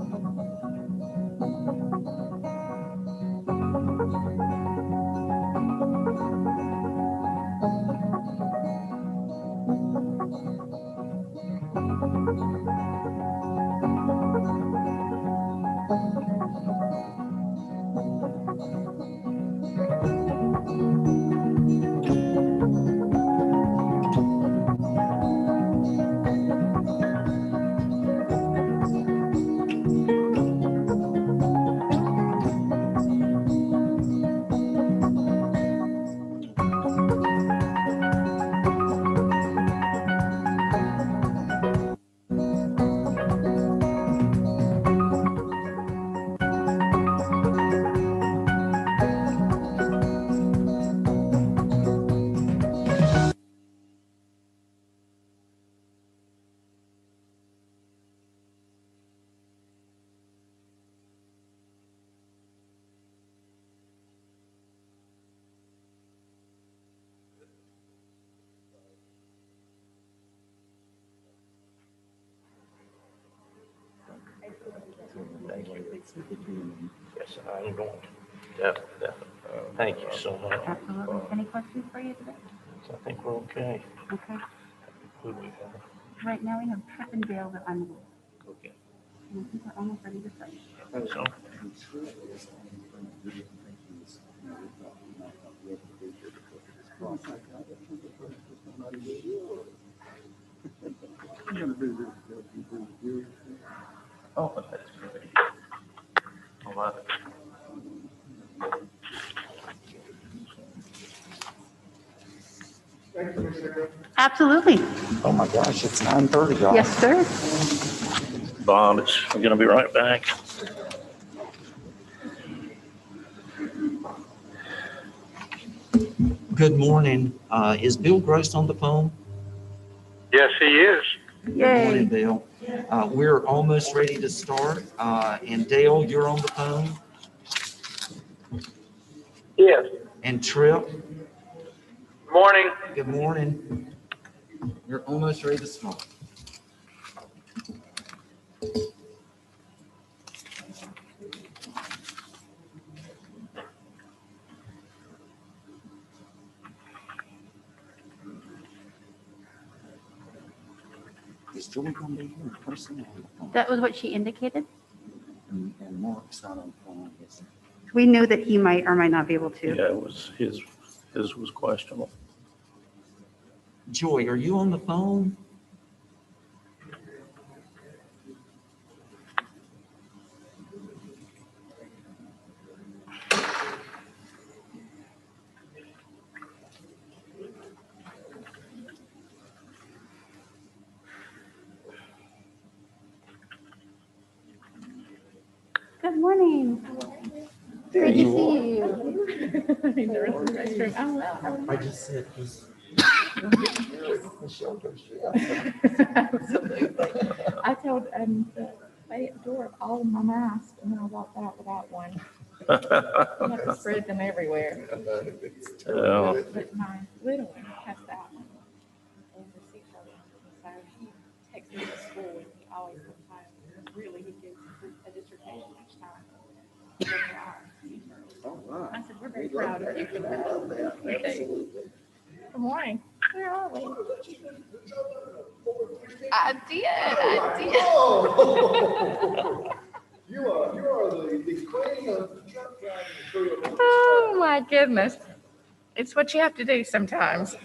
Thank you. Yes, I'm going to. Definitely. Thank you so much. Absolutely. Any questions for you today? I think we're okay. Okay. Who do we have? Right now we have Trip and Dale that I'm with. Okay. And I think we're almost ready to start. So, oh, that's great. I love it. Absolutely. Oh my gosh, it's 9:30, y'all. Yes, sir. Bob, I'm going to be right back. Good morning. Is Bill Gross on the phone? Yes, he is. Good Yay. morning, Bill. We're almost ready to start. And Dale, you're on the phone. Yes. And Trip, Morning. good morning. We're almost ready to start. Is Joey going to be here in person or on the phone? That was what she indicated. And Mark's not on the phone, I guess. We knew that he might or might not be able to. Yeah, it was his was questionable. Joy, are you on the phone? Good morning. Great to see you. In the restroom. Oh, well. I just said he's. Absolutely. I told the lady at the door to all of my masks, and then I walked out without one. I have to spread them everywhere. Yeah. But my little one has that one. And the seatbelt on. So he takes me to school, and he always comes home. Really, he gives a dissertation each time. Oh, wow. I said, we're very proud of you for that. Okay. Good morning. Where are we? I did. You are the queen of truck driving. Oh my goodness. It's what you have to do sometimes.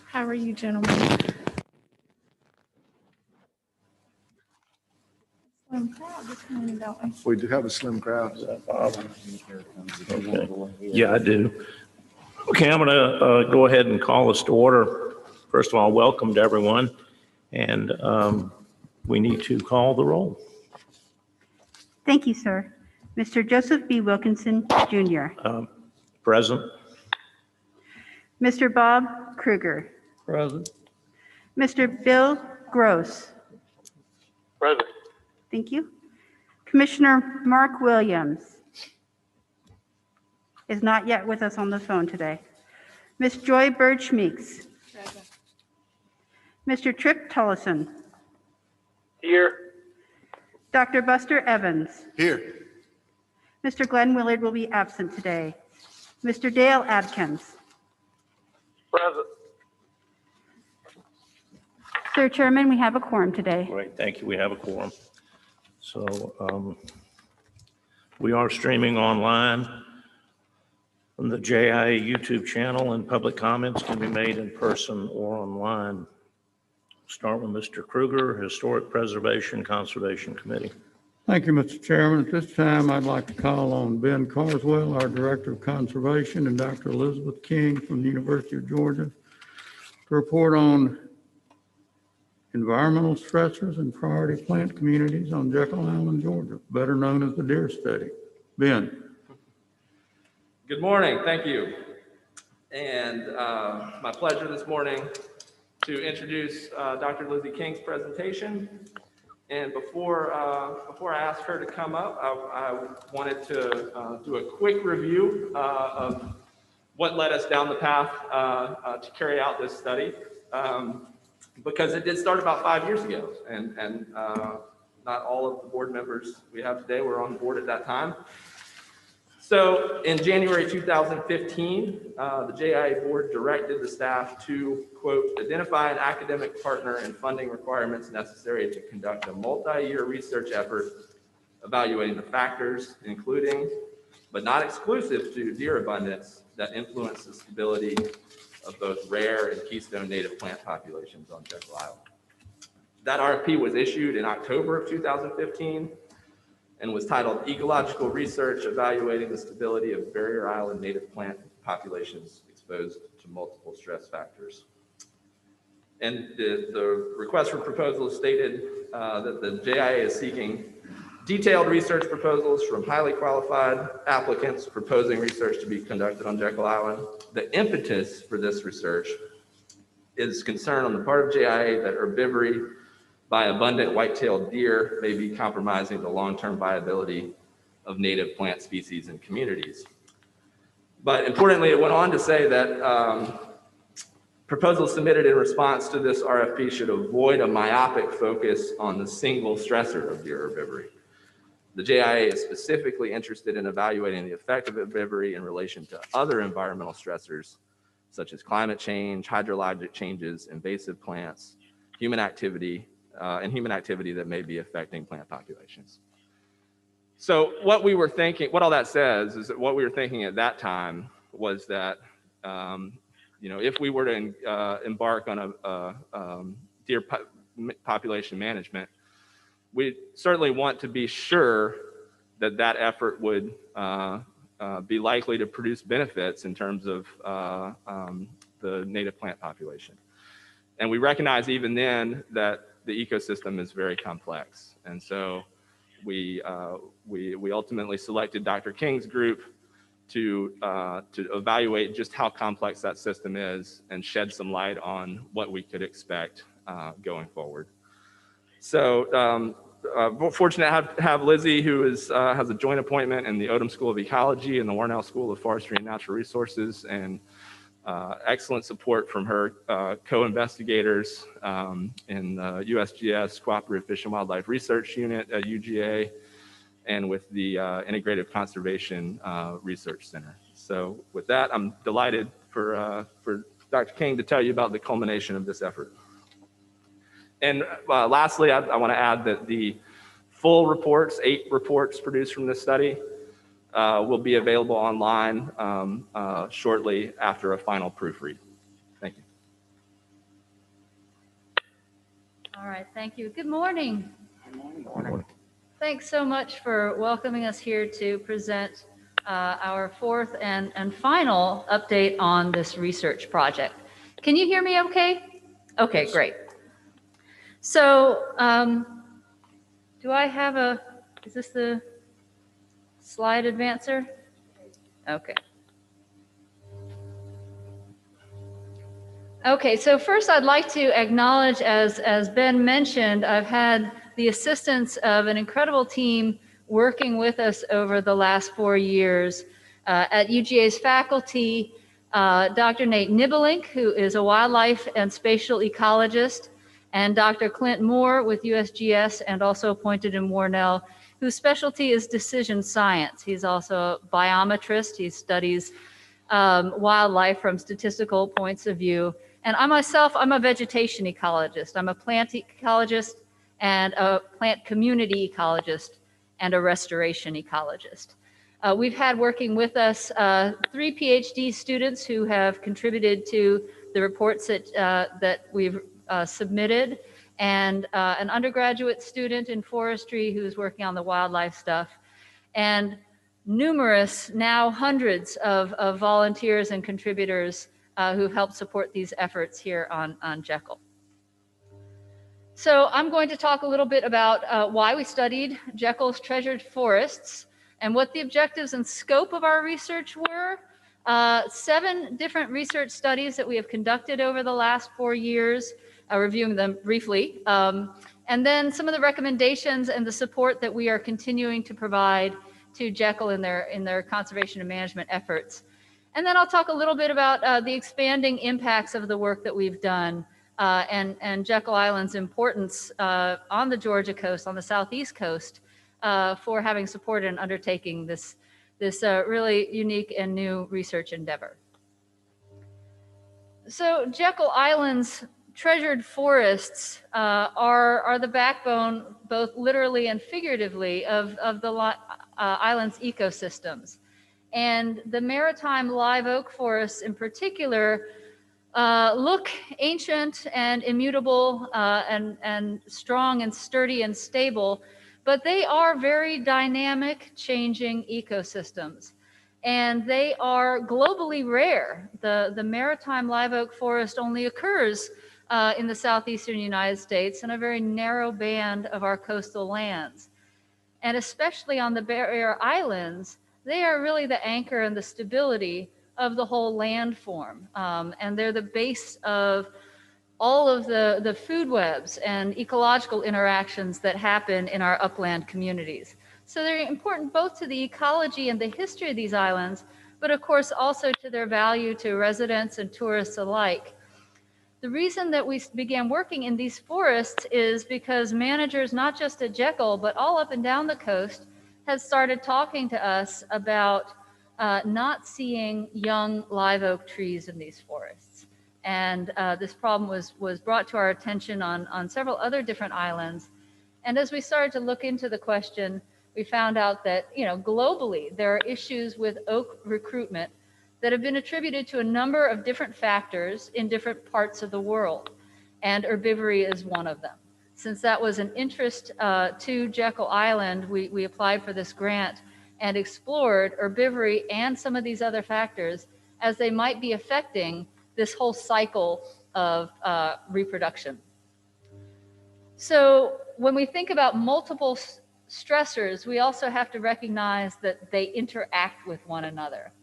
How are you, gentlemen? Slim crowd this morning, don't we? We do have a slim crowd. Okay. Yeah, I do. Okay, I'm going to go ahead and call this to order. First of all, welcome to everyone. And we need to call the roll. Thank you, sir. Mr. Joseph B. Wilkinson, Jr. Present. Mr. Bob Kruger. Present. Mr. Bill Gross. Present. Thank you. Commissioner Mark Williams is not yet with us on the phone today. Ms. Joy Birch Meeks. Mr. Tripp Tullison, Here. Dr. Buster Evans. Here. Mr. Glenn Willard will be absent today. Mr. Dale Adkins. Present. Sir Chairman, we have a quorum today. Great, thank you. We have a quorum. So we are streaming online on the JIA YouTube channel, and public comments can be made in person or online. Start with Mr. Kruger, Historic Preservation Conservation Committee. Thank you, Mr. Chairman. At this time, I'd like to call on Ben Carswell, our Director of Conservation, and Dr. Elizabeth King from the University of Georgia to report on environmental stressors and priority plant communities on Jekyll Island, Georgia, better known as the Deer Study. Ben. Good morning, thank you. And my pleasure this morning to introduce Dr. Lizzie King's presentation. And before I ask her to come up, I wanted to do a quick review of what led us down the path to carry out this study, because it did start about 5 years ago, and not all of the board members we have today were on board at that time. So in January 2015, the JIA board directed the staff to, quote, identify an academic partner and funding requirements necessary to conduct a multi-year research effort evaluating the factors, including, but not exclusive to, deer abundance that influence the stability of both rare and keystone native plant populations on Jekyll Island. That RFP was issued in October of 2015 and was titled Ecological Research Evaluating the Stability of Barrier Island Native Plant Populations Exposed to Multiple Stress Factors. And the request for proposal stated that the JIA is seeking detailed research proposals from highly qualified applicants proposing research to be conducted on Jekyll Island. The impetus for this research is concern on the part of JIA that herbivory by abundant white-tailed deer may be compromising the long-term viability of native plant species and communities. But importantly, it went on to say that proposals submitted in response to this RFP should avoid a myopic focus on the single stressor of deer herbivory. The JIA is specifically interested in evaluating the effect of herbivory in relation to other environmental stressors, such as climate change, hydrologic changes, invasive plants, human activity, and human activity that may be affecting plant populations. So what we were thinking, what all that says is that what we were thinking at that time was that, if we were to embark on a deer population management, we certainly want to be sure that that effort would be likely to produce benefits in terms of the native plant population. And we recognize even then that the ecosystem is very complex. And so we ultimately selected Dr. King's group to evaluate just how complex that system is and shed some light on what we could expect going forward. So fortunate to have Lizzie, who has a joint appointment in the Odom School of Ecology and the Warnell School of Forestry and Natural Resources, and excellent support from her co-investigators in the USGS Cooperative Fish and Wildlife Research Unit at UGA, and with the Integrative Conservation Research Center. So with that, I'm delighted for Dr. King to tell you about the culmination of this effort. And lastly, I want to add that the full reports, 8 reports produced from this study, will be available online shortly after a final proofread. Thank you. All right, thank you. Good morning. Good morning. Thanks so much for welcoming us here to present our 4th and final update on this research project. Can you hear me okay? Okay, great. So do I have is this the slide advancer? Okay. Okay, so first I'd like to acknowledge, as Ben mentioned, I've had the assistance of an incredible team working with us over the last 4 years. At UGA's faculty, Dr. Nate Nibelink, who is a wildlife and spatial ecologist, and Dr. Clint Moore with USGS and also appointed in Warnell, whose specialty is decision science. He's also a biometrist. He studies wildlife from statistical points of view. And I myself, I'm a vegetation ecologist. I'm a plant ecologist and a plant community ecologist and a restoration ecologist. We've had working with us 3 PhD students who have contributed to the reports that we've submitted, and an undergraduate student in forestry who's working on the wildlife stuff, and numerous, now hundreds of volunteers and contributors who've helped support these efforts here on Jekyll. So I'm going to talk a little bit about why we studied Jekyll's treasured forests and what the objectives and scope of our research were. 7 different research studies that we have conducted over the last 4 years, reviewing them briefly, and then some of the recommendations and the support that we are continuing to provide to Jekyll in their conservation and management efforts. And then I'll talk a little bit about the expanding impacts of the work that we've done and Jekyll Island's importance on the Georgia coast, on the southeast coast, for having supported and undertaking this really unique and new research endeavor. So Jekyll Island's treasured forests are the backbone, both literally and figuratively, of the island's ecosystems. And the maritime live oak forests in particular look ancient and immutable and strong and sturdy and stable, but they are very dynamic, changing ecosystems. And they are globally rare. The maritime live oak forest only occurs in the southeastern United States in a very narrow band of our coastal lands. And especially on the barrier islands, they are really the anchor and the stability of the whole landform. And they're the base of all of the food webs and ecological interactions that happen in our upland communities. So they're important both to the ecology and the history of these islands, but of course also to their value to residents and tourists alike. The reason that we began working in these forests is because managers, not just at Jekyll, but all up and down the coast, had started talking to us about not seeing young live oak trees in these forests. And this problem was brought to our attention on several other different islands. And as we started to look into the question, we found out that, globally, there are issues with oak recruitment that have been attributed to a number of different factors in different parts of the world. And herbivory is one of them. Since that was an interest to Jekyll Island, we applied for this grant and explored herbivory and some of these other factors as they might be affecting this whole cycle of reproduction. So when we think about multiple stressors, we also have to recognize that they interact with one another.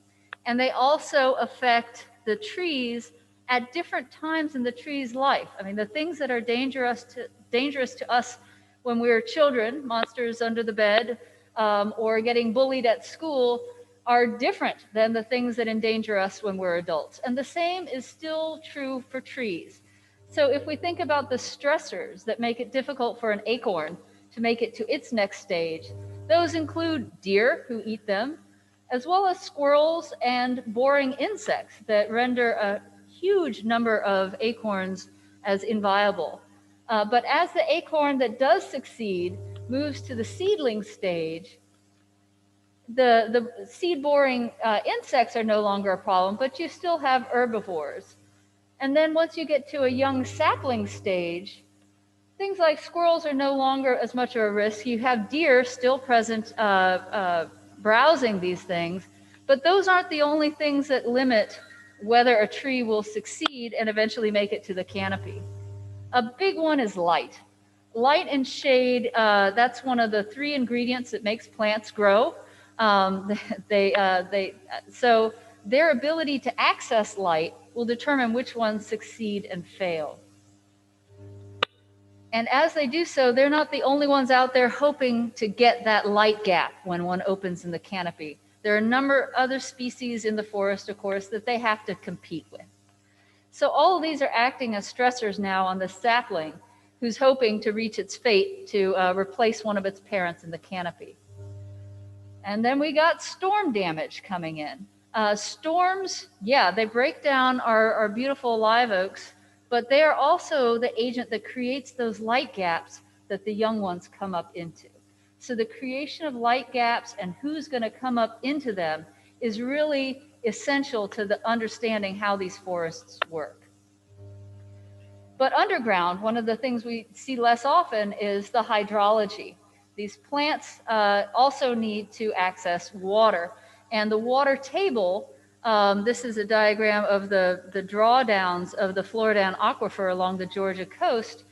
And they also affect the trees at different times in the tree's life. I mean, the things that are dangerous to us when we were children, monsters under the bed, or getting bullied at school, are different than the things that endanger us when we're adults. And the same is still true for trees. So if we think about the stressors that make it difficult for an acorn to make it to its next stage, those include deer who eat them, as well as squirrels and boring insects that render a huge number of acorns as inviable. But as the acorn that does succeed moves to the seedling stage, the seed-boring insects are no longer a problem, but you still have herbivores. And then once you get to a young sapling stage, things like squirrels are no longer as much of a risk. You have deer still present browsing these things, but those aren't the only things that limit whether a tree will succeed and eventually make it to the canopy. A big one is light. Light and shade, that's one of the 3 ingredients that makes plants grow. So their ability to access light will determine which ones succeed and fail. And as they do so, they're not the only ones out there hoping to get that light gap when one opens in the canopy. There are a number of other species in the forest, of course, that they have to compete with. So all of these are acting as stressors now on the sapling. who's hoping to reach its fate to replace one of its parents in the canopy. And then we got storm damage coming in. Storms, yeah, they break down our beautiful live oaks, but they are also the agent that creates those light gaps that the young ones come up into. So the creation of light gaps and who's going to come up into them is really essential to the understanding how these forests work. But underground, one of the things we see less often is the hydrology. These plants also need to access water. And the water table, this is a diagram of the drawdowns of the Floridan aquifer along the Georgia coast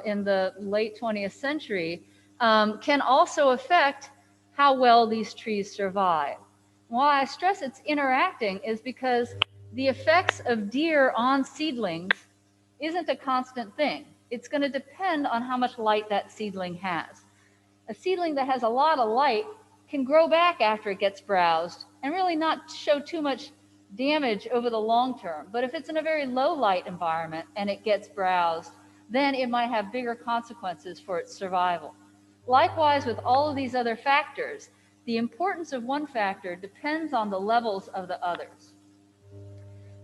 in the late 20th century, can also affect how well these trees survive. Why I stress it's interacting is because the effects of deer on seedlings isn't a constant thing. It's going to depend on how much light that seedling has. A seedling that has a lot of light can grow back after it gets browsed and really not show too much damage over the long term. But if it's in a very low light environment and it gets browsed, then it might have bigger consequences for its survival. Likewise, with all of these other factors, the importance of one factor depends on the levels of the others.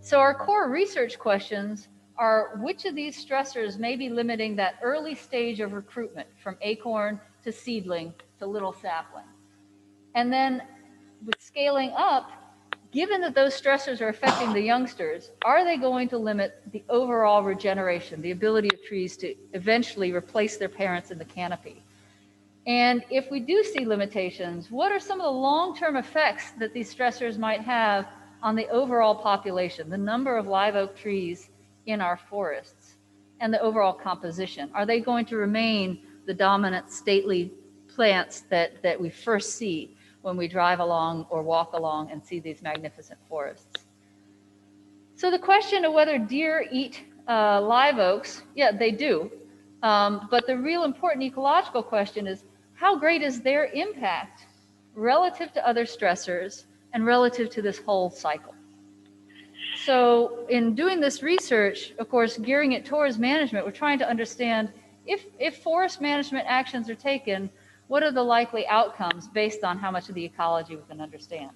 So our core research questions are which of these stressors may be limiting that early stage of recruitment from acorn to seedling to little sapling. And then with scaling up, given that those stressors are affecting the youngsters, are they going to limit the overall regeneration, the ability of trees to eventually replace their parents in the canopy? And if we do see limitations, what are some of the long-term effects that these stressors might have on the overall population, the number of live oak trees in our forests, and the overall composition? Are they going to remain the dominant stately plants that we first see when we drive along or walk along and see these magnificent forests? So the question of whether deer eat live oaks, yeah, they do. But the real important ecological question is, how great is their impact relative to other stressors and relative to this whole cycle? So in doing this research, of course, gearing it towards management, we're trying to understand if forest management actions are taken, what are the likely outcomes based on how much of the ecology we can understand?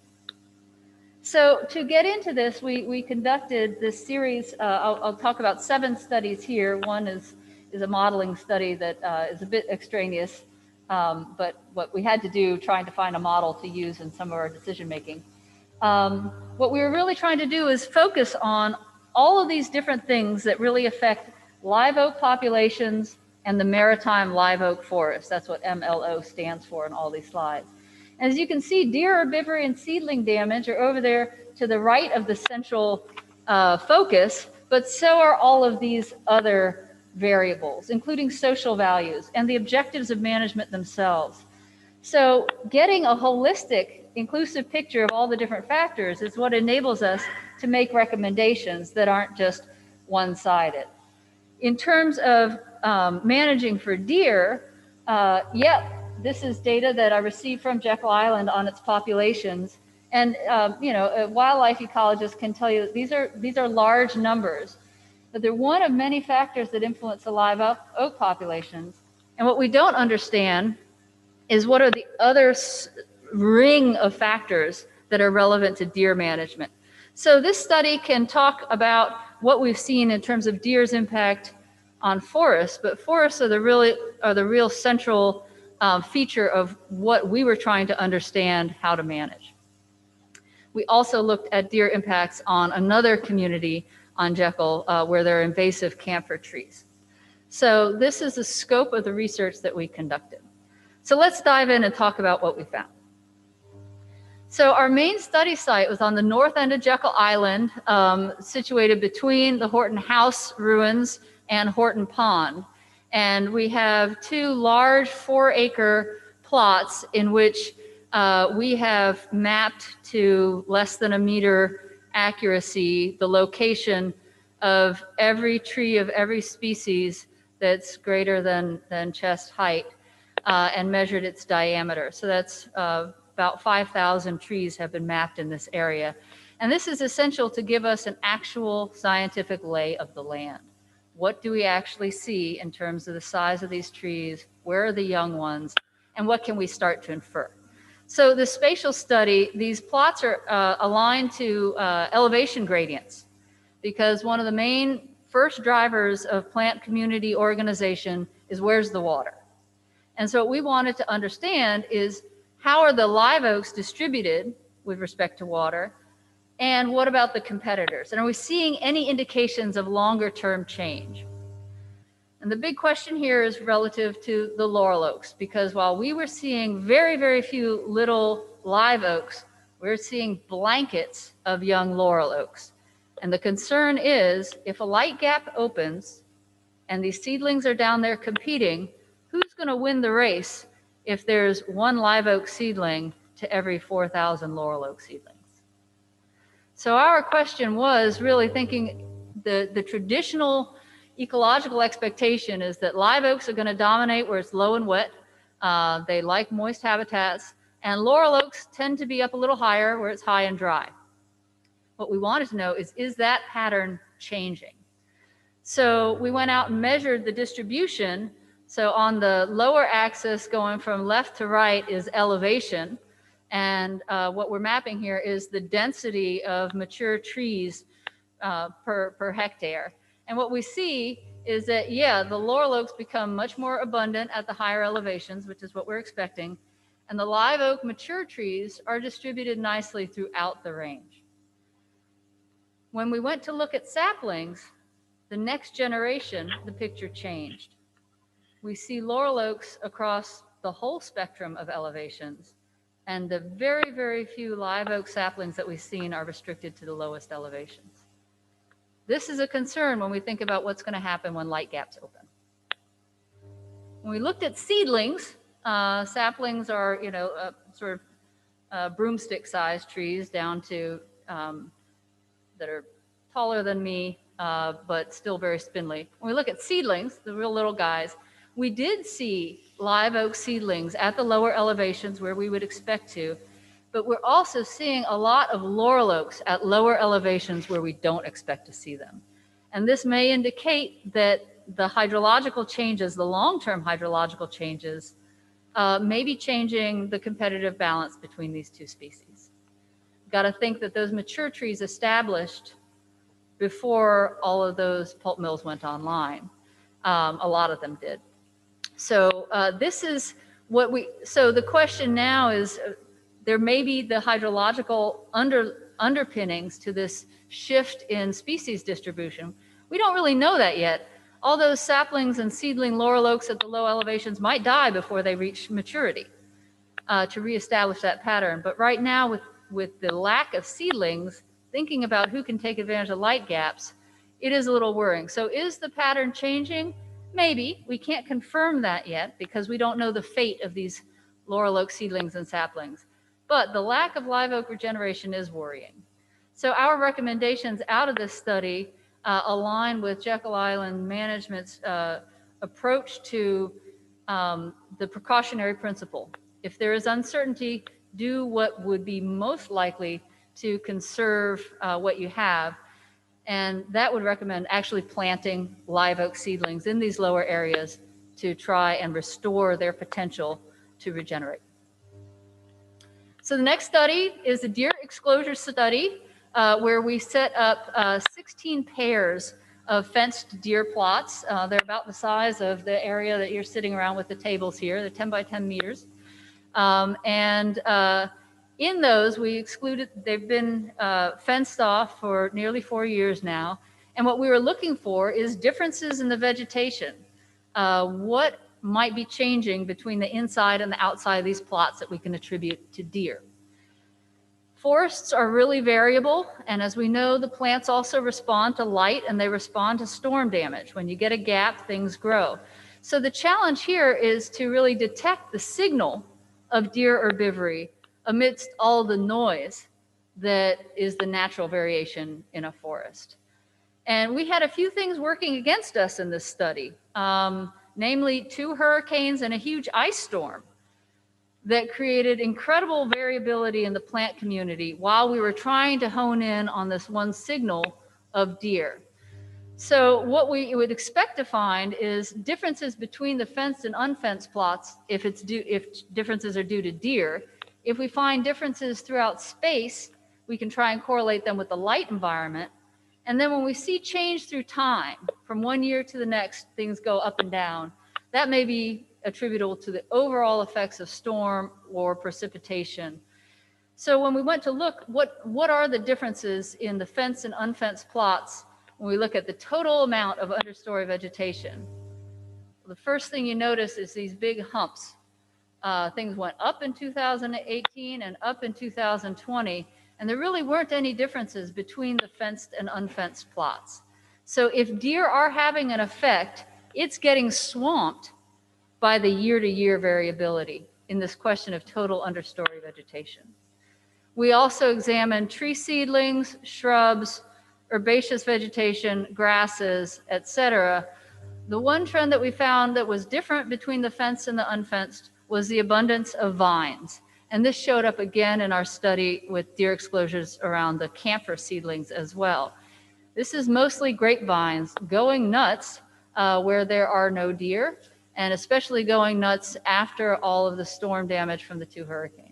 So to get into this, we conducted this series. I'll talk about 7 studies here. One is a modeling study that is a bit extraneous, but what we had to do trying to find a model to use in some of our decision making. What we were really trying to do is focus on all of these different things that really affect live oak populations and the maritime live oak forest. That's what MLO stands for in all these slides. As you can see, deer, herbivory, and seedling damage are over there to the right of the central focus, but so are all of these other variables, including social values and the objectives of management themselves. So getting a holistic, inclusive picture of all the different factors is what enables us to make recommendations that aren't just one-sided. In terms of managing for deer, this is data that I received from Jekyll Island on its populations. And wildlife ecologists can tell you that these are large numbers, but they're one of many factors that influence the live oak populations. And what we don't understand is what are the other ring of factors that are relevant to deer management. So this study can talk about what we've seen in terms of deer's impact on forests, but forests are the real central feature of what we were trying to understand how to manage. We also looked at deer impacts on another community on Jekyll where there are invasive camphor trees. So this is the scope of the research that we conducted. So let's dive in and talk about what we found. So our main study site was on the north end of Jekyll Island, situated between the Horton House ruins and Horton Pond. And we have 2 large 4-acre plots in which we have mapped to less than a meter accuracy the location of every tree of every species that's greater than chest height and measured its diameter. So that's about 5,000 trees have been mapped in this area. And this is essential to give us an actual scientific lay of the land. what do we actually see in terms of the size of these trees? Where are the young ones? And what can we start to infer? So the spatial study, these plots are aligned to elevation gradients, because one of the main first drivers of plant community organization is where's the water. And so what we wanted to understand is how are the live oaks distributed with respect to water, and what about the competitors? And are we seeing any indications of longer term change? And the big question here is relative to the laurel oaks, because while we were seeing very, very few little live oaks, we're seeing blankets of young laurel oaks. And the concern is if a light gap opens and these seedlings are down there competing, who's going to win the race if there's one live oak seedling to every 4,000 laurel oak seedlings? So our question was really thinking the traditional ecological expectation is that live oaks are going to dominate where it's low and wet. They like moist habitats, and laurel oaks tend to be up a little higher where it's high and dry. What we wanted to know is that pattern changing? So we went out and measured the distribution. So on the lower axis going from left to right is elevation. And what we're mapping here is the density of mature trees per hectare. And what we see is that, yeah, the laurel oaks become much more abundant at the higher elevations, which is what we're expecting. And the live oak mature trees are distributed nicely throughout the range. When we went to look at saplings, the next generation, the picture changed. We see laurel oaks across the whole spectrum of elevations, and the very, very few live oak saplings that we've seen are restricted to the lowest elevations. This is a concern when we think about what's going to happen when light gaps open. When we looked at seedlings, saplings are, sort of broomstick sized trees down to that are taller than me, but still very spindly. When we look at seedlings, the real little guys, we did see live oak seedlings at the lower elevations where we would expect to, but we're also seeing a lot of laurel oaks at lower elevations where we don't expect to see them. And this may indicate that the hydrological changes, the long-term hydrological changes, may be changing the competitive balance between these two species. Got to think that those mature trees established before all of those pulp mills went online. A lot of them did. So this is what so the question now is, there may be the hydrological underpinnings to this shift in species distribution. We don't really know that yet. All those saplings and seedling laurel oaks at the low elevations might die before they reach maturity to reestablish that pattern. But right now, with the lack of seedlings, thinking about who can take advantage of light gaps, it is a little worrying. So is the pattern changing? Maybe. We can't confirm that yet because we don't know the fate of these laurel oak seedlings and saplings. But the lack of live oak regeneration is worrying. So our recommendations out of this study align with Jekyll Island Management's approach to the precautionary principle. If there is uncertainty, do what would be most likely to conserve what you have. And that would recommend actually planting live oak seedlings in these lower areas to try and restore their potential to regenerate. So the next study is the deer exclosure study, where we set up 16 pairs of fenced deer plots. They're about the size of the area that you're sitting around with the tables here. They're 10 by 10 meters. In those, we excluded, they've been fenced off for nearly 4 years now. And what we were looking for is differences in the vegetation. What might be changing between the inside and the outside of these plots that we can attribute to deer. Forests are really variable. And as we know, the plants also respond to light and they respond to storm damage. When you get a gap, things grow. So the challenge here is to really detect the signal of deer herbivory amidst all the noise that is the natural variation in a forest. And we had a few things working against us in this study, namely 2 hurricanes and a huge ice storm that created incredible variability in the plant community while we were trying to hone in on this one signal of deer. So what we would expect to find is differences between the fenced and unfenced plots if differences are due to deer. If we find differences throughout space, we can try and correlate them with the light environment. And then when we see change through time, from one year to the next, things go up and down, that may be attributable to the overall effects of storm or precipitation. So when we went to look, what are the differences in the fenced and unfenced plots when we look at the total amount of understory vegetation? The first thing you notice is these big humps. Things went up in 2018 and up in 2020, and there really weren't any differences between the fenced and unfenced plots. So if deer are having an effect, it's getting swamped by the year-to-year variability in this question of total understory vegetation. We also examined tree seedlings, shrubs, herbaceous vegetation, grasses, etc. The one trend that we found that was different between the fenced and the unfenced was the abundance of vines. And this showed up again in our study with deer exclosures around the camphor seedlings as well. This is mostly grapevines going nuts where there are no deer, and especially going nuts after all of the storm damage from the 2 hurricanes.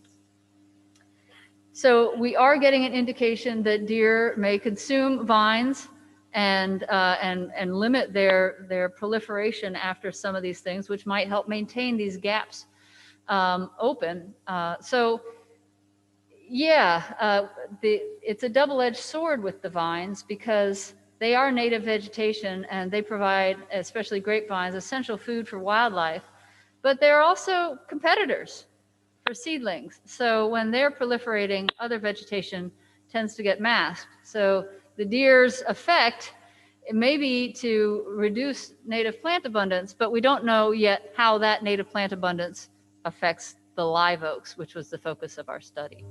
So we are getting an indication that deer may consume vines and limit their proliferation after some of these things, which might help maintain these gaps open. It's a double-edged sword with the vines because they are native vegetation and they provide, especially grapevines, essential food for wildlife, but they're also competitors for seedlings. So when they're proliferating, other vegetation tends to get masked. So the deer's effect, it may be to reduce native plant abundance, but we don't know yet how that native plant abundance affects the live oaks, which was the focus of our study.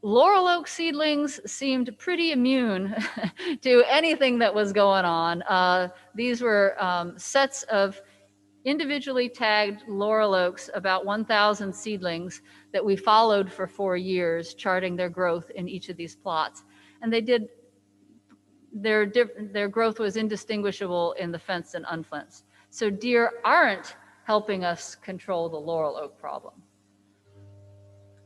Laurel oak seedlings seemed pretty immune to anything that was going on. These were sets of individually tagged laurel oaks, about 1,000 seedlings that we followed for 4 years, charting their growth in each of these plots. And their growth was indistinguishable in the fenced and unfenced. So deer aren't helping us control the laurel oak problem.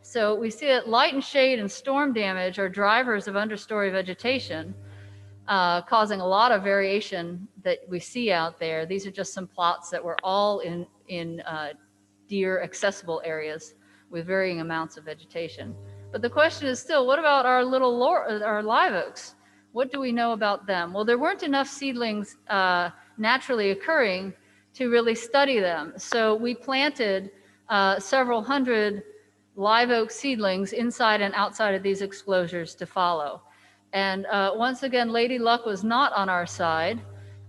So we see that light and shade and storm damage are drivers of understory vegetation, causing a lot of variation that we see out there. These are just some plots that were all in deer accessible areas with varying amounts of vegetation. But the question is still, what about our our live oaks? What do we know about them? Well, there weren't enough seedlings naturally occurring to really study them. So we planted several hundred live oak seedlings inside and outside of these exclosures to follow. And once again, Lady Luck was not on our side.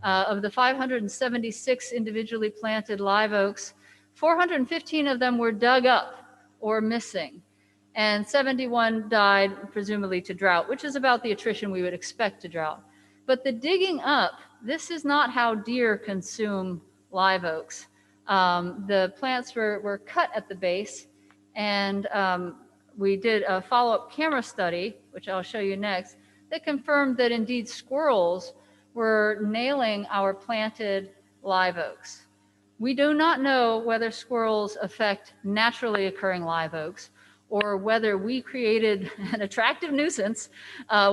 Of the 576 individually planted live oaks, 415 of them were dug up or missing, and 71 died, presumably to drought, which is about the attrition we would expect to drought. But the digging up, this is not how deer consume live oaks. The plants were cut at the base, and we did a follow-up camera study, which I'll show you next, that confirmed that indeed squirrels were nailing our planted live oaks. We do not know whether squirrels affect naturally occurring live oaks or whether we created an attractive nuisance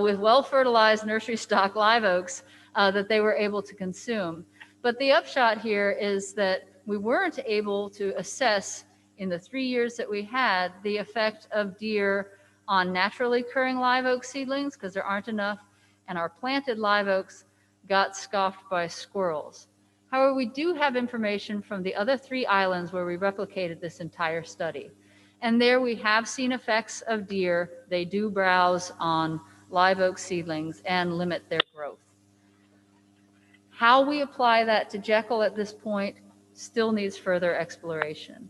with well-fertilized nursery stock live oaks that they were able to consume. But the upshot here is that we weren't able to assess in the 3 years that we had the effect of deer on naturally occurring live oak seedlings, because there aren't enough, and our planted live oaks got scoffed by squirrels. However, we do have information from the other 3 islands where we replicated this entire study. And there we have seen effects of deer. They do browse on live oak seedlings and limit their growth. How we apply that to Jekyll at this point still needs further exploration.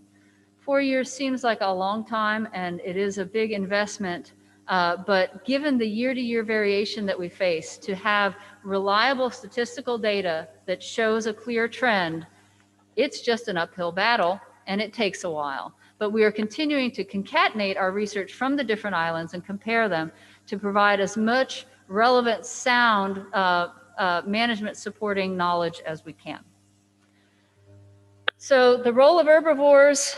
4 years seems like a long time, and it is a big investment, but given the year-to-year variation that we face, to have reliable statistical data that shows a clear trend, it's just an uphill battle, and it takes a while. But we are continuing to concatenate our research from the different islands and compare them to provide as much relevant sound management supporting knowledge as we can. So the role of herbivores,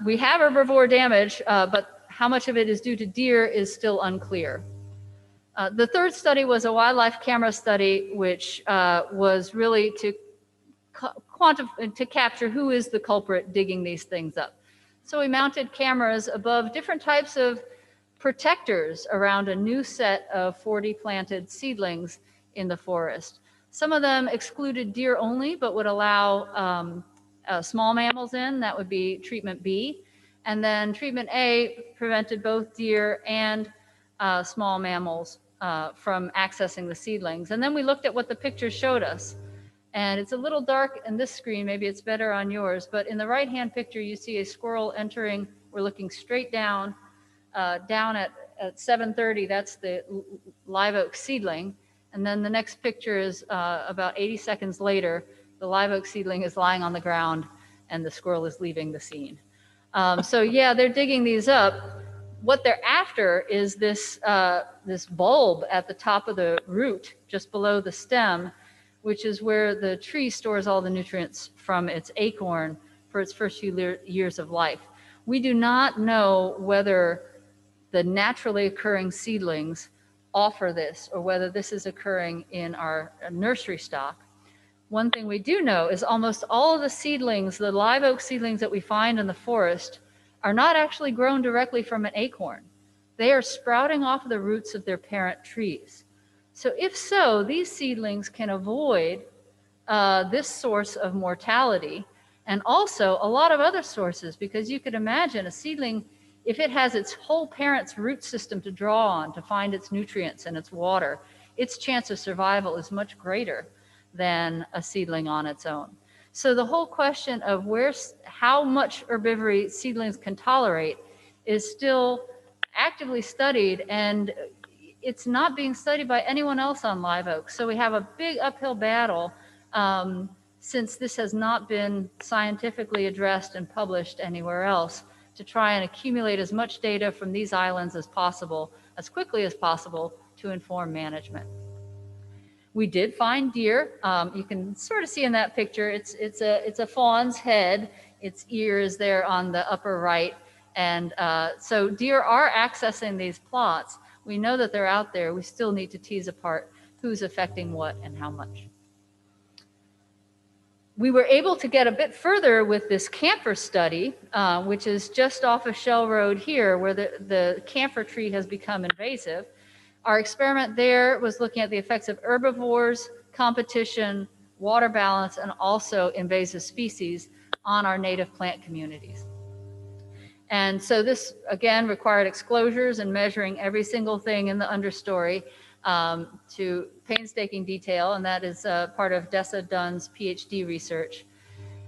we have herbivore damage, but how much of it is due to deer is still unclear. The third study was a wildlife camera study, which was really to capture who is the culprit digging these things up. So we mounted cameras above different types of protectors around a new set of 40 planted seedlings in the forest. Some of them excluded deer only, but would allow small mammals in. That would be treatment B. And then treatment A prevented both deer and small mammals from accessing the seedlings. And then we looked at what the pictures showed us. And it's a little dark in this screen, maybe it's better on yours, but in the right-hand picture, you see a squirrel entering. We're looking straight down, down at 7:30, that's the live oak seedling. And then the next picture is about 80 seconds later, the live oak seedling is lying on the ground and the squirrel is leaving the scene. So yeah, they're digging these up. What they're after is this, this bulb at the top of the root, just below the stem, which is where the tree stores all the nutrients from its acorn for its first few years of life. We do not know whether the naturally occurring seedlings offer this or whether this is occurring in our nursery stock. One thing we do know is almost all of the seedlings, the live oak seedlings that we find in the forest, are not actually grown directly from an acorn. They are sprouting off of the roots of their parent trees. So if so, these seedlings can avoid this source of mortality and also a lot of other sources, because you could imagine a seedling, if it has its whole parent's root system to draw on to find its nutrients and its water, its chance of survival is much greater than a seedling on its own. So the whole question of how much herbivory seedlings can tolerate is still actively studied, and it's not being studied by anyone else on live oak. So we have a big uphill battle since this has not been scientifically addressed and published anywhere else, to try and accumulate as much data from these islands as possible, as quickly as possible, to inform management. We did find deer. You can sort of see in that picture, it's a fawn's head. Its ear is there on the upper right. And so deer are accessing these plots. We know that they're out there. We still need to tease apart who's affecting what and how much. We were able to get a bit further with this camphor study, which is just off of Shell Road here, where the camphor tree has become invasive. Our experiment there was looking at the effects of herbivores, competition, water balance, and also invasive species on our native plant communities. And so this, again, required exclosures and measuring every single thing in the understory to painstaking detail, and that is part of Dessa Dunn's PhD research.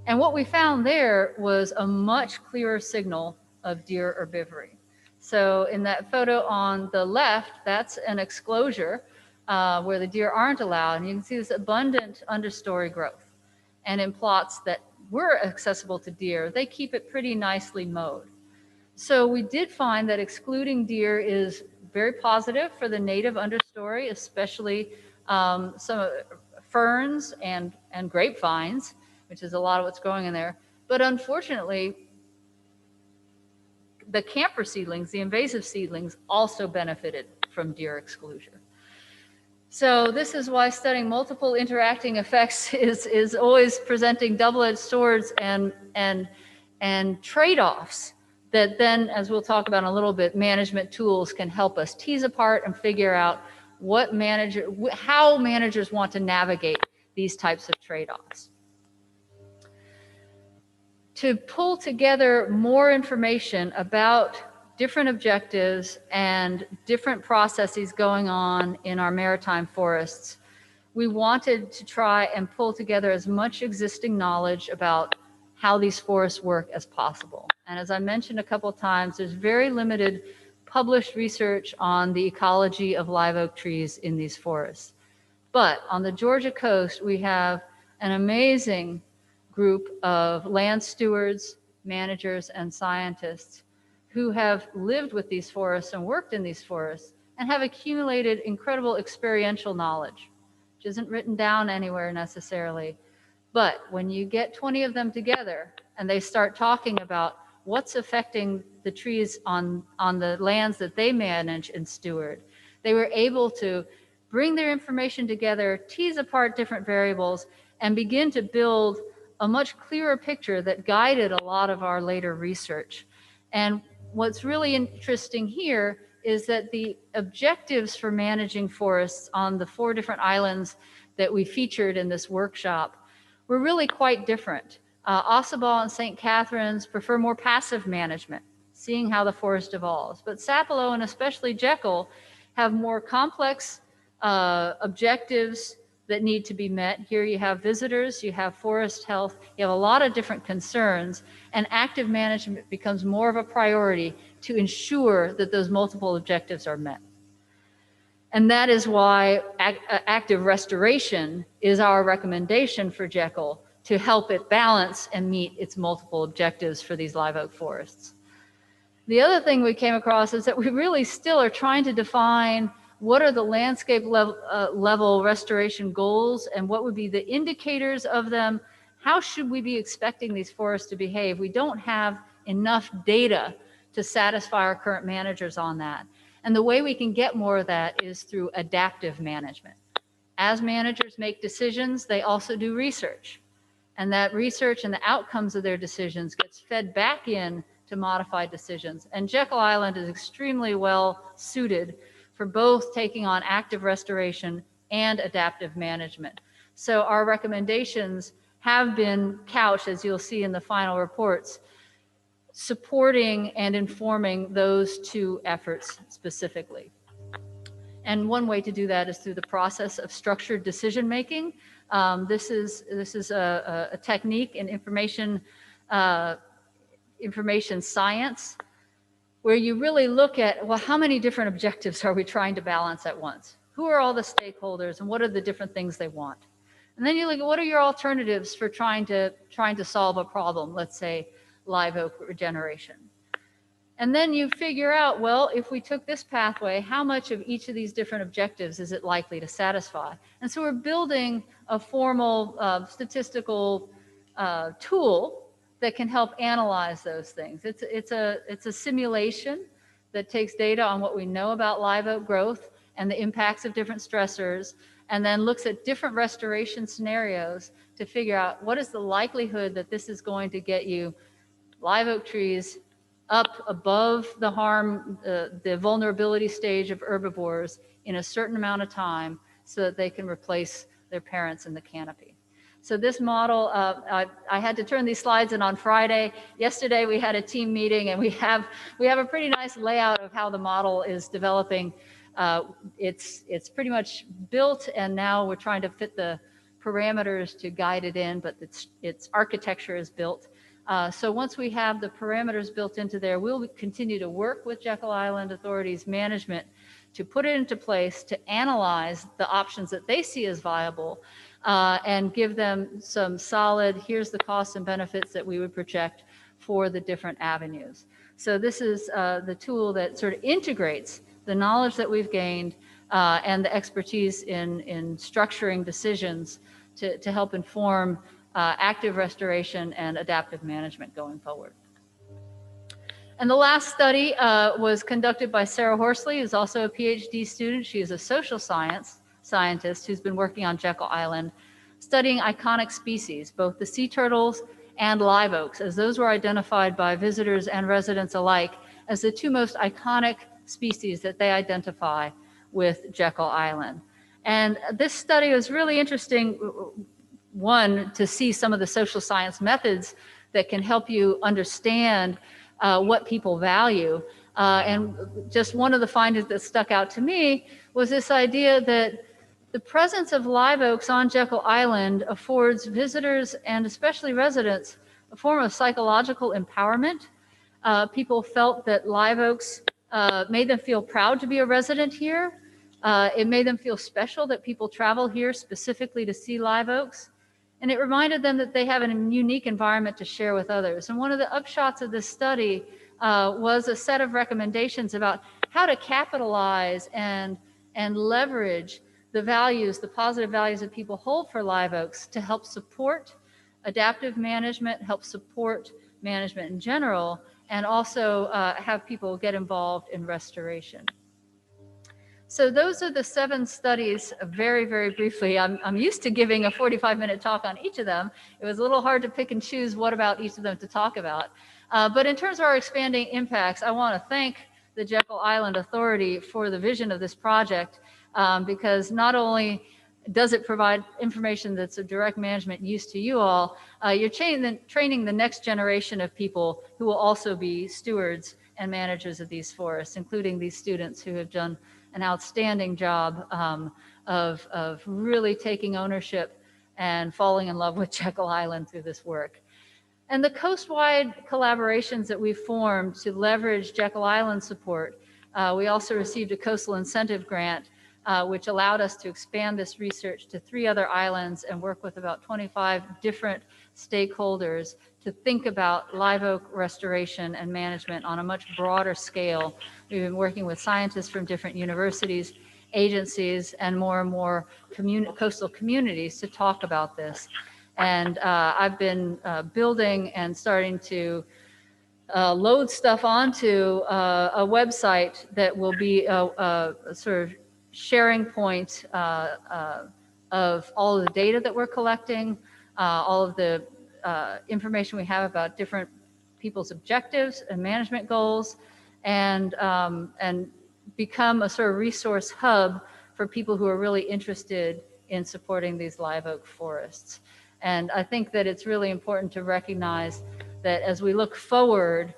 And what we found there was a much clearer signal of deer herbivory. So in that photo on the left, that's an exclosure where the deer aren't allowed, and you can see this abundant understory growth. And in plots that were accessible to deer, they keep it pretty nicely mowed. So we did find that excluding deer is very positive for the native understory, especially some ferns and grapevines, which is a lot of what's growing in there. But unfortunately, the camphor seedlings, the invasive seedlings, also benefited from deer exclusion. So this is why studying multiple interacting effects is always presenting double-edged swords and trade-offs that then, as we'll talk about in a little bit, management tools can help us tease apart and figure out how managers want to navigate these types of trade-offs. To pull together more information about different objectives and different processes going on in our maritime forests, we wanted to try and pull together as much existing knowledge about how these forests work as possible. And as I mentioned a couple of times, there's very limited published research on the ecology of live oak trees in these forests. But on the Georgia coast, we have an amazing group of land stewards, managers, and scientists who have lived with these forests and worked in these forests and have accumulated incredible experiential knowledge. which isn't written down anywhere necessarily. But when you get 20 of them together and they start talking about what's affecting the trees on the lands that they manage and steward, they were able to bring their information together, tease apart different variables, and begin to build a much clearer picture that guided a lot of our later research. And what's really interesting here is that the objectives for managing forests on the 4 different islands that we featured in this workshop were really quite different. Ossabaw and St. Catharines prefer more passive management, seeing how the forest evolves. But Sapelo and especially Jekyll have more complex objectives that need to be met. Here you have visitors, you have forest health, you have a lot of different concerns, and active management becomes more of a priority to ensure that those multiple objectives are met. And that is why active restoration is our recommendation for Jekyll to help it balance and meet its multiple objectives for these live oak forests. The other thing we came across is that we really still are trying to define what are the landscape level restoration goals and what would be the indicators of them. How should we be expecting these forests to behave? We don't have enough data to satisfy our current managers on that. And the way we can get more of that is through adaptive management. As managers make decisions, they also do research. And that research and the outcomes of their decisions gets fed back in to modified decisions. And Jekyll Island is extremely well suited for both taking on active restoration and adaptive management. So our recommendations have been couched, as you'll see in the final reports, supporting and informing those 2 efforts specifically. And one way to do that is through the process of structured decision-making. This is a technique in information science where you really look at, well, how many different objectives are we trying to balance at once? Who are all the stakeholders and what are the different things they want? And then you look at what are your alternatives for trying to solve a problem, let's say live oak regeneration. And then you figure out, well, if we took this pathway, how much of each of these different objectives is it likely to satisfy? And so we're building a formal statistical tool that can help analyze those things. It's a simulation that takes data on what we know about live oak growth and the impacts of different stressors, and then looks at different restoration scenarios to figure out what is the likelihood that this is going to get you live oak trees up above the harm, the vulnerability stage of herbivores in a certain amount of time so that they can replace their parents in the canopy. So this model, I had to turn these slides in on Friday. Yesterday we had a team meeting and we have a pretty nice layout of how the model is developing. It's pretty much built and now we're trying to fit the parameters to guide it in, but its architecture is built. So once we have the parameters built into there, we'll continue to work with Jekyll Island Authorities management to put it into place to analyze the options that they see as viable and give them some solid, here's the costs and benefits that we would project for the different avenues. So this is the tool that sort of integrates the knowledge that we've gained and the expertise in structuring decisions to help inform active restoration and adaptive management going forward. And the last study was conducted by Sarah Horsley, who's also a PhD student. She is a social scientist who's been working on Jekyll Island, studying iconic species, both the sea turtles and live oaks, as those were identified by visitors and residents alike as the 2 most iconic species that they identify with Jekyll Island. And this study was really interesting, one, to see some of the social science methods that can help you understand what people value. And just one of the findings that stuck out to me was this idea that the presence of live oaks on Jekyll Island affords visitors and especially residents a form of psychological empowerment. People felt that live oaks made them feel proud to be a resident here. It made them feel special that people travel here specifically to see live oaks. And it reminded them that they have a unique environment to share with others. And one of the upshots of this study was a set of recommendations about how to capitalize and leverage the values, the positive values that people hold for live oaks to help support adaptive management, help support management in general, and also have people get involved in restoration. So those are the 7 studies, very, very briefly. I'm used to giving a 45-minute talk on each of them. It was a little hard to pick and choose what about each of them to talk about. But in terms of our expanding impacts, I want to thank the Jekyll Island Authority for the vision of this project, because not only does it provide information that's of direct management use to you all, you're training the next generation of people who will also be stewards and managers of these forests, including these students who have done an outstanding job of really taking ownership and falling in love with Jekyll Island through this work. And the coast-wide collaborations that we formed to leverage Jekyll Island support, we also received a coastal incentive grant, which allowed us to expand this research to 3 other islands and work with about 25 different stakeholders to think about live oak restoration and management on a much broader scale. We've been working with scientists from different universities, agencies, and more coastal communities to talk about this. And I've been building and starting to load stuff onto a website that will be a sort of sharing point of all of the data that we're collecting, all of the information we have about different people's objectives and management goals, and become a sort of resource hub for people who are really interested in supporting these live oak forests. And I think that it's really important to recognize that as we look forward,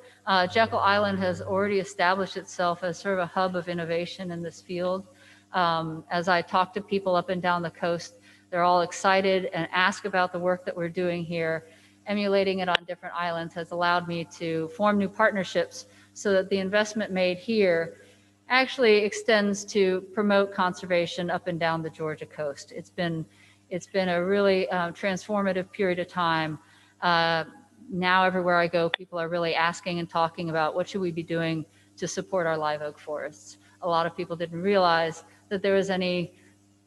Jekyll Island has already established itself as sort of a hub of innovation in this field. As I talk to people up and down the coast, they're all excited and ask about the work that we're doing here. Emulating it on different islands has allowed me to form new partnerships so that the investment made here actually extends to promote conservation up and down the Georgia coast. It's been a really transformative period of time. Now everywhere I go, people are really asking and talking about what should we be doing to support our live oak forests. A lot of people didn't realize that there was any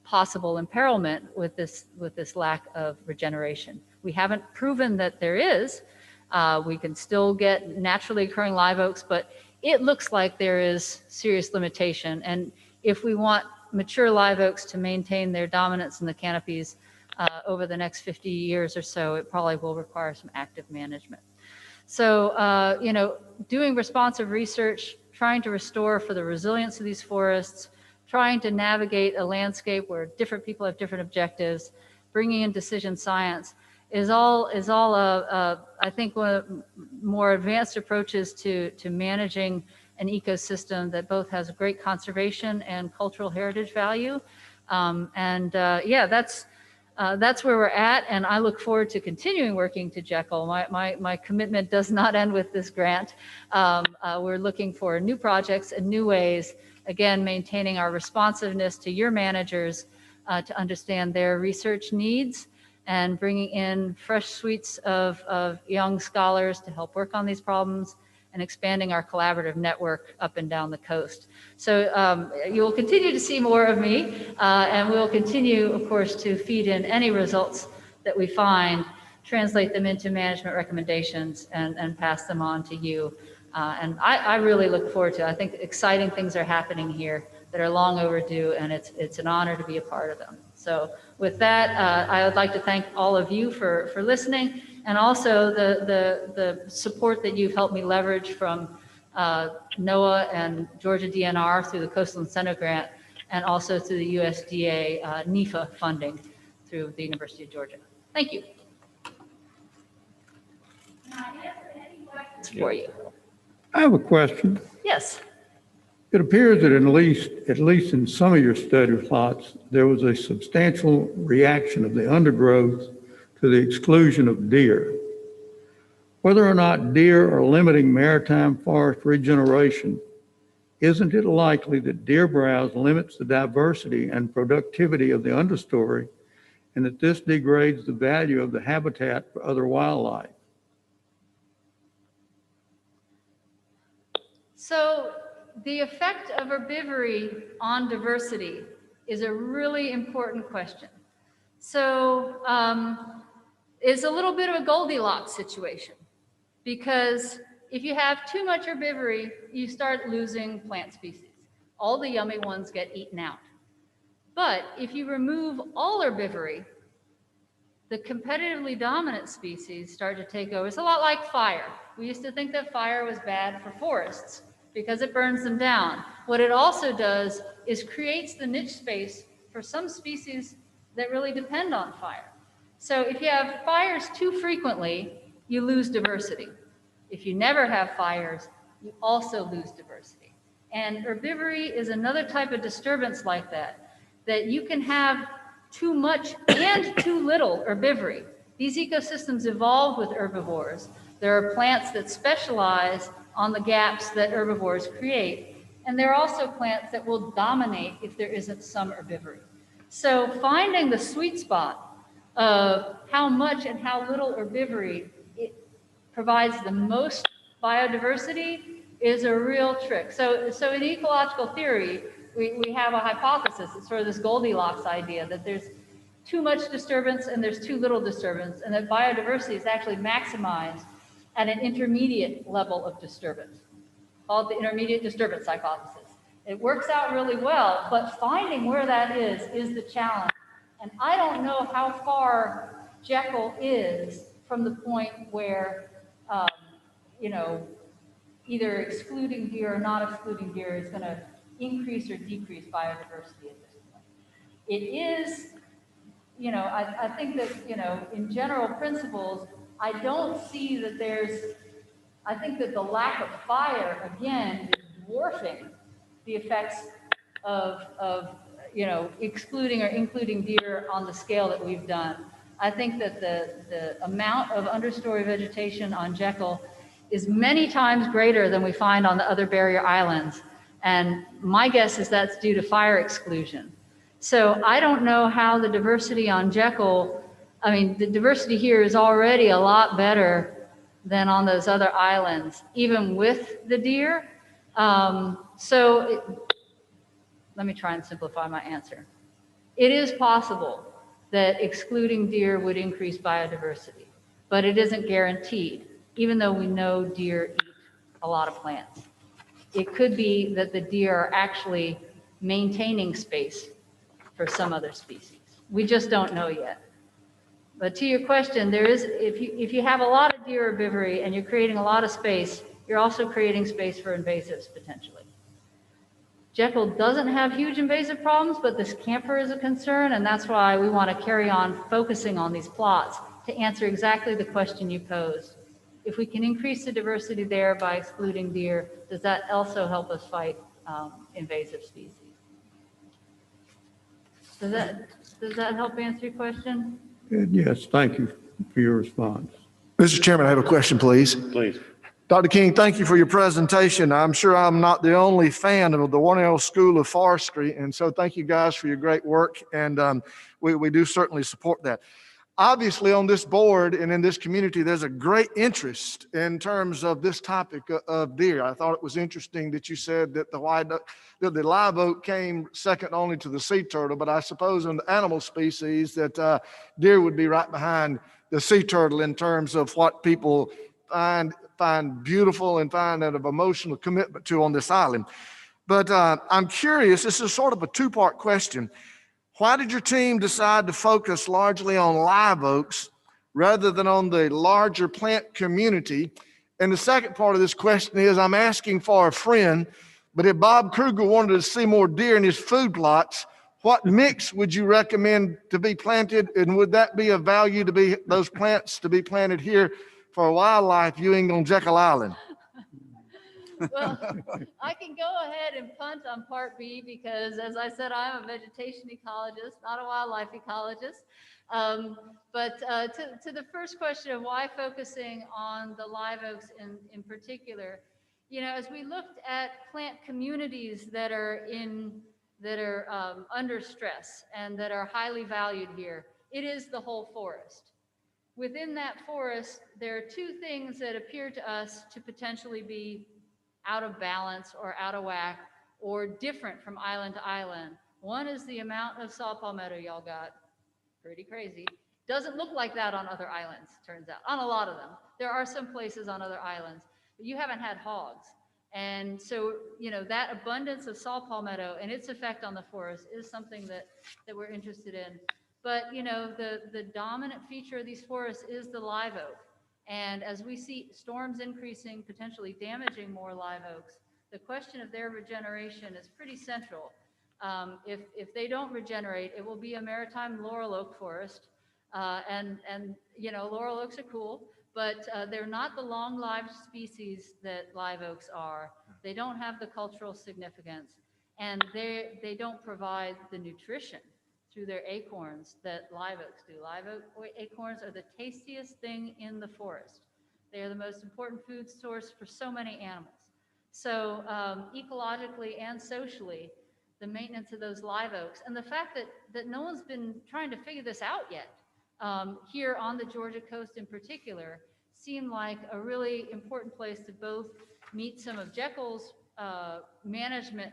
possible imperilment with this lack of regeneration. We haven't proven that there is. We can still get naturally occurring live oaks, but it looks like there is serious limitation. And if we want mature live oaks to maintain their dominance in the canopies over the next 50 years or so, it probably will require some active management. So, doing responsive research, trying to restore for the resilience of these forests, trying to navigate a landscape where different people have different objectives, bringing in decision science is all I think one of the more advanced approaches to managing an ecosystem that both has great conservation and cultural heritage value. Yeah, that's where we're at, and I look forward to continuing working to Jekyll. My commitment does not end with this grant. We're looking for new projects and new ways, again, maintaining our responsiveness to your managers to understand their research needs and bringing in fresh suites of young scholars to help work on these problems and expanding our collaborative network up and down the coast. So you will continue to see more of me, and we'll continue, of course, to feed in any results that we find, translate them into management recommendations, and pass them on to you. And I really look forward to it. I think exciting things are happening here that are long overdue, and it's an honor to be a part of them. So with that, I would like to thank all of you for listening, and also the support that you've helped me leverage from NOAA and Georgia DNR through the Coastal Incentive Grant, and also through the USDA NEFA funding through the University of Georgia. Thank you. For you. I have a question. Yes. It appears that at least in some of your study plots, there was a substantial reaction of the undergrowth to the exclusion of deer. Whether or not deer are limiting maritime forest regeneration, isn't it likely that deer browse limits the diversity and productivity of the understory, and that this degrades the value of the habitat for other wildlife? So the effect of herbivory on diversity is a really important question. So it's a little bit of a Goldilocks situation, because if you have too much herbivory, you start losing plant species. All the yummy ones get eaten out. But if you remove all herbivory, the competitively dominant species start to take over. It's a lot like fire. We used to think that fire was bad for forests because it burns them down. What it also does is creates the niche space for some species that really depend on fire. So if you have fires too frequently, you lose diversity. If you never have fires, you also lose diversity. And herbivory is another type of disturbance like that, that you can have too much and too little herbivory. These ecosystems evolved with herbivores. There are plants that specialize on the gaps that herbivores create, and there are also plants that will dominate if there isn't some herbivory. So finding the sweet spot of how much and how little herbivory it provides the most biodiversity is a real trick. So in ecological theory, we have a hypothesis. It's sort of this Goldilocks idea that there's too much disturbance and there's too little disturbance, and that biodiversity is actually maximized at an intermediate level of disturbance, called the intermediate disturbance hypothesis. It works out really well, but finding where that is the challenge. And I don't know how far Jekyll is from the point where, either excluding deer or not excluding deer is going to increase or decrease biodiversity at this point. It is, I think that, in general principles, I don't see that I think that the lack of fire, again, is dwarfing the effects of excluding or including deer on the scale that we've done. I think that the amount of understory vegetation on Jekyll is many times greater than we find on the other barrier islands. And my guess is that's due to fire exclusion. So I don't know how the diversity on Jekyll, the diversity here is already a lot better than on those other islands, even with the deer. Let me try and simplify my answer. It is possible that excluding deer would increase biodiversity, but it isn't guaranteed, even though we know deer eat a lot of plants. It could be that the deer are actually maintaining space for some other species. We just don't know yet. But to your question, if you have a lot of deer herbivory and you're creating a lot of space, you're also creating space for invasives potentially. Jekyll doesn't have huge invasive problems, but this camphor is a concern, and that's why we want to carry on focusing on these plots to answer exactly the question you posed. If we can increase the diversity there by excluding deer, does that also help us fight invasive species? Does that help answer your question? Yes, thank you for your response. Mr. Chairman, I have a question, please. Please. Dr. King, thank you for your presentation. I'm sure I'm not the only fan of the Warnell School of Forestry, and so thank you guys for your great work, and we do certainly support that. Obviously, on this board and in this community, there's a great interest in terms of this topic of deer. I thought it was interesting that you said that the live oak came second only to the sea turtle, but I suppose in the animal species that deer would be right behind the sea turtle in terms of what people find beautiful and find an emotional commitment to on this island. But I'm curious, this is sort of a two-part question. Why did your team decide to focus largely on live oaks rather than on the larger plant community? And the second part of this question is, I'm asking for a friend, but if Bob Kruger wanted to see more deer in his food plots, what mix would you recommend to be planted? And would that be of value to be those plants to be planted here for wildlife viewing on Jekyll Island? Well, I can go ahead and punt on part B because, as I said, I'm a vegetation ecologist, not a wildlife ecologist. But to the first question of why focusing on the live oaks in particular, as we looked at plant communities that are under stress and that are highly valued here, it is the whole forest. Within that forest, there are two things that appear to us to potentially be out of balance or out of whack or different from island to island. One is the amount of saw palmetto y'all got. Pretty crazy. Doesn't look like that on other islands, turns out, on a lot of them. There are some places on other islands, but you haven't had hogs. And so, you know, that abundance of saw palmetto and its effect on the forest is something that we're interested in. But, you know, the dominant feature of these forests is the live oak. And as we see storms increasing, potentially damaging more live oaks, the question of their regeneration is pretty central. If they don't regenerate, it will be a maritime laurel oak forest. And you know, laurel oaks are cool, but they're not the long-lived species that live oaks are. They don't have the cultural significance, and they don't provide the nutrition through their acorns that live oaks do. Live oak acorns are the tastiest thing in the forest. They are the most important food source for so many animals. So ecologically and socially, the maintenance of those live oaks, and the fact that no one's been trying to figure this out yet, here on the Georgia coast in particular, seem like a really important place to both meet some of Jekyll's management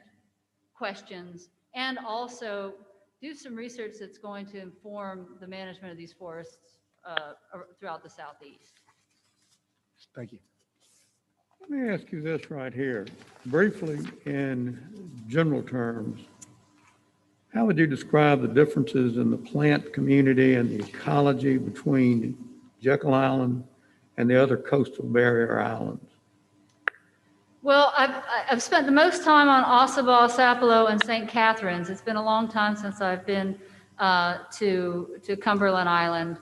questions and also do some research that's going to inform the management of these forests throughout the Southeast. Thank you. Let me ask you this right here. Briefly, in general terms, how would you describe the differences in the plant community and the ecology between Jekyll Island and the other coastal barrier islands? Well, I've spent the most time on Ossabaw, Sapelo, and St. Catharines. It's been a long time since I've been to Cumberland Island.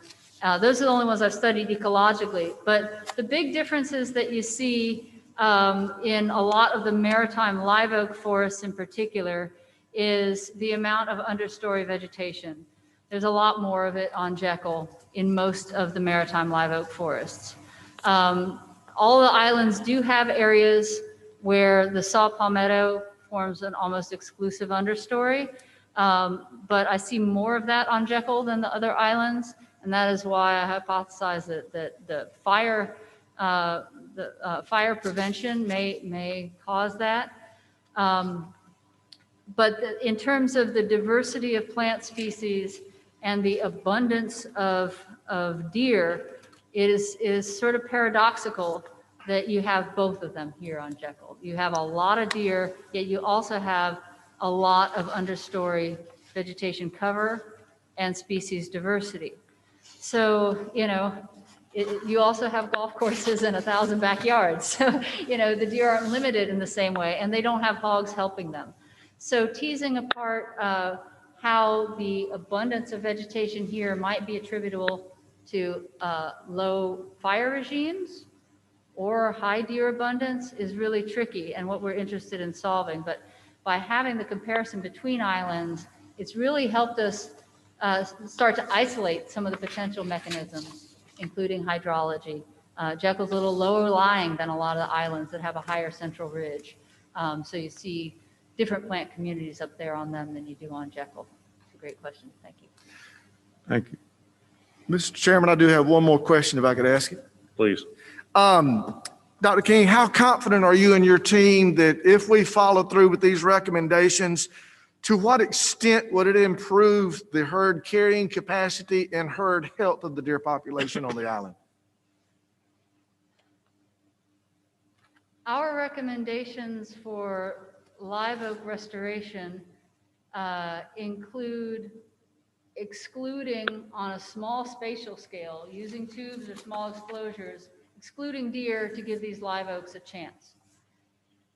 Those are the only ones I've studied ecologically. But the big differences that you see in a lot of the maritime live oak forests in particular is the amount of understory vegetation. There's a lot more of it on Jekyll in most of the maritime live oak forests. All the islands do have areas where the saw palmetto forms an almost exclusive understory, but I see more of that on Jekyll than the other islands, and that is why I hypothesize that the fire prevention may cause that. But in terms of the diversity of plant species and the abundance of deer, it is sort of paradoxical that you have both of them here on Jekyll. You have a lot of deer, yet you also have a lot of understory vegetation cover and species diversity. So, you know, you also have golf courses and 1,000 backyards. So, you know, the deer aren't limited in the same way, and they don't have hogs helping them. So teasing apart how the abundance of vegetation here might be attributable to low fire regimes or high deer abundance is really tricky and what we're interested in solving. But by having the comparison between islands, it's really helped us start to isolate some of the potential mechanisms, including hydrology. Jekyll's a little lower lying than a lot of the islands that have a higher central ridge. So you see different plant communities up there on them than you do on Jekyll. It's a great question. Thank you. Thank you. Mr. Chairman, I do have one more question if I could ask it. Please. Dr. King, how confident are you and your team that if we follow through with these recommendations, to what extent would it improve the herd carrying capacity and herd health of the deer population on the island? Our recommendations for live oak restoration include excluding on a small spatial scale, using tubes or small exclosures, excluding deer to give these live oaks a chance.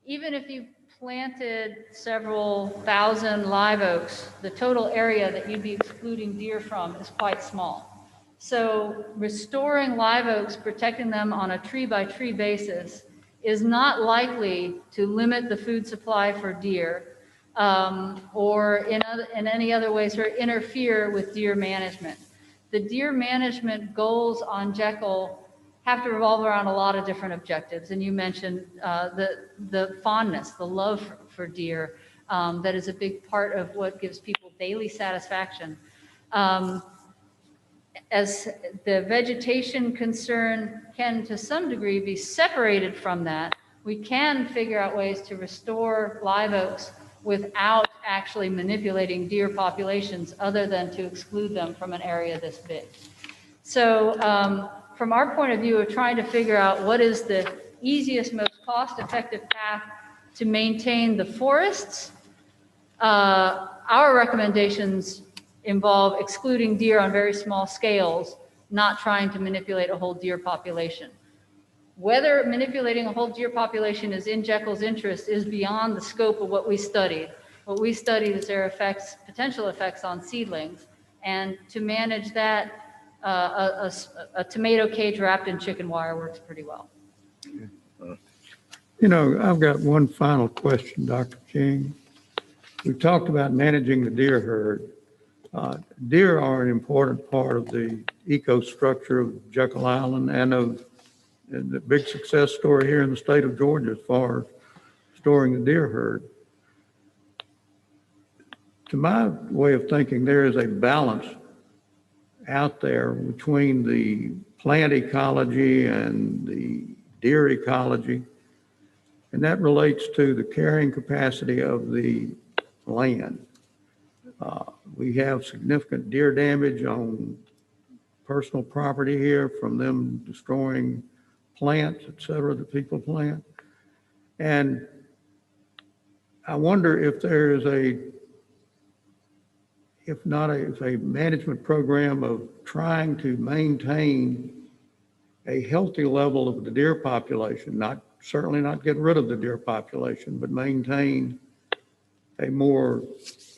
Even if you planted several thousand live oaks, the total area that you'd be excluding deer from is quite small. So restoring live oaks, protecting them on a tree by tree basis is not likely to limit the food supply for deer or in any other ways or interfere with deer management. The deer management goals on Jekyll have to revolve around a lot of different objectives. And you mentioned the fondness, the love for deer, that is a big part of what gives people daily satisfaction. As the vegetation concern can, to some degree, be separated from that, we can figure out ways to restore live oaks without actually manipulating deer populations other than to exclude them from an area this big. So from our point of view of trying to figure out what is the easiest, most cost-effective path to maintain the forests, our recommendations involve excluding deer on very small scales, not trying to manipulate a whole deer population. Whether manipulating a whole deer population is in Jekyll's interest is beyond the scope of what we studied. What we studied is their effects, potential effects on seedlings, and to manage that, a tomato cage wrapped in chicken wire works pretty well. You know, I've got one final question, Dr. King. We've talked about managing the deer herd. Deer are an important part of the ecostructure of Jekyll Island and of the big success story here in the state of Georgia as far as storing the deer herd. To my way of thinking, there is a balance out there between the plant ecology and the deer ecology, and that relates to the carrying capacity of the land. We have significant deer damage on personal property here from them destroying plants, et cetera, that people plant. And I wonder if there is if a management program of trying to maintain a healthy level of the deer population, certainly not get rid of the deer population, but maintain a more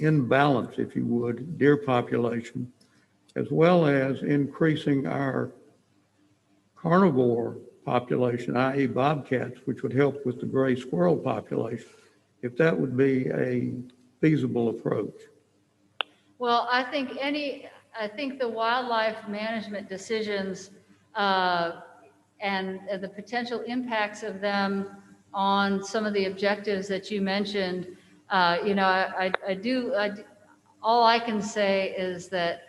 in balance, if you would, deer population, as well as increasing our carnivore population, i.e. bobcats, which would help with the gray squirrel population, if that would be a feasible approach. Well, I think the wildlife management decisions and the potential impacts of them on some of the objectives that you mentioned, you know, all I can say is that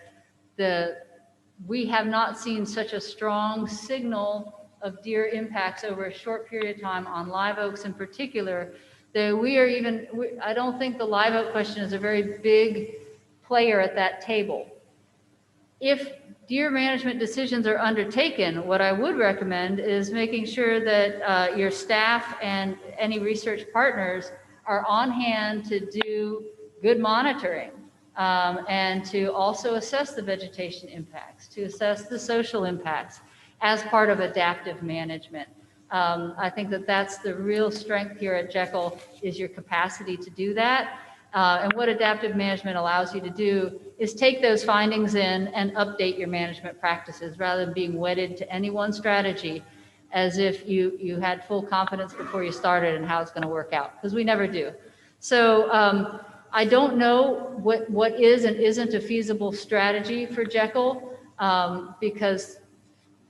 we have not seen such a strong signal of deer impacts over a short period of time on live oaks in particular, that I don't think the live oak question is a very big player at that table. If deer management decisions are undertaken, what I would recommend is making sure that your staff and any research partners are on hand to do good monitoring and to also assess the vegetation impacts, to assess the social impacts as part of adaptive management. I think that that's the real strength here at Jekyll, is your capacity to do that. And what adaptive management allows you to do is take those findings in and update your management practices rather than being wedded to any one strategy as if you had full confidence before you started and how it's going to work out, because we never do. So I don't know what is and isn't a feasible strategy for Jekyll, because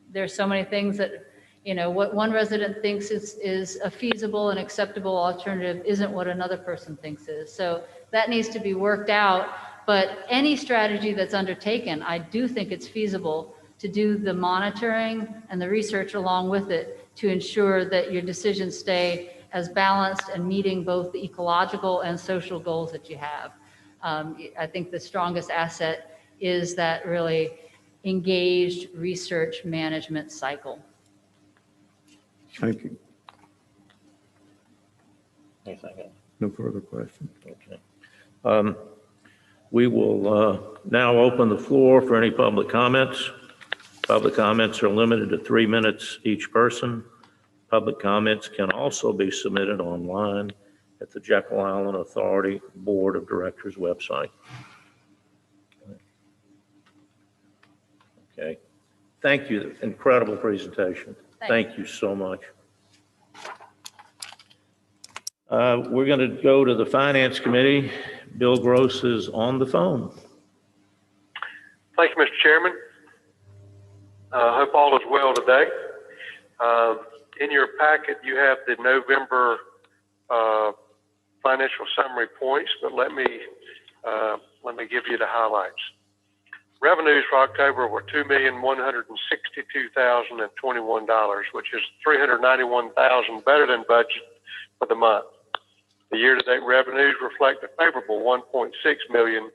there's so many things that, you know, what one resident thinks is a feasible and acceptable alternative isn't what another person thinks is. So that needs to be worked out. But any strategy that's undertaken, I do think it's feasible to do the monitoring and the research along with it to ensure that your decisions stay as balanced and meeting both the ecological and social goals that you have. I think the strongest asset is that really engaged research management cycle. Thank you. Anything else? No further questions. Okay. We will now open the floor for any public comments. Public comments are limited to 3 minutes each person. Public comments can also be submitted online at the Jekyll Island Authority Board of Directors website. Okay. Thank you. Incredible presentation. Thank you so much. We're going to go to the Finance Committee. Bill Gross is on the phone. Thank you, Mr. Chairman. I hope all is well today. In your packet, you have the November financial summary points, but let me give you the highlights. Revenues for October were $2,162,021, which is $391,000 better than budget for the month. The year-to-date revenues reflect a favorable 1.6 million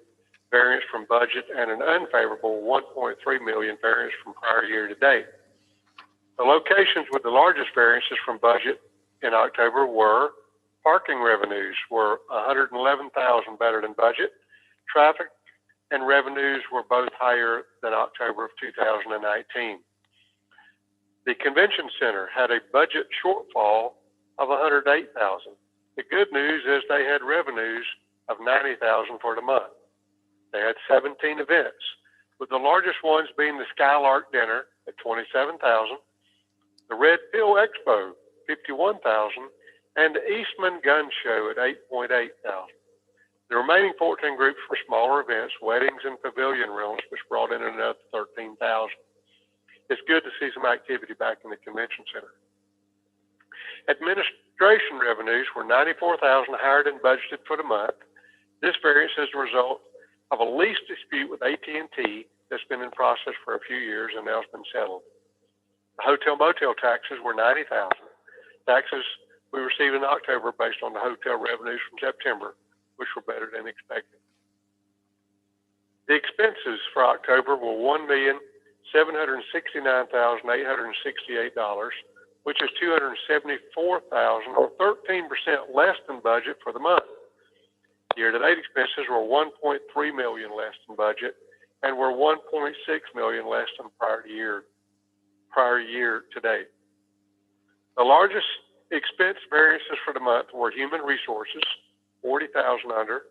variance from budget and an unfavorable 1.3 million variance from prior year to date. The locations with the largest variances from budget in October were parking revenues were 111,000 better than budget. Traffic and revenues were both higher than October of 2019. The convention center had a budget shortfall of 108,000. The good news is they had revenues of 90,000 for the month. They had 17 events, with the largest ones being the Skylark Dinner at 27,000, the Red Pill Expo, 51,000, and the Eastman Gun Show at 8,800. The remaining 14 groups were smaller events, weddings and pavilion rentals, which brought in another 13,000. It's good to see some activity back in the convention center. Administration revenues were 94,000 higher than budgeted for the month. This variance is a result of a lease dispute with AT&T that's been in process for a few years and now has been settled. The hotel motel taxes were 90,000. Taxes we received in October based on the hotel revenues from September, which were better than expected. The expenses for October were $1,769,868, which is $274,000 or 13% less than budget for the month. Year-to-date expenses were $1.3 million less than budget and were $1.6 million less than prior year to date. The largest expense variances for the month were human resources, 40,000 under,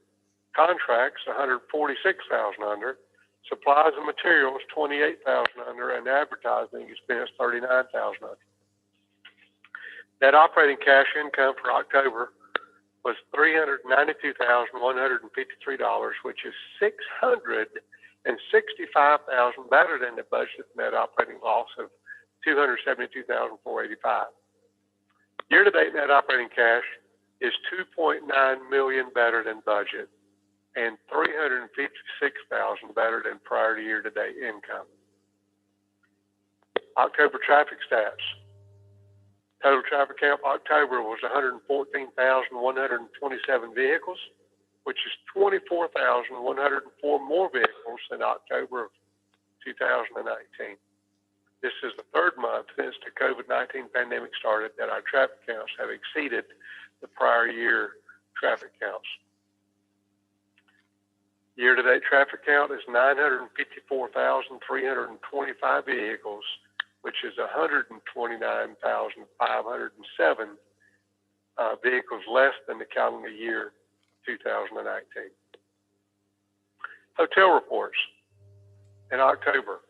contracts, 146,000 under, supplies and materials, 28,000 under, and advertising expense, 39,000 under. Net operating cash income for October was $392,153, which is $665,000 better than the budget net operating loss of $272,485. Year-to-date net operating cash is $2.9 million better than budget and $356,000 better than prior year-to-date income. October traffic stats. Total traffic count for October was 114,127 vehicles, which is 24,104 more vehicles than October of 2019. This is the third month since the COVID-19 pandemic started that our traffic counts have exceeded the prior year traffic counts. Year-to-date traffic count is 954,325 vehicles, which is 129,507 vehicles less than the calendar year 2019. Hotel reports. In October,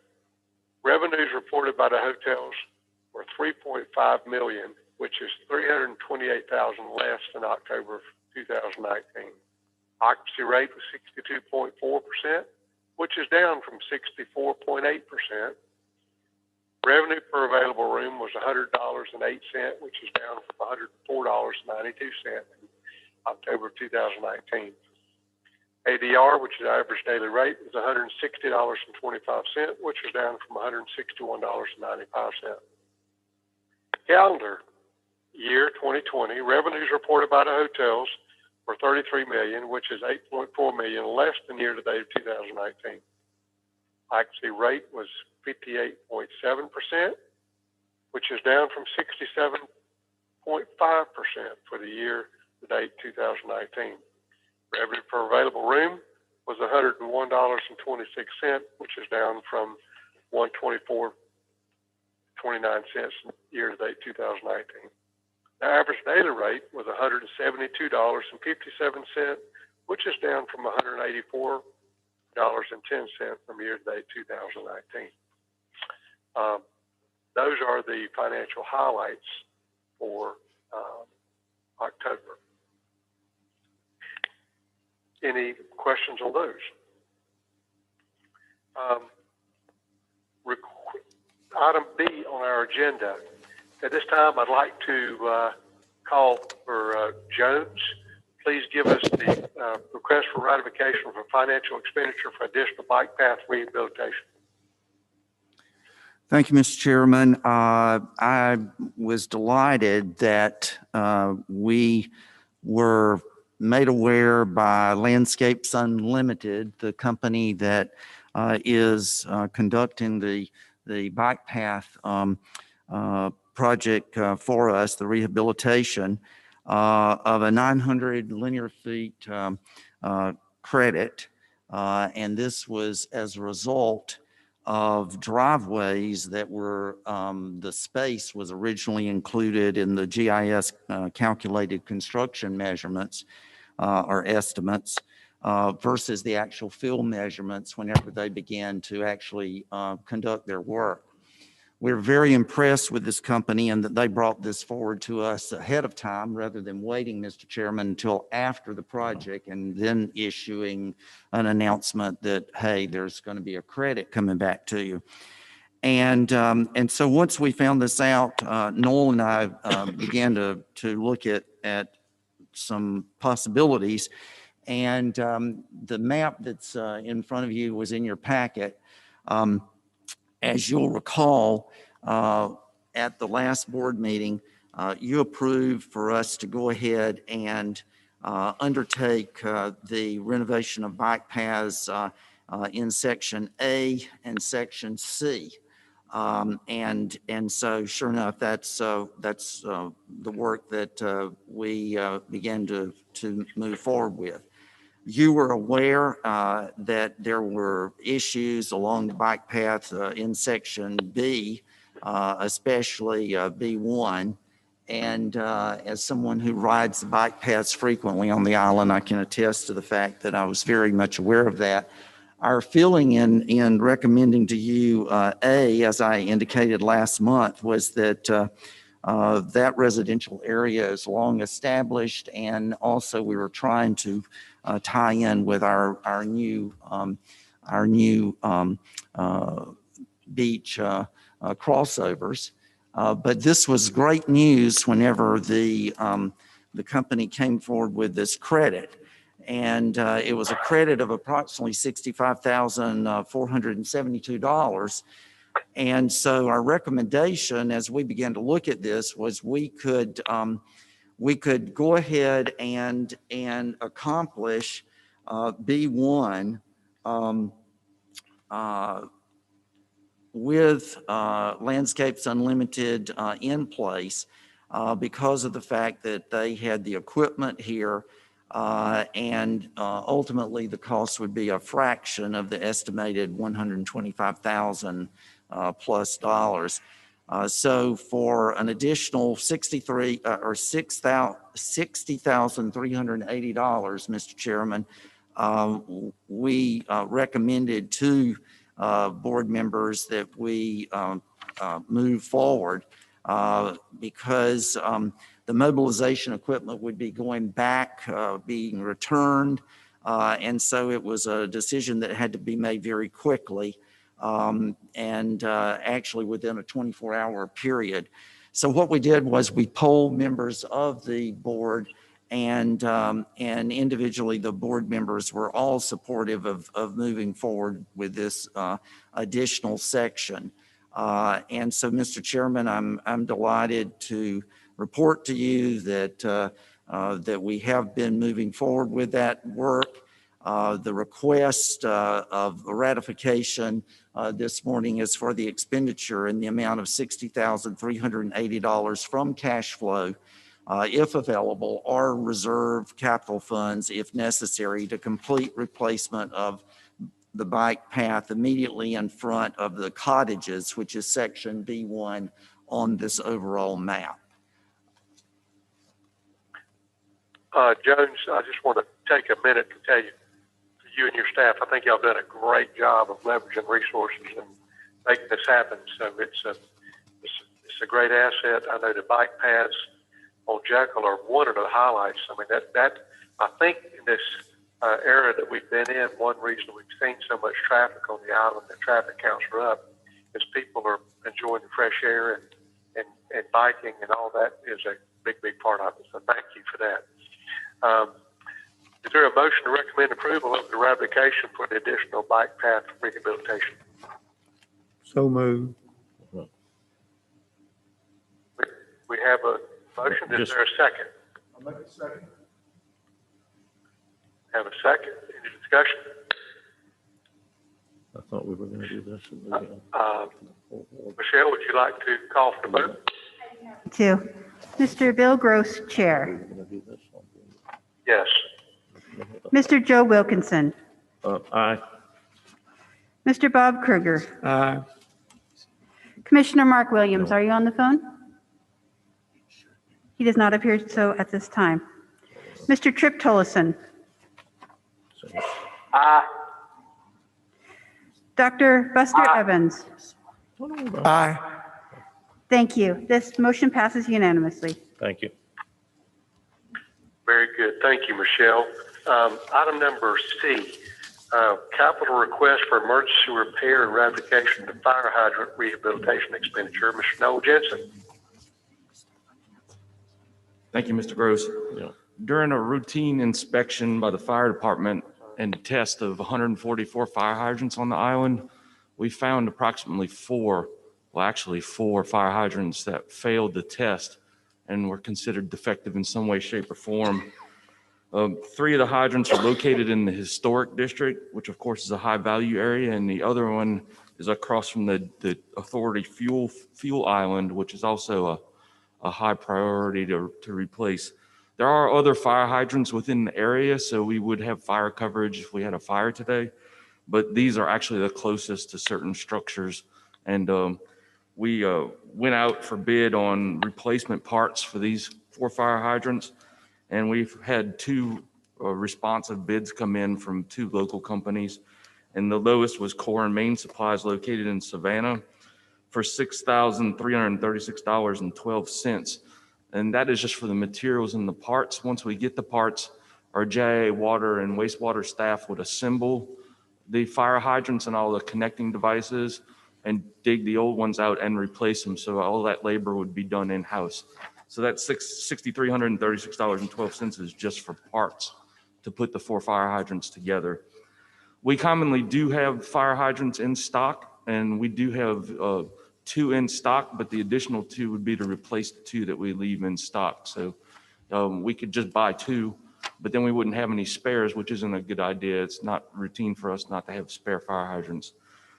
revenues reported by the hotels were $3.5 million, which is $328,000 less than October of 2019. Occupancy rate was 62.4%, which is down from 64.8%. Revenue per available room was $100.08, which is down from $104.92 in October of 2019. ADR, which is average daily rate, was $160.25, which was down from $161.95. Calendar year 2020, revenues reported by the hotels were $33 million, which is $8.4 million less than year-to-date of 2019. Occupancy rate was 58.7%, which is down from 67.5% for the year-to-date 2019. Revenue per available room was $101.26, which is down from $124.29 year-to-date 2019. The average daily rate was $172.57, which is down from $184.10 from year-to-date 2019. Those are the financial highlights for October. Any questions on those? Item B on our agenda. At this time, I'd like to call for Jones. Please give us the request for ratification for financial expenditure for additional bike path rehabilitation. Thank you, Mr. Chairman. I was delighted that we were made aware by Landscapes Unlimited, the company that is conducting the bike path project for us, the rehabilitation of a 900 linear feet credit. And this was as a result of driveways that were, the space was originally included in the GIS calculated construction measurements or estimates versus the actual field measurements whenever they began to actually conduct their work. We're very impressed with this company and that they brought this forward to us ahead of time rather than waiting, Mr. Chairman, until after the project and then issuing an announcement that, hey, there's going to be a credit coming back to you. And so once we found this out, Noel and I began to look at some possibilities. And the map that's in front of you was in your packet. As you'll recall, at the last board meeting, you approved for us to go ahead and undertake the renovation of bike paths in Section A and Section C. And so sure enough, that's the work that we began to move forward with. You were aware that there were issues along the bike path in Section B, especially B1. And as someone who rides the bike paths frequently on the island, I can attest to the fact that I was very much aware of that. Our feeling in recommending to you A, as I indicated last month, was that that residential area is long established, and also we were trying to tie in with our new beach crossovers. But this was great news whenever the company came forward with this credit. And it was a credit of approximately $65,472. And so our recommendation as we began to look at this was we could go ahead and accomplish B1 with Landscapes Unlimited in place because of the fact that they had the equipment here and ultimately the cost would be a fraction of the estimated $125,000 plus dollars. So for an additional $60,380, Mr. Chairman, we recommended to board members that we move forward because the mobilization equipment would be going back, being returned, and so it was a decision that had to be made very quickly. And actually within a 24-hour period. So what we did was we polled members of the board and individually the board members were all supportive of moving forward with this additional section. And so, Mr. Chairman, I'm delighted to report to you that we have been moving forward with that work. The request of ratification this morning is for the expenditure in the amount of $60,380 from cash flow, if available, or reserve capital funds if necessary to complete replacement of the bike path immediately in front of the cottages, which is Section B1 on this overall map. Jones, I just want to take a minute to tell you and your staff, I think y'all done a great job of leveraging resources and making this happen. So it's a great asset. I know the bike paths on Jekyll are one of the highlights. I mean, that I think in this era that we've been in, one reason we've seen so much traffic on the island, the traffic counts are up, is people are enjoying the fresh air and biking, and all that is a big part of it. So thank you for that. Is there a motion to recommend approval of the ratification for the additional bike path rehabilitation? So moved. We have a motion. Is there a second? I'll make it second. Have a second. Any discussion? I thought we were going to do this. Michelle, would you like to call for the vote? 2. Mr. Bill Gross, Chair. Yes. Mr. Joe Wilkinson. Aye. Mr. Bob Kruger. Aye. Commissioner Mark Williams, are you on the phone? He does not appear so at this time. Mr. Tripp Tollison. Aye. Dr. Buster Evans. Aye. Thank you. This motion passes unanimously. Thank you. Very good. Thank you, Michelle. Item number C, capital request for emergency repair and ratification of fire hydrant rehabilitation expenditure. Mr. Noel Jensen. Thank you, Mr. Gross. Yeah. During a routine inspection by the fire department and a test of 144 fire hydrants on the island, we found approximately four fire hydrants that failed the test and were considered defective in some way, shape, or form. 3 of the hydrants are located in the historic district, which of course is a high value area, and the other one is across from the authority fuel island, which is also a high priority to replace. There are other fire hydrants within the area, so we would have fire coverage if we had a fire today, but these are actually the closest to certain structures. And we went out for bid on replacement parts for these 4 fire hydrants, and we've had 2 responsive bids come in from 2 local companies, and the lowest was Core and Main Supplies located in Savannah for $6,336.12. And that is just for the materials and the parts. Once we get the parts, our JIA water and wastewater staff would assemble the fire hydrants and all the connecting devices and dig the old ones out and replace them. So all that labor would be done in-house. So that $6,336.12 is just for parts to put the 4 fire hydrants together. We commonly do have fire hydrants in stock, and we do have 2 in stock, but the additional 2 would be to replace the 2 that we leave in stock. So we could just buy 2, but then we wouldn't have any spares, which isn't a good idea. It's not routine for us not to have spare fire hydrants.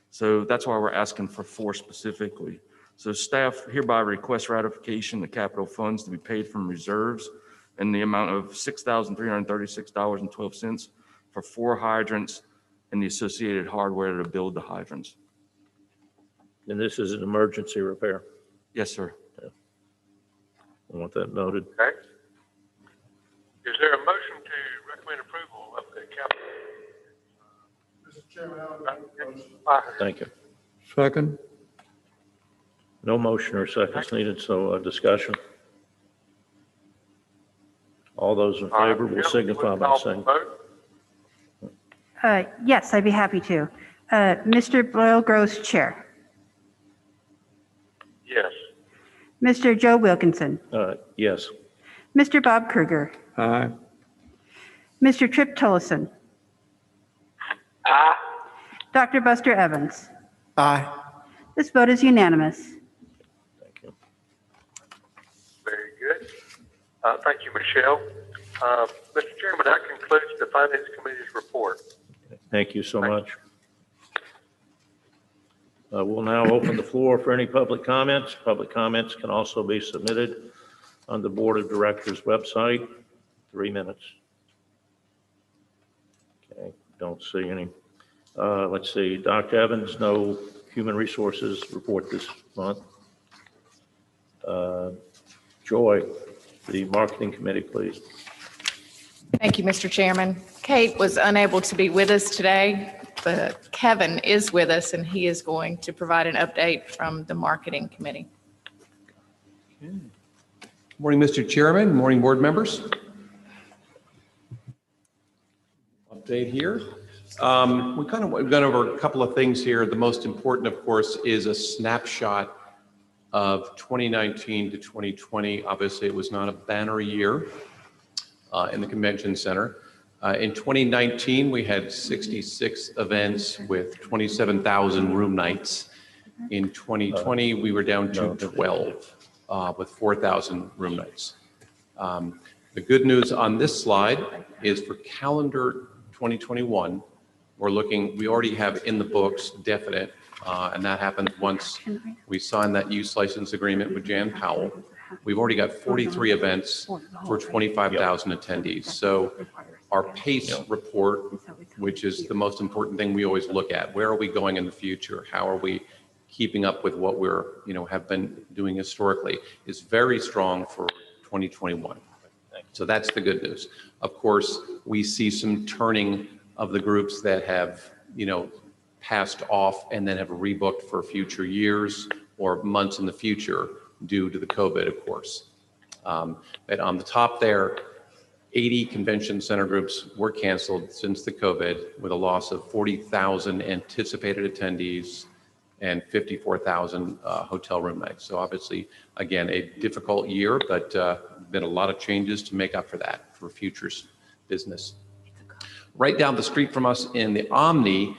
So that's why we're asking for 4 specifically. So staff hereby requests ratification of capital funds to be paid from reserves in the amount of $6,336.12 for 4 hydrants and the associated hardware to build the hydrants. And this is an emergency repair. Yes, sir. I want that noted. Okay. Is there a motion to recommend approval of the capital? Mr. Chairman, Thank you. Second. No motion or seconds needed, so discussion. All those in favor will signify by saying. Yes, I'd be happy to. Mr. Bill Gross, Chair. Yes. Mr. Joe Wilkinson. Yes. Mr. Bob Kruger. Aye. Mr. Tripp Tollison. Aye. Dr. Buster Evans. Aye. This vote is unanimous. Thank you. Very good. Thank you, Michelle. Mr. Chairman, that concludes the Finance Committee's report. Thank you so much. We'll now open the floor for any public comments. Public comments can also be submitted on the Board of Directors website. 3 minutes. Okay, don't see any. Let's see, Dr. Evans, no Human Resources report this month. Joy, the Marketing Committee, please. Thank you, Mr. Chairman. Kate was unable to be with us today, but Kevin is with us, and he is going to provide an update from the Marketing Committee. Morning, Mr. Chairman. Morning, board members. Update here. We've gone over a couple of things here. The most important, of course, is a snapshot of 2019 to 2020. Obviously, it was not a banner year in the convention center. In 2019, we had 66 events with 27,000 room nights. In 2020, we were down to 12 with 4,000 room nights. The good news on this slide is for calendar 2021, we already have in the books definite, and that happens once we sign that use license agreement with Jan Powell. We've already got 43 events for 25,000 attendees. So our PACE report, which is the most important thing we always look at, where are we going in the future? How are we keeping up with what we're, have been doing historically, is very strong for 2021. So that's the good news. Of course, we see some turning of the groups that have, passed off and then have rebooked for future years or months in the future due to the COVID, of course. But on the top there, 80 convention center groups were canceled since the COVID, with a loss of 40,000 anticipated attendees and 54,000 hotel room nights. So obviously, again, a difficult year, but been a lot of changes to make up for that for futures business. Right down the street from us in the Omni,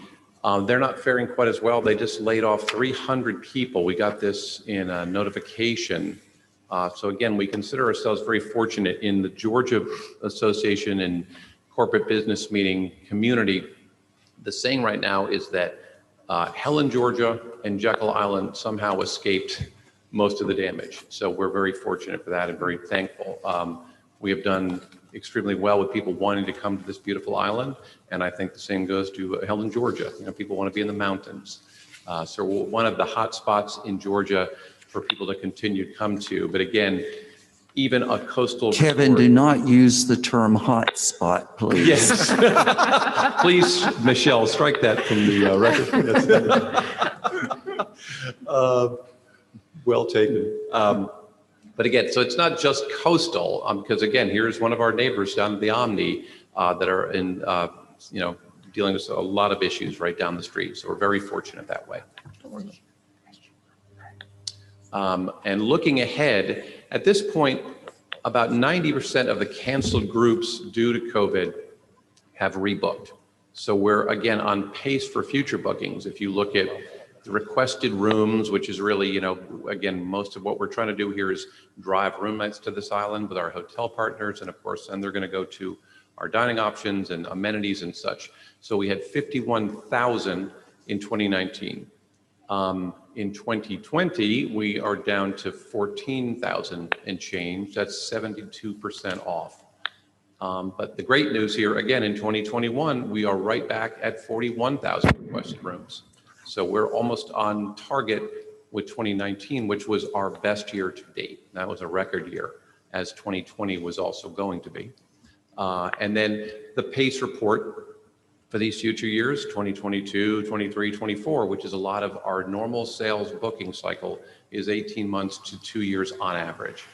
they're not faring quite as well. They just laid off 300 people. We got this in a notification. So again, we consider ourselves very fortunate in the Georgia Association and Corporate Business Meeting community. The saying right now is that Helen, Georgia, and Jekyll Island somehow escaped most of the damage. So we're very fortunate for that and very thankful. We have done extremely well with people wanting to come to this beautiful island. And I think the same goes to Helen, Georgia. People want to be in the mountains. So we're one of the hot spots in Georgia for people to continue to come to. But again, even a coastal Kevin, resort, do not use the term hot spot, please. Yes. Please, Michelle, strike that from the record. Well taken. But again, so it's not just coastal, because again, here's one of our neighbors down at the Omni that are in, dealing with a lot of issues right down the street. So we're very fortunate that way. And looking ahead, at this point, about 90% of the canceled groups due to COVID have rebooked. So we're again on pace for future bookings. If you look at the requested rooms, which is really, again, most of what we're trying to do here is drive room nights to this island with our hotel partners. And of course, then they're going to go to our dining options and amenities and such. So we had 51,000 in 2019. In 2020, we are down to 14,000 and change. That's 72% off. But the great news here, again, in 2021, we are right back at 41,000 requested rooms. So we're almost on target with 2019, which was our best year to date. That was a record year, as 2020 was also going to be. And then the PACE report for these future years, 2022, 23, 24, which is a lot of our normal sales booking cycle, is 18 months to 2 years on average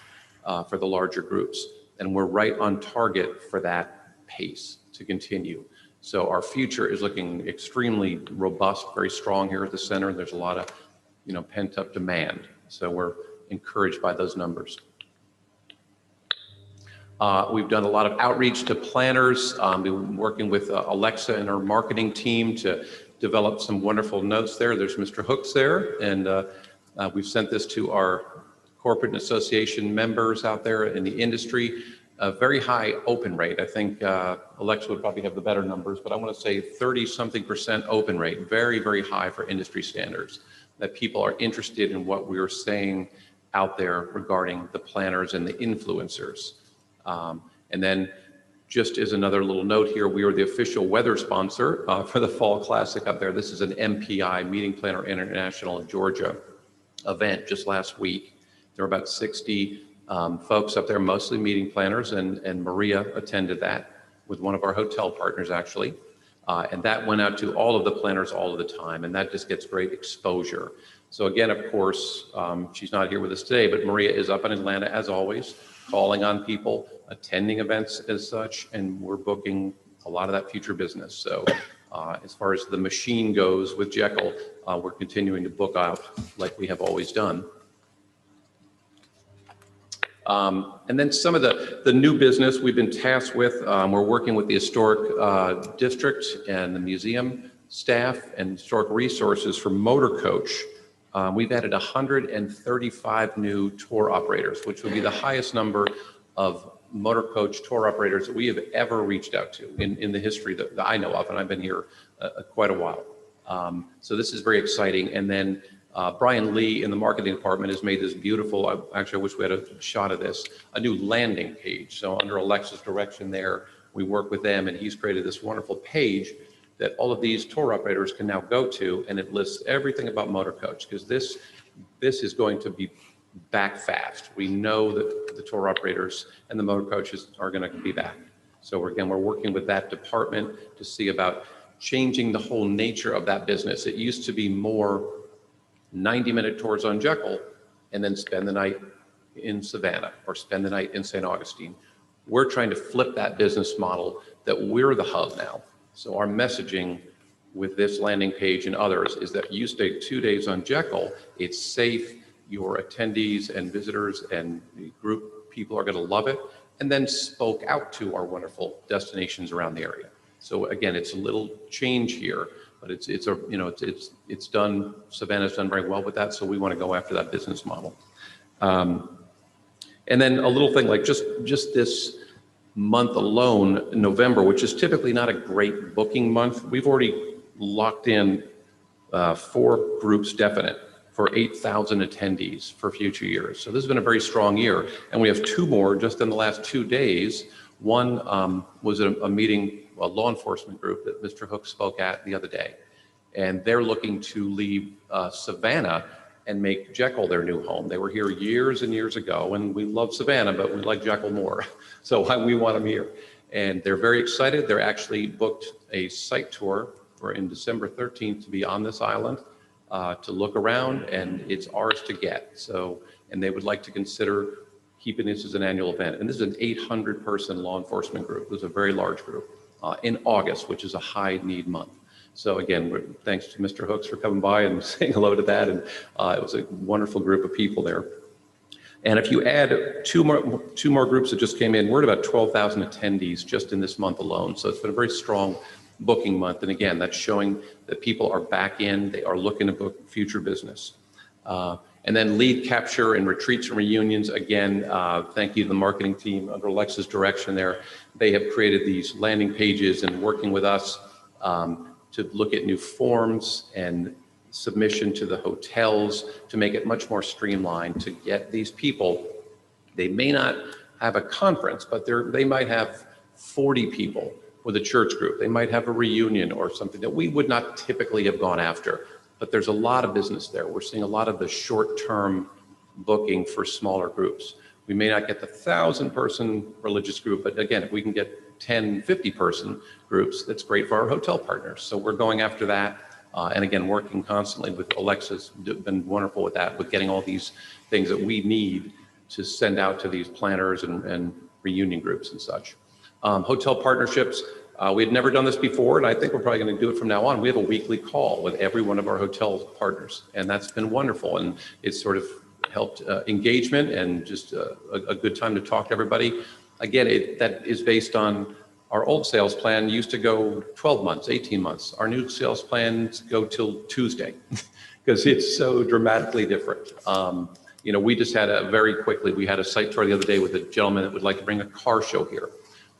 for the larger groups. And we're right on target for that pace to continue. So our future is looking extremely robust, very strong here at the center. There's a lot of, pent up demand. So we're encouraged by those numbers. We've done a lot of outreach to planners. We've been working with Alexa and her marketing team to develop some wonderful notes there. There's Mr. Hooks there. And we've sent this to our corporate and association members out there in the industry. A very high open rate. I think Alexa would probably have the better numbers, but I want to say 30-something% open rate. Very, very high for industry standards. That people are interested in what we are saying out there regarding the planners and the influencers. And then just as another little note here, we are the official weather sponsor for the Fall Classic up there. This is an MPI, Meeting Planner International of Georgia event just last week. There were about 60 folks up there, mostly meeting planners, and Maria attended that with one of our hotel partners, actually. And that went out to all of the planners all of the time, and that just gets great exposure. So again, of course, she's not here with us today, but Maria is up in Atlanta as always, calling on people, attending events as such, and we're booking a lot of that future business. So as far as the machine goes with Jekyll, we're continuing to book out like we have always done. And then some of the new business we've been tasked with, we're working with the historic district and the museum staff and historic resources for Motor Coach. We've added 135 new tour operators, which would be the highest number of motor coach tour operators that we have ever reached out to in the history that I know of, and I've been here quite a while. So this is very exciting. And then Brian Lee in the marketing department has made this beautiful, actually I wish we had a shot of this, a new landing page. So under Alexa's direction there, we work with them, and he's created this wonderful page that all of these tour operators can now go to, and it lists everything about motor coach, because this is going to be back fast. We know that the tour operators and the motor coaches are going to be back. So we're working with that department to see about changing the whole nature of that business. It used to be more 90-minute tours on Jekyll and then spend the night in Savannah or spend the night in St. Augustine. We're trying to flip that business model that we're the hub now. So our messaging with this landing page and others is that you stay 2 days on Jekyll, it's safe, your attendees and visitors and group people are going to love it, and then spoke out to our wonderful destinations around the area. So again, it's a little change here, but it's done. Savannah's done very well with that, so we want to go after that business model. And then a little thing like just this month alone, November, which is typically not a great booking month, we've already locked in 4 groups definite for 8,000 attendees for future years. So this has been a very strong year. And we have 2 more just in the last 2 days. One was a meeting, a law enforcement group that Mr. Hook spoke at the other day. And they're looking to leave Savannah and make Jekyll their new home. They were here years and years ago, and we love Savannah, but we like Jekyll more. So we want them here. And they're very excited. They're actually booked a site tour for in December 13th to be on this island, to look around, and it's ours to get. So, and they would like to consider keeping this as an annual event. And this is an 800-person law enforcement group. It was a very large group in August, which is a high need month. So again, thanks to Mr. Hooks for coming by and saying hello to that. And it was a wonderful group of people there. And if you add two more groups that just came in, we're at about 12,000 attendees just in this month alone. So it's been a very strong booking month. And again, that's showing that people are back in, they are looking to book future business. And then lead capture and retreats and reunions. Again, thank you to the marketing team under Alexa's direction there. They have created these landing pages and working with us to look at new forms and submission to the hotels to make it much more streamlined to get these people. They may not have a conference, but they might have 40 people with a church group. They might have a reunion or something that we would not typically have gone after, but there's a lot of business there. We're seeing a lot of the short-term booking for smaller groups. We may not get the 1,000-person religious group, but again, if we can get 10, 50-person groups, that's great for our hotel partners. So we're going after that. And again, working constantly with Alexa's been wonderful with that, with getting all these things that we need to send out to these planners and reunion groups and such. Hotel partnerships, we had never done this before, and I think we're probably going to do it from now on. We have a weekly call with every one of our hotel partners, and that's been wonderful. And it's sort of helped engagement and just a good time to talk to everybody. Again, that is based on our old sales plan used to go 12 months, 18 months. Our new sales plans go till Tuesday because it's so dramatically different. We just had we had a site tour the other day with a gentleman that would like to bring a car show here.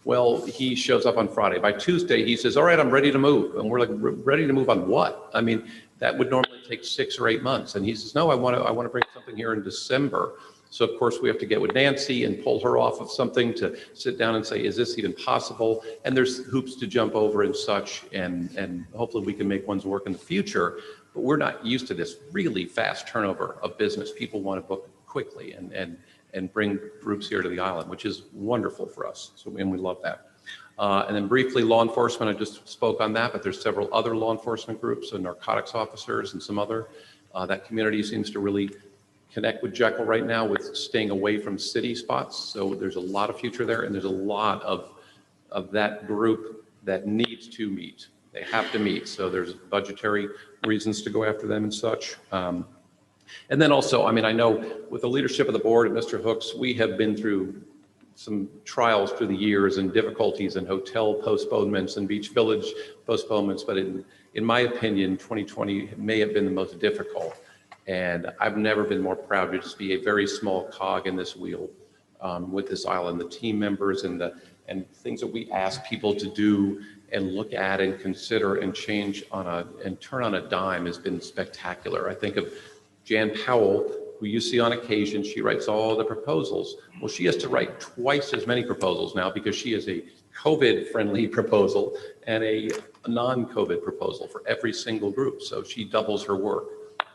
Well, he shows up on Friday. By Tuesday, he says, all right, I'm ready to move. And we're like, ready to move on what? I mean, that would normally take 6 or 8 months. And he says, no, I want to bring something here in December. So of course we have to get with Nancy and pull her off of something to sit down and say, is this even possible? And there's hoops to jump over and such, and hopefully we can make ones work in the future. But we're not used to this really fast turnover of business. People want to book quickly and bring groups here to the island, which is wonderful for us. So, and we love that. And then briefly, law enforcement, I just spoke on that, but there's several other law enforcement groups and narcotics officers and some other. That community seems to really connect with Jekyll right now with staying away from city spots. So there's a lot of future there, and there's a lot of that group that needs to meet. They have to meet. So there's budgetary reasons to go after them and such. And then also, I mean, I know with the leadership of the board and Mr. Hooks, we have been through some trials through the years and difficulties and hotel postponements and beach village postponements. But in my opinion, 2020 may have been the most difficult. And I've never been more proud to just be a very small cog in this wheel with this island, the team members and things that we ask people to do and look at and consider and change and turn on a dime has been spectacular. I think of Jan Powell, who you see on occasion. She writes all the proposals. Well, she has to write twice as many proposals now because she is a COVID-friendly proposal and a non-COVID proposal for every single group. So she doubles her work.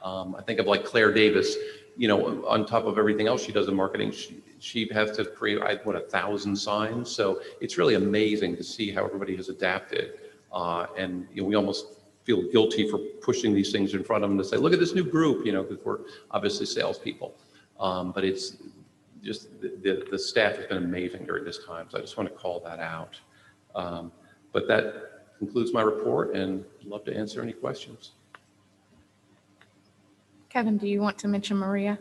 I think of like Claire Davis, on top of everything else she does in marketing, she has to create, 1,000 signs. So it's really amazing to see how everybody has adapted. And we almost feel guilty for pushing these things in front of them to say, look at this new group, because we're obviously salespeople. But it's just the staff has been amazing during this time. So I just want to call that out. But that concludes my report, and I'd love to answer any questions. Kevin, do you want to mention Maria?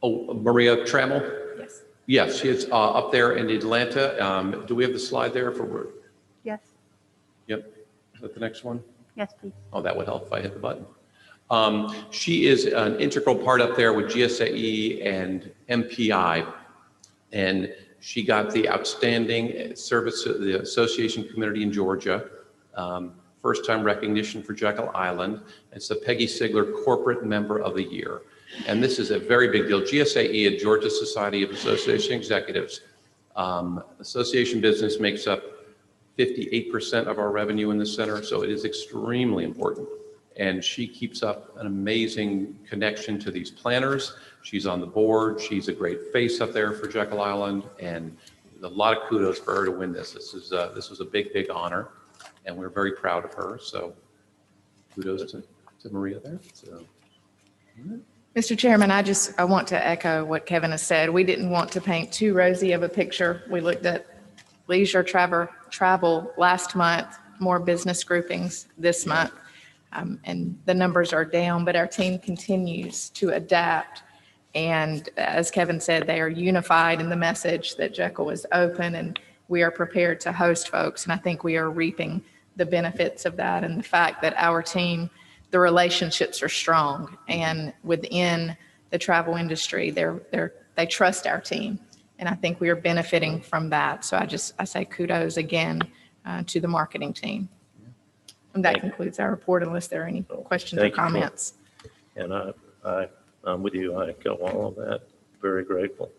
Oh, Maria Trammell? Yes. Yes, she is up there in Atlanta. Do we have the slide there for? Yes. Yep. Is that the next one? Yes, please. Oh, that would help if I hit the button. She is an integral part up there with GSAE and MPI. And she got the Outstanding Service of the Association Community in Georgia. First time recognition for Jekyll Island. It's the Peggy Sigler Corporate Member of the Year. And this is a very big deal. GSAE, a Georgia Society of Association Executives. Association business makes up 58% of our revenue in the center, so it is extremely important. And she keeps up an amazing connection to these planners. She's on the board. She's a great face up there for Jekyll Island, and a lot of kudos for her to win this. This was a big, big honor, and we're very proud of her. So kudos to Maria there. So. Mr. Chairman, I want to echo what Kevin has said. We didn't want to paint too rosy of a picture. We looked at leisure travel last month, more business groupings this month, and the numbers are down, but our team continues to adapt. And as Kevin said, they are unified in the message that Jekyll is open and we are prepared to host folks. And I think we are reaping the benefits of that and the fact that our team, the relationships are strong, and within the travel industry, they trust our team. And I think we are benefiting from that. So I say kudos again to the marketing team. And that concludes our report unless there are any questions or comments. And I'm with you. I echo all of that. Very grateful.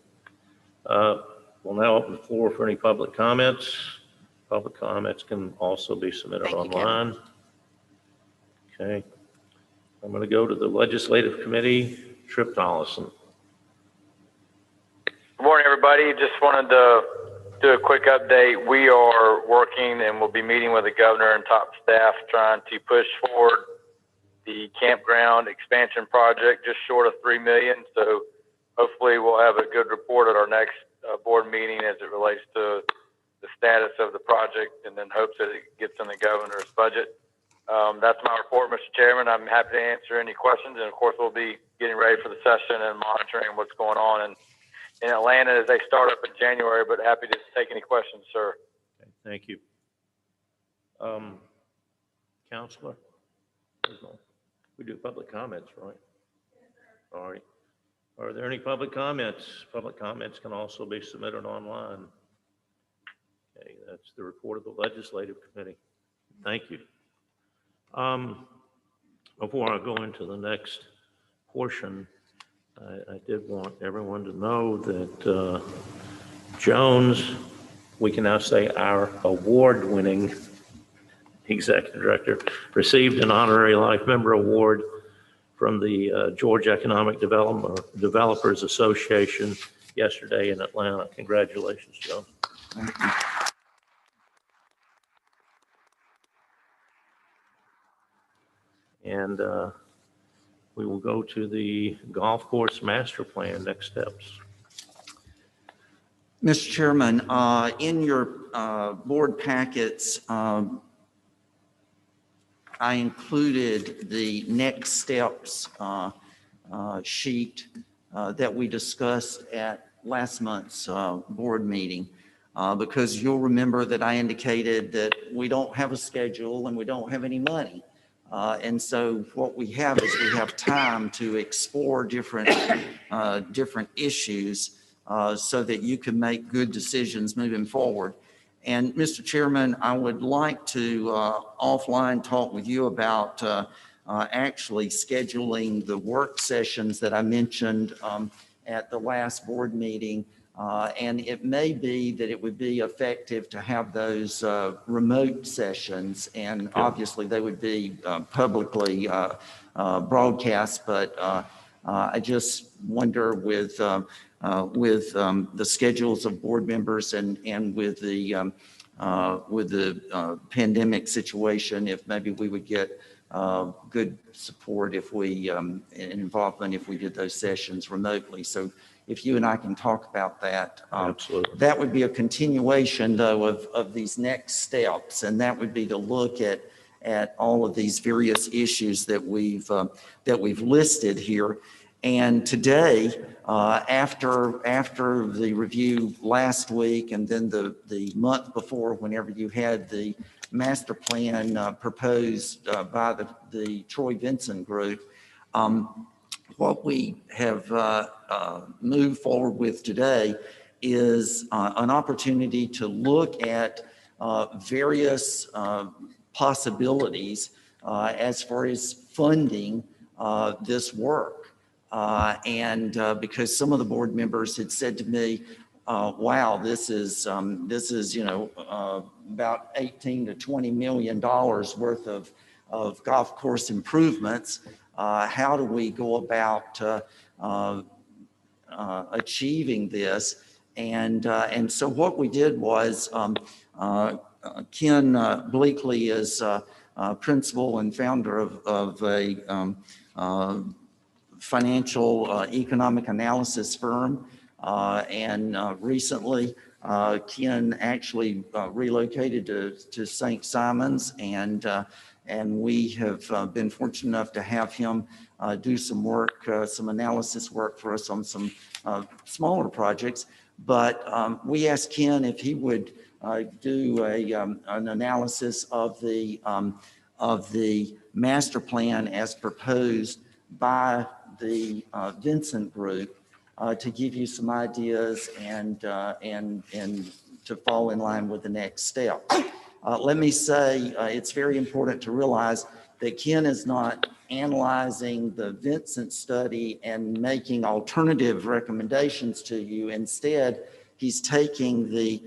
We'll now open the floor for any public comments. Public comments can also be submitted online. Okay. I'm going to go to the Legislative Committee. Trip Dollison. Good morning, everybody. Just wanted to do a quick update. We are working and we'll be meeting with the governor and top staff trying to push forward the campground expansion project just short of $3 million. So hopefully we'll have a good report at our next board meeting as it relates to the status of the project, and then hopes that it gets in the governor's budget. That's my report, Mr. Chairman. I'm happy to answer any questions. And of course, we'll be getting ready for the session and monitoring what's going on in Atlanta as they start up in January, but happy to take any questions, sir. Okay, thank you. Counselor? We do public comments, right? All right. Are there any public comments? Public comments can also be submitted online. Okay, that's the report of the Legislative Committee. Thank you. Before I go into the next portion, I did want everyone to know that Jones, we can now say our award-winning executive director, received an honorary life member award from the Georgia Economic Developers Association yesterday in Atlanta. Congratulations, Jones. Thank you. And we will go to the golf course master plan, next steps. Mr. Chairman, in your board packets, I included the next steps sheet that we discussed at last month's board meeting, because you'll remember that I indicated that we don't have a schedule and we don't have any money. And so what we have is we have time to explore different issues so that you can make good decisions moving forward. And Mr. Chairman, I would like to offline talk with you about actually scheduling the work sessions that I mentioned at the last board meeting. And it may be that it would be effective to have those remote sessions, and obviously they would be publicly broadcast, but I just wonder with the schedules of board members and with the pandemic situation, if maybe we would get good support if we, and involvement if we did those sessions remotely. So if you and I can talk about that. Absolutely. That would be a continuation though of these next steps, and that would be to look at all of these various issues that we've listed here. And today, after the review last week and then the month before, whenever you had the master plan proposed by the Troy Vincent group, what we have moved forward with today is an opportunity to look at various possibilities as far as funding this work. Because some of the board members had said to me, wow, this is about $18 to $20 million worth of golf course improvements. How do we go about achieving this? And so what we did was Ken Bleakley is principal and founder of a financial economic analysis firm. And recently, Ken actually relocated to St. Simons, and we have been fortunate enough to have him do some work, some analysis work for us on some smaller projects. But we asked Ken if he would do an analysis of the master plan as proposed by the Vincent Group to give you some ideas and to fall in line with the next step. Let me say it's very important to realize that Ken is not analyzing the Vincent study and making alternative recommendations to you. Instead, he's taking the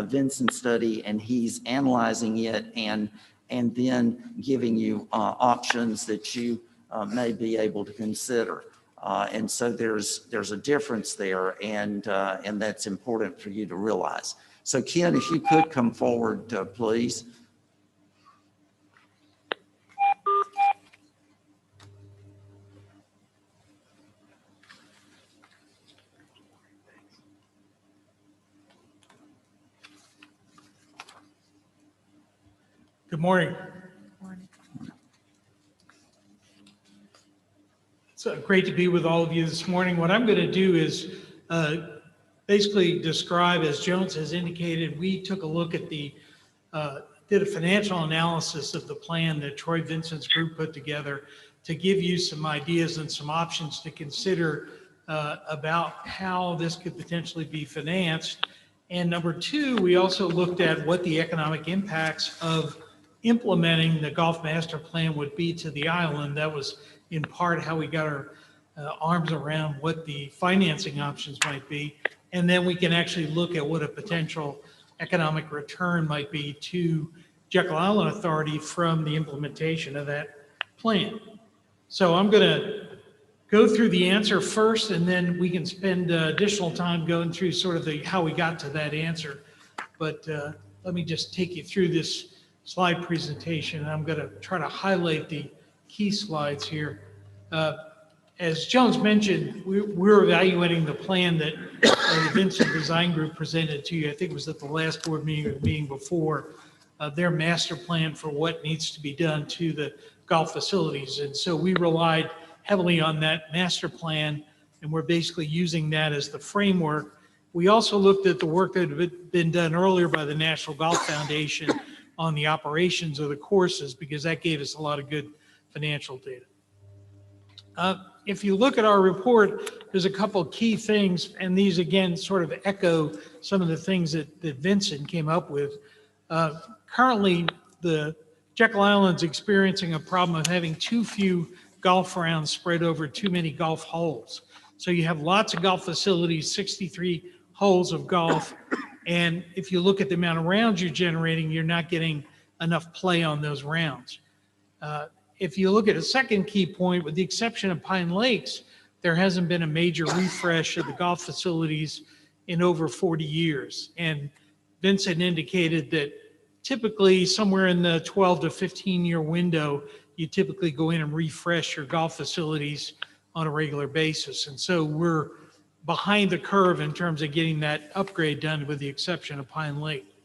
Vincent study and he's analyzing it and then giving you options that you may be able to consider. And so there's a difference there, and that's important for you to realize. So Ken, if you could come forward, please. Good morning. It's great to be with all of you this morning. What I'm going to do is basically describe, as Jones has indicated, we took a look at did a financial analysis of the plan that Troy Vincent's group put together to give you some ideas and some options to consider about how this could potentially be financed. And number two, we also looked at what the economic impacts of implementing the Golf Master Plan would be to the island. That was in part how we got our arms around what the financing options might be. And then we can actually look at what a potential economic return might be to Jekyll Island Authority from the implementation of that plan. So I'm going to go through the answer first, and then we can spend additional time going through sort of how we got to that answer. But let me just take you through this slide presentation. I'm going to try to highlight the key slides here. As Jones mentioned, we're evaluating the plan that the Vincent Design Group presented to you. I think it was at the last board meeting or the meeting before, their master plan for what needs to be done to the golf facilities. And so we relied heavily on that master plan, and we're basically using that as the framework. We also looked at the work that had been done earlier by the National Golf Foundation on the operations of the courses, because that gave us a lot of good financial data. If you look at our report, there's a couple of key things, and these again sort of echo some of the things that Vincent came up with. Currently, the Jekyll Island's experiencing a problem of having too few golf rounds spread over too many golf holes. So you have lots of golf facilities, 63 holes of golf, and if you look at the amount of rounds you're generating, you're not getting enough play on those rounds. If you look at a second key point, with the exception of Pine Lakes, there hasn't been a major refresh of the golf facilities in over 40 years. And Vincent indicated that typically somewhere in the 12 to 15-year window, you typically go in and refresh your golf facilities on a regular basis. And so we're behind the curve in terms of getting that upgrade done, with the exception of Pine Lake.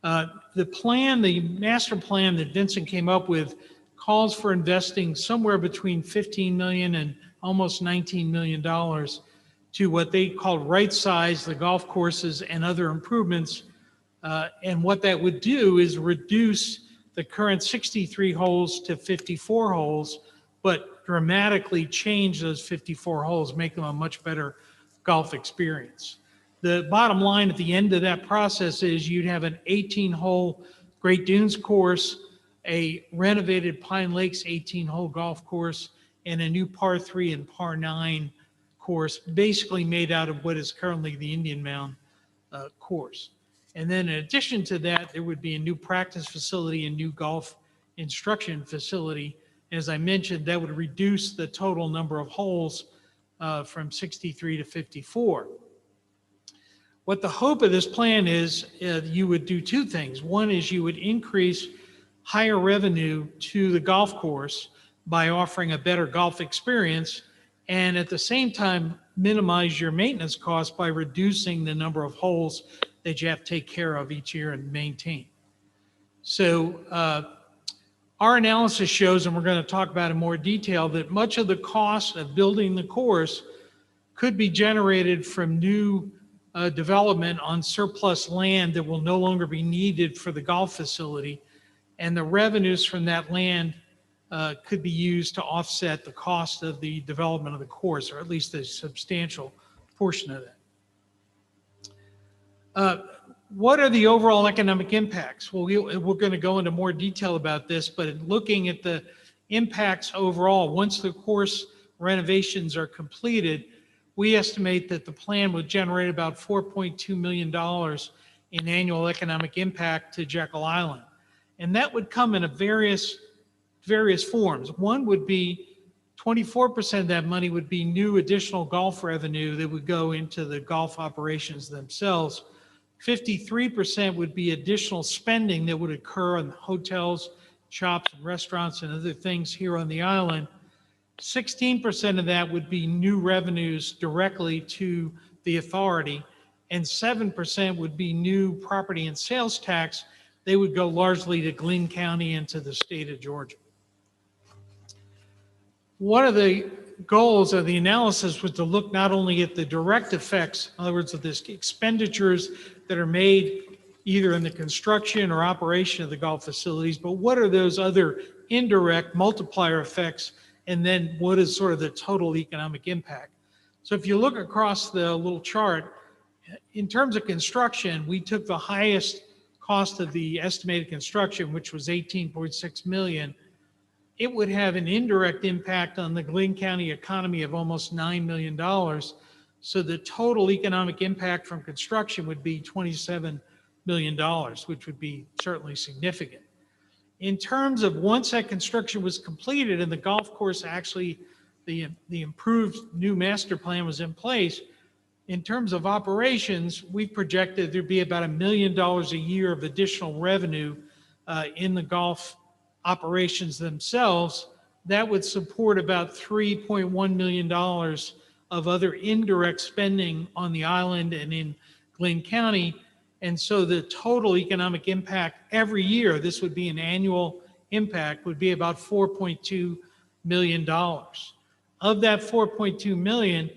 The master plan that Vincent came up with calls for investing somewhere between $15 million and almost $19 million to what they call right-size the golf courses and other improvements. And what that would do is reduce the current 63 holes to 54 holes, but dramatically change those 54 holes, make them a much better golf experience. The bottom line at the end of that process is you'd have an 18-hole Great Dunes course, a renovated Pine Lakes 18-hole golf course, and a new par 3 and par 9 course, basically made out of what is currently the Indian Mound course. And then in addition to that, there would be a new practice facility and new golf instruction facility. As I mentioned, that would reduce the total number of holes from 63 to 54. What the hope of this plan is, you would do two things. One is you would increase higher revenue to the golf course by offering a better golf experience, and at the same time minimize your maintenance costs by reducing the number of holes that you have to take care of each year and maintain. So our analysis shows, and we're going to talk about in more detail, that much of the cost of building the course could be generated from new development on surplus land that will no longer be needed for the golf facility, and the revenues from that land could be used to offset the cost of the development of the course, or at least a substantial portion of that. What are the overall economic impacts? Well, we're going to go into more detail about this, but in looking at the impacts overall, once the course renovations are completed, we estimate that the plan would generate about $4.2 million in annual economic impact to Jekyll Island. And that would come in various forms. One would be 24% of that money would be new additional golf revenue that would go into the golf operations themselves. 53% would be additional spending that would occur in hotels, shops, and restaurants and other things here on the island. 16% of that would be new revenues directly to the authority, and 7% would be new property and sales tax. They would go largely to Glynn County and to the state of Georgia. One of the goals of the analysis was to look not only at the direct effects, in other words, of the expenditures that are made either in the construction or operation of the golf facilities, but what are those other indirect multiplier effects, and then what is sort of the total economic impact. So if you look across the little chart, in terms of construction, we took the highest cost of the estimated construction, which was $18.6 million. It would have an indirect impact on the Glynn County economy of almost $9 million. So the total economic impact from construction would be $27 million, which would be certainly significant. In terms of once that construction was completed and the golf course actually, the improved new master plan was in place, in terms of operations, we projected there'd be about $1 million a year of additional revenue in the golf operations themselves. That would support about $3.1 million of other indirect spending on the island and in Glynn County. And so the total economic impact every year, this would be an annual impact, would be about $4.2 million. Of that $4.2 million,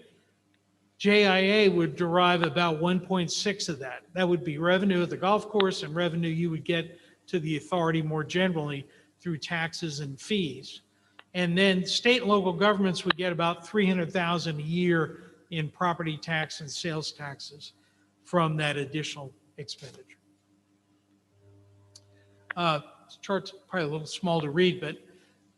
JIA would derive about 1.6 of that. That would be revenue at the golf course and revenue you would get to the authority more generally through taxes and fees. And then state and local governments would get about $300,000 a year in property tax and sales taxes from that additional expenditure. This chart's probably a little small to read, but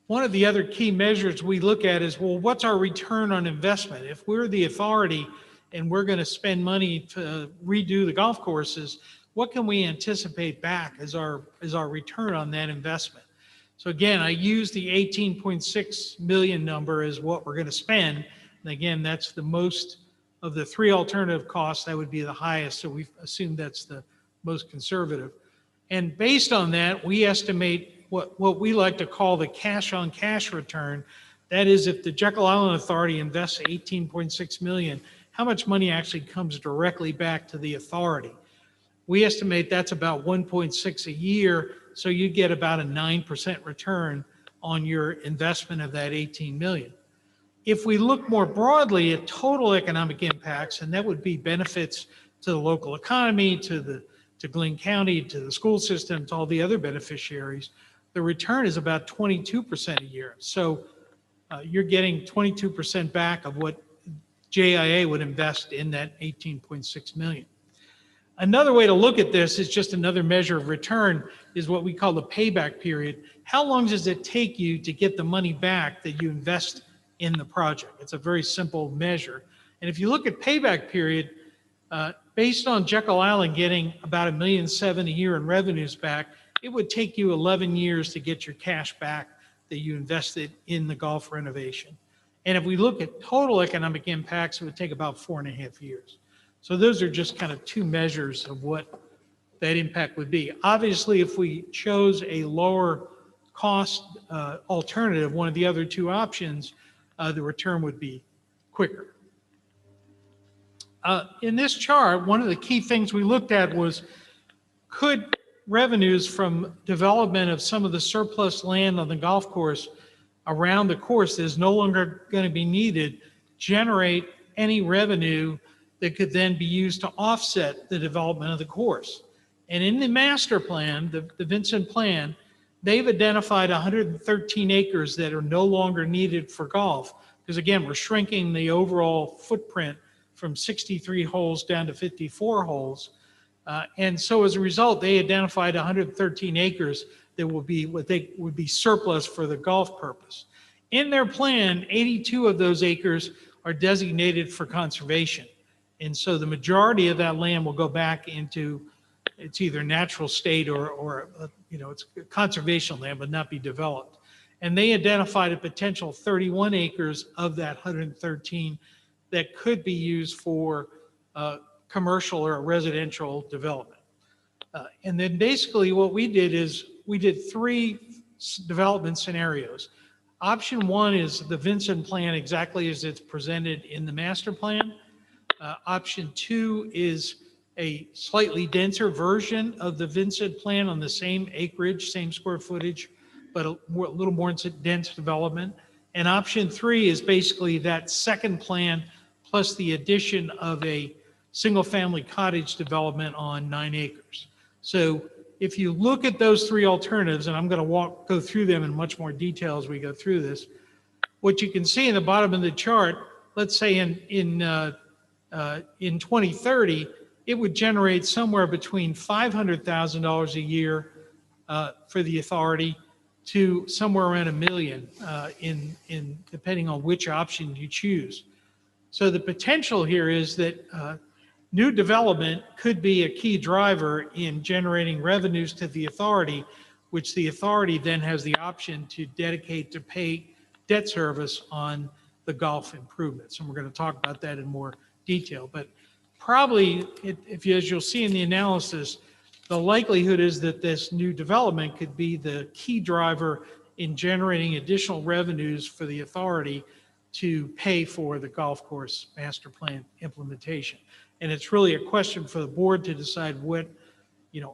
one of the other key measures we look at is, well, what's our return on investment? If we're the authority and we're going to spend money to redo the golf courses, what can we anticipate back as our return on that investment? So again, I use the 18.6 million number as what we're going to spend. And again, that's the most of the three alternative costs. That would be the highest. So we've assumed that's the most conservative. And based on that, we estimate what we like to call the cash on cash return. That is, if the Jekyll Island Authority invests 18.6 million, how much money actually comes directly back to the authority? We estimate that's about 1.6 a year, so you get about a 9% return on your investment of that 18 million. If we look more broadly at total economic impacts, and that would be benefits to the local economy, to Glynn County, to the school system, to all the other beneficiaries, the return is about 22% a year. So you're getting 22% back of what JIA would invest in that 18.6 million. Another way to look at this is just another measure of return is what we call the payback period. How long does it take you to get the money back that you invest in the project? It's a very simple measure. And if you look at payback period, based on Jekyll Island getting about $1.7 million a year in revenues back, it would take you 11 years to get your cash back that you invested in the golf renovation. And if we look at total economic impacts, it would take about 4.5 years. So those are just kind of two measures of what that impact would be. Obviously, if we chose a lower cost alternative, one of the other two options, the return would be quicker. In this chart, one of the key things we looked at was, could revenues from development of some of the surplus land on the golf course around the course that is no longer going to be needed generate any revenue that could then be used to offset the development of the course? And in the master plan, the Vincent plan, they've identified 113 acres that are no longer needed for golf. Because again, we're shrinking the overall footprint from 63 holes down to 54 holes. And so as a result, they identified 113 acres that will be what they would be surplus for the golf purpose. In their plan, 82 of those acres are designated for conservation. And so the majority of that land will go back into, it's either natural state or it's conservation land, but not be developed. And they identified a potential 31 acres of that 113 that could be used for commercial or residential development. And then basically what we did is we did three development scenarios. Option one is the Vincent plan exactly as it's presented in the master plan. Option two is a slightly denser version of the Vincent plan on the same acreage, same square footage, but a little more dense development. And option three is basically that second plan plus the addition of a single-family cottage development on 9 acres. So if you look at those three alternatives, and I'm going to go through them in much more detail as we go through this, what you can see in the bottom of the chart, let's say in 2030, it would generate somewhere between $500,000 a year for the authority to somewhere around $1 million in depending on which option you choose. So the potential here is that new development could be a key driver in generating revenues to the authority, which the authority then has the option to dedicate to pay debt service on the golf improvements. And we're going to talk about that in more detail. But probably, as you'll see in the analysis, the likelihood is that this new development could be the key driver in generating additional revenues for the authority to pay for the golf course master plan implementation. And it's really a question for the board to decide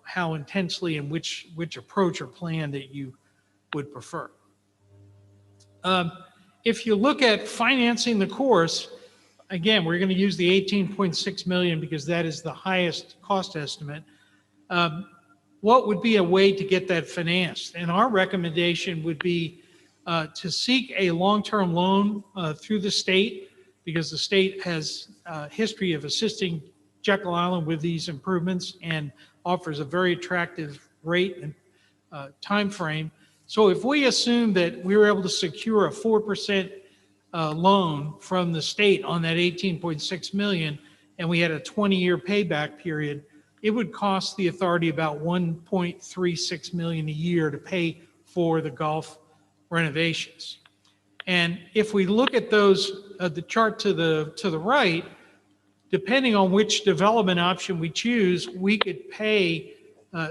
how intensely and which approach or plan that you would prefer. If you look at financing the course, again, we're going to use the 18.6 million because that is the highest cost estimate. What would be a way to get that financed? And our recommendation would be to seek a long-term loan through the state, because the state has a history of assisting Jekyll Island with these improvements and offers a very attractive rate and time frame. So if we assume that we were able to secure a 4% loan from the state on that 18.6 million, and we had a 20-year payback period, it would cost the authority about 1.36 million a year to pay for the golf renovations. And if we look at those, the chart to the right, depending on which development option we choose, we could pay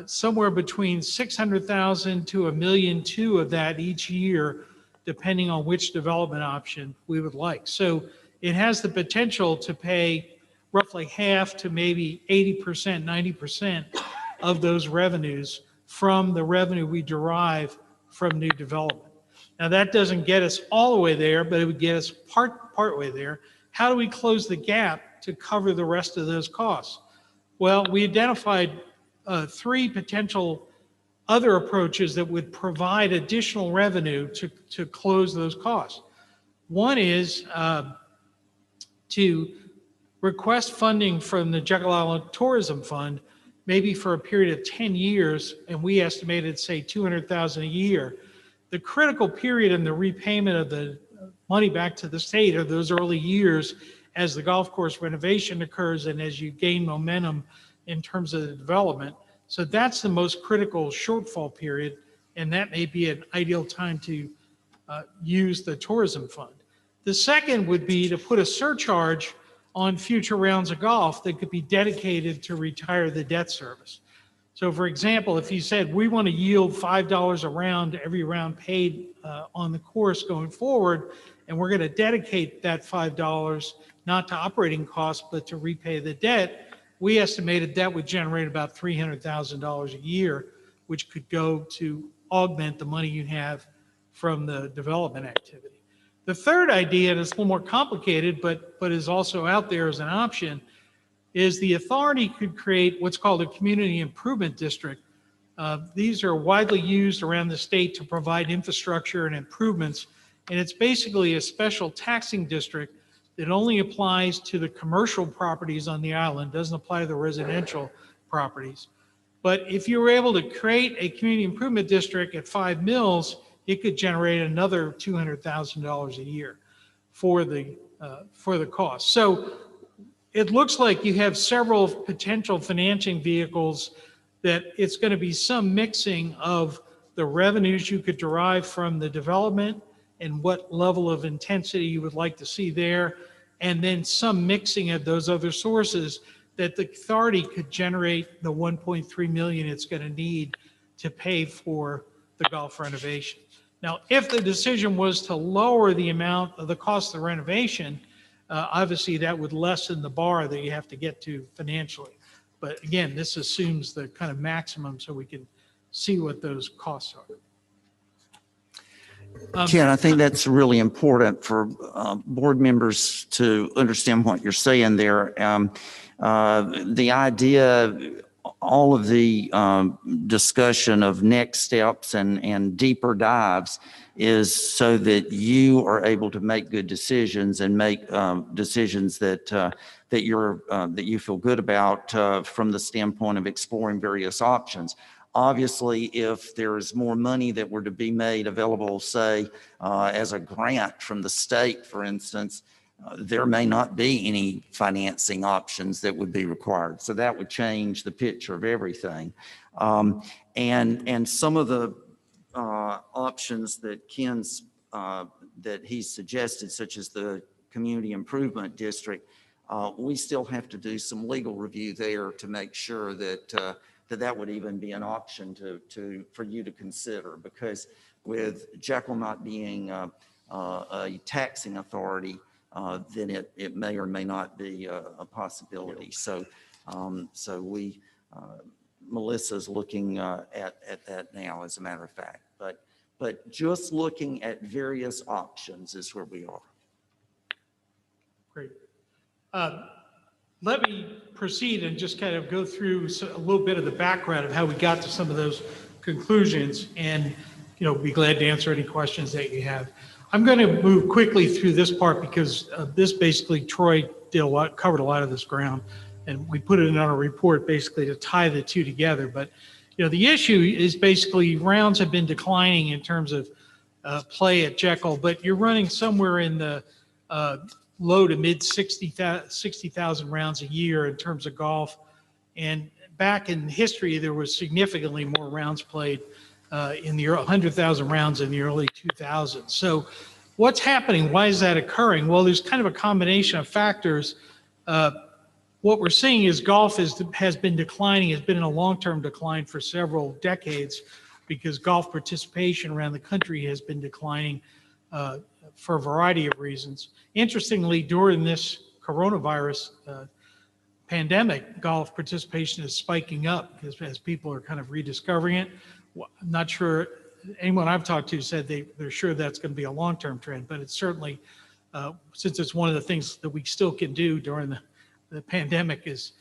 somewhere between 600,000 to $1.2 million of that each year, depending on which development option we would like. So it has the potential to pay roughly half to maybe 80%, 90% of those revenues from the revenue we derive from new development. Now that doesn't get us all the way there, but it would get us part way there. How do we close the gap to cover the rest of those costs? Well, we identified 3 potential other approaches that would provide additional revenue to close those costs. One is to request funding from the Jekyll Island Tourism Fund, maybe for a period of 10 years, and we estimated, say, $200,000 a year. The critical period in the repayment of the money back to the state are those early years as the golf course renovation occurs and as you gain momentum in terms of the development. So that's the most critical shortfall period, and that may be an ideal time to use the tourism fund. The second would be to put a surcharge on future rounds of golf that could be dedicated to retire the debt service. So for example, if you said we want to yield $5 a round every round paid on the course going forward, and we're going to dedicate that $5 not to operating costs but to repay the debt, we estimated that would generate about $300,000 a year, which could go to augment the money you have from the development activity. The third idea, and it's a little more complicated, but is also out there as an option, is the authority could create what's called a community improvement district. These are widely used around the state to provide infrastructure and improvements, and it's basically a special taxing district that only applies to the commercial properties on the island, doesn't apply to the residential properties. But if you were able to create a community improvement district at 5 mills, it could generate another $200,000 a year for the cost. So it looks like you have several potential financing vehicles that it's going to be some mixing of the revenues you could derive from the development and what level of intensity you would like to see there, and then some mixing of those other sources that the authority could generate the 1.3 million it's going to need to pay for the golf renovation. Now, if the decision was to lower the amount of the cost of the renovation, obviously that would lessen the bar that you have to get to financially. But again, this assumes the kind of maximum so we can see what those costs are. Ken, I think that's really important for board members to understand what you're saying there. The idea, all of the discussion of next steps and deeper dives is so that you are able to make good decisions and make decisions that you feel good about from the standpoint of exploring various options. Obviously, if there's more money that were to be made available, say, as a grant from the state, for instance, there may not be any financing options that would be required. So that would change the picture of everything. And some of the options that Ken's, that he's suggested, such as the community improvement district, we still have to do some legal review there to make sure that that would even be an option for you to consider, because with Jekyll not being a taxing authority, then it may or may not be a possibility. So Melissa's looking at that now, as a matter of fact. But just looking at various options is where we are. Great. Let me proceed and just kind of go through a little bit of the background of how we got to some of those conclusions. And be glad to answer any questions that you have. I'm going to move quickly through this part because this basically, Troy covered a lot of this ground, and we put it in our report basically to tie the two together. But, the issue is basically rounds have been declining in terms of play at Jekyll, but you're running somewhere in the low to mid 60,000 rounds a year in terms of golf. And back in history, there was significantly more rounds played in the 100,000 rounds in the early 2000s. So what's happening? Why is that occurring? Well, there's kind of a combination of factors. What we're seeing is golf has been declining, has been in a long-term decline for several decades because golf participation around the country has been declining for a variety of reasons. Interestingly, during this coronavirus pandemic, golf participation is spiking up as people are kind of rediscovering it. I'm not sure anyone I've talked to said they're sure that's going to be a long-term trend, but it's certainly, since it's one of the things that we still can do during the pandemic, has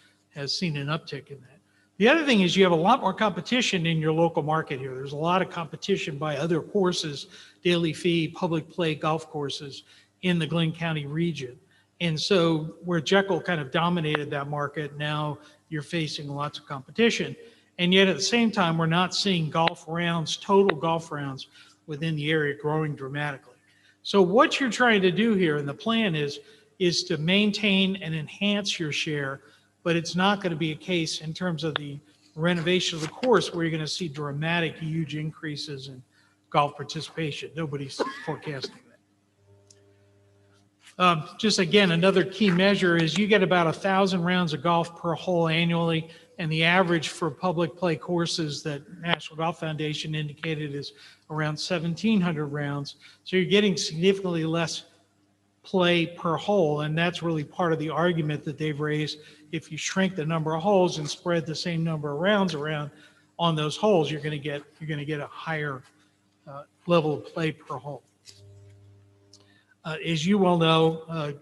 seen an uptick in that. The other thing is you have a lot more competition in your local market here. There's a lot of competition by other courses, daily fee, public play golf courses in the Glenn County region. And so where Jekyll kind of dominated that market, now you're facing lots of competition. And yet at the same time, we're not seeing golf rounds, total golf rounds within the area growing dramatically. So what you're trying to do here, and the plan is to maintain and enhance your share, but it's not going to be a case in terms of the renovation of the course where you're going to see dramatic, huge increases in golf participation. Nobody's forecasting that. Just again, another key measure is you get about 1,000 rounds of golf per hole annually, and the average for public play courses that National Golf Foundation indicated is around 1,700 rounds. So you're getting significantly less play per hole, and that's really part of the argument that they've raised. If you shrink the number of holes and spread the same number of rounds around on those holes, you're going to get a higher level of play per hole. As you well know,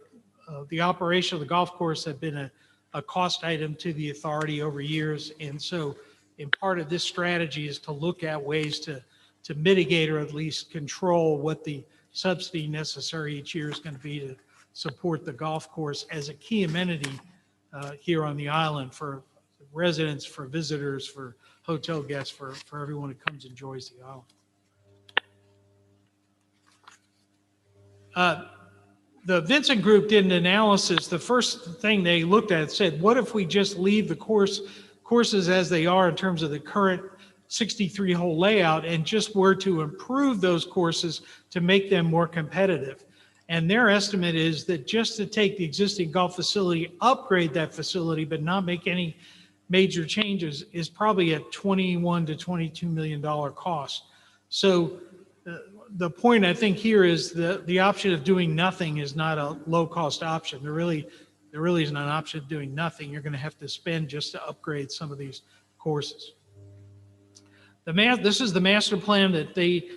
the operation of the golf course had been a cost item to the authority over years, and so in part of this strategy is to look at ways to mitigate or at least control what the subsidy necessary each year is going to be to support the golf course as a key amenity here on the island for residents, for visitors, for hotel guests, for everyone who comes and enjoys the island. The Vincent Group did an analysis. The first thing they looked at said, what if we just leave the courses as they are in terms of the current 63-hole layout and just were to improve those courses to make them more competitive? And their estimate is that just to take the existing golf facility, upgrade that facility, but not make any major changes is probably a $21 to $22 million cost. So the point I think here is the option of doing nothing is not a low-cost option. There really isn't an option of doing nothing. You're going to have to spend just to upgrade some of these courses. This is the master plan that they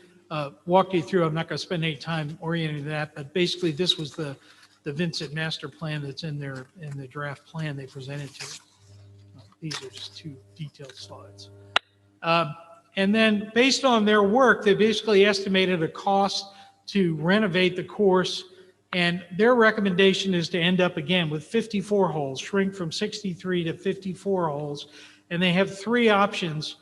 walked you through. I'm not going to spend any time orienting that, but basically this was the Vincent master plan that's in the draft plan they presented to. These are just two detailed slides. And then based on their work, they basically estimated a cost to renovate the course. And their recommendation is to end up again with 54 holes, shrink from 63 to 54 holes. And they have three options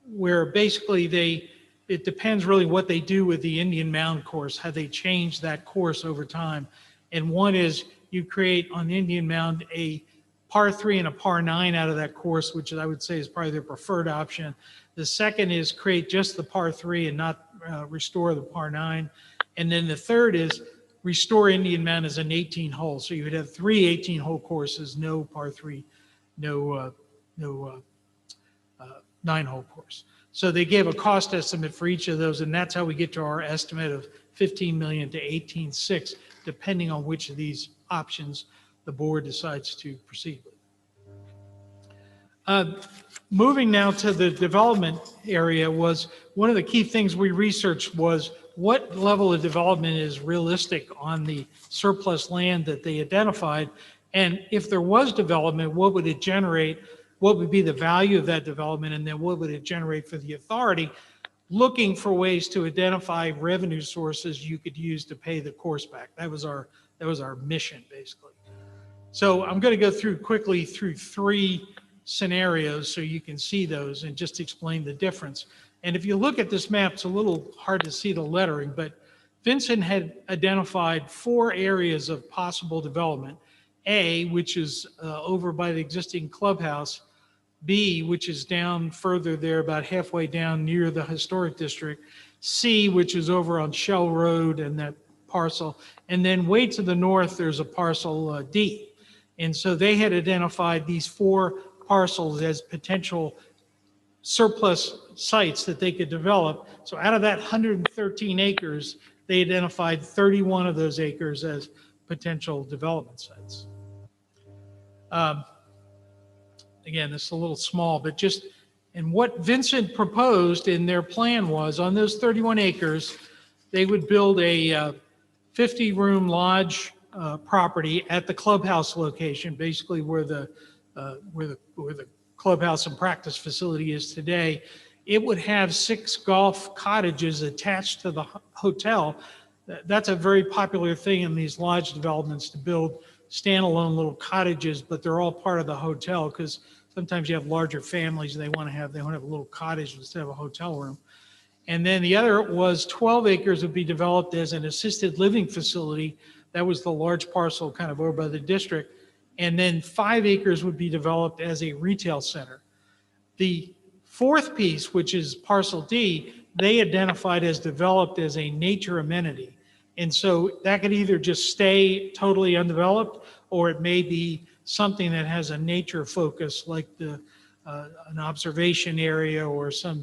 where basically it depends really what they do with the Indian Mound course, how they change that course over time. And one is you create on Indian Mound a par 3 and a par 9 out of that course, which I would say is probably their preferred option. The second is create just the par 3 and not restore the par 9. And then the third is restore Indian Mound as an 18-hole. So you would have 3 18-hole courses, no par 3, no 9-hole course. So they gave a cost estimate for each of those, and that's how we get to our estimate of $15 million to $18.6, depending on which of these options the board decides to proceed with. Moving now to the development area, was one of the key things we researched was what level of development is realistic on the surplus land that they identified, and if there was development, what would it generate? What would be the value of that development, and then what would it generate for the authority? looking for ways to identify revenue sources you could use to pay the course back. That was our mission, basically. So I'm going to go quickly through 3 scenarios so you can see those and just explain the difference. And if you look at this map, it's a little hard to see the lettering, but Vincent had identified 4 areas of possible development. A, which is over by the existing clubhouse. B, which is down further there, about halfway down near the historic district. C, which is over on Shell Road and that parcel. And then way to the north, there's a parcel D. And so they had identified these 4 parcels as potential surplus sites that they could develop. So out of that 113 acres, they identified 31 of those acres as potential development sites. Again, this is a little small, but just, and what Vincent proposed in their plan was on those 31 acres, they would build a 50-room lodge property at the clubhouse location, basically where the clubhouse and practice facility is today. It would have 6 golf cottages attached to the hotel. That's a very popular thing in these lodge developments, to build standalone little cottages, but they're all part of the hotel, because sometimes you have larger families and they want to have a little cottage instead of a hotel room. And then the other was 12 acres would be developed as an assisted living facility. That was the large parcel kind of over by the district. And then 5 acres would be developed as a retail center. The 4th piece, which is parcel D, they identified as developed as a nature amenity. And so that could either just stay totally undeveloped, or it may be something that has a nature focus, like an observation area, or some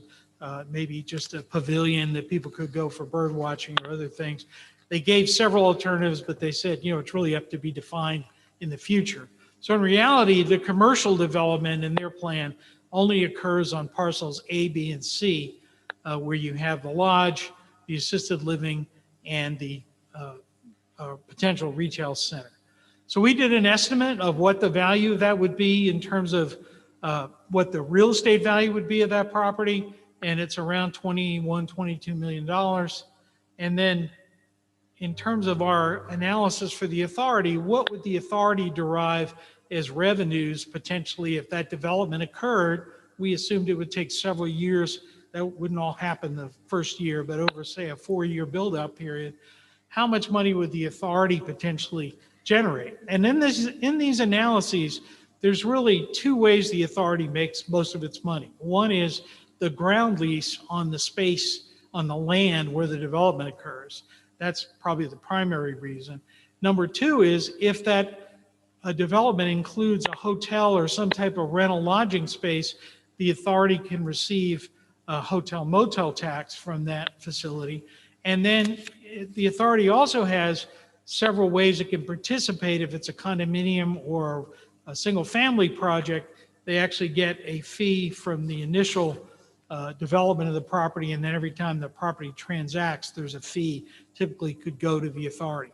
maybe just a pavilion that people could go for bird watching or other things. They gave several alternatives, but they said, it's really up to be defined in the future. So in reality, the commercial development in their plan only occurs on parcels A, B, and C, where you have the lodge, the assisted living, and the potential retail center. So we did an estimate of what the value of that would be in terms of what the real estate value would be of that property, and it's around $22 million. And then in terms of our analysis for the authority, what would the authority derive as revenues potentially if that development occurred? We assumed it would take several years. That wouldn't all happen the first year, but over, say, a 4-year build-out period. How much money would the authority potentially generate? And in these analyses, there's really 2 ways the authority makes most of its money. One is the ground lease on the space, on the land where the development occurs. That's probably the primary reason. Number 2 is if that development includes a hotel or some type of rental lodging space, the authority can receive a hotel motel tax from that facility. And then the authority also has several ways it can participate. If it's a condominium or a single family project, they actually get a fee from the initial development of the property, and then every time the property transacts, there's a fee, typically could go to the authority.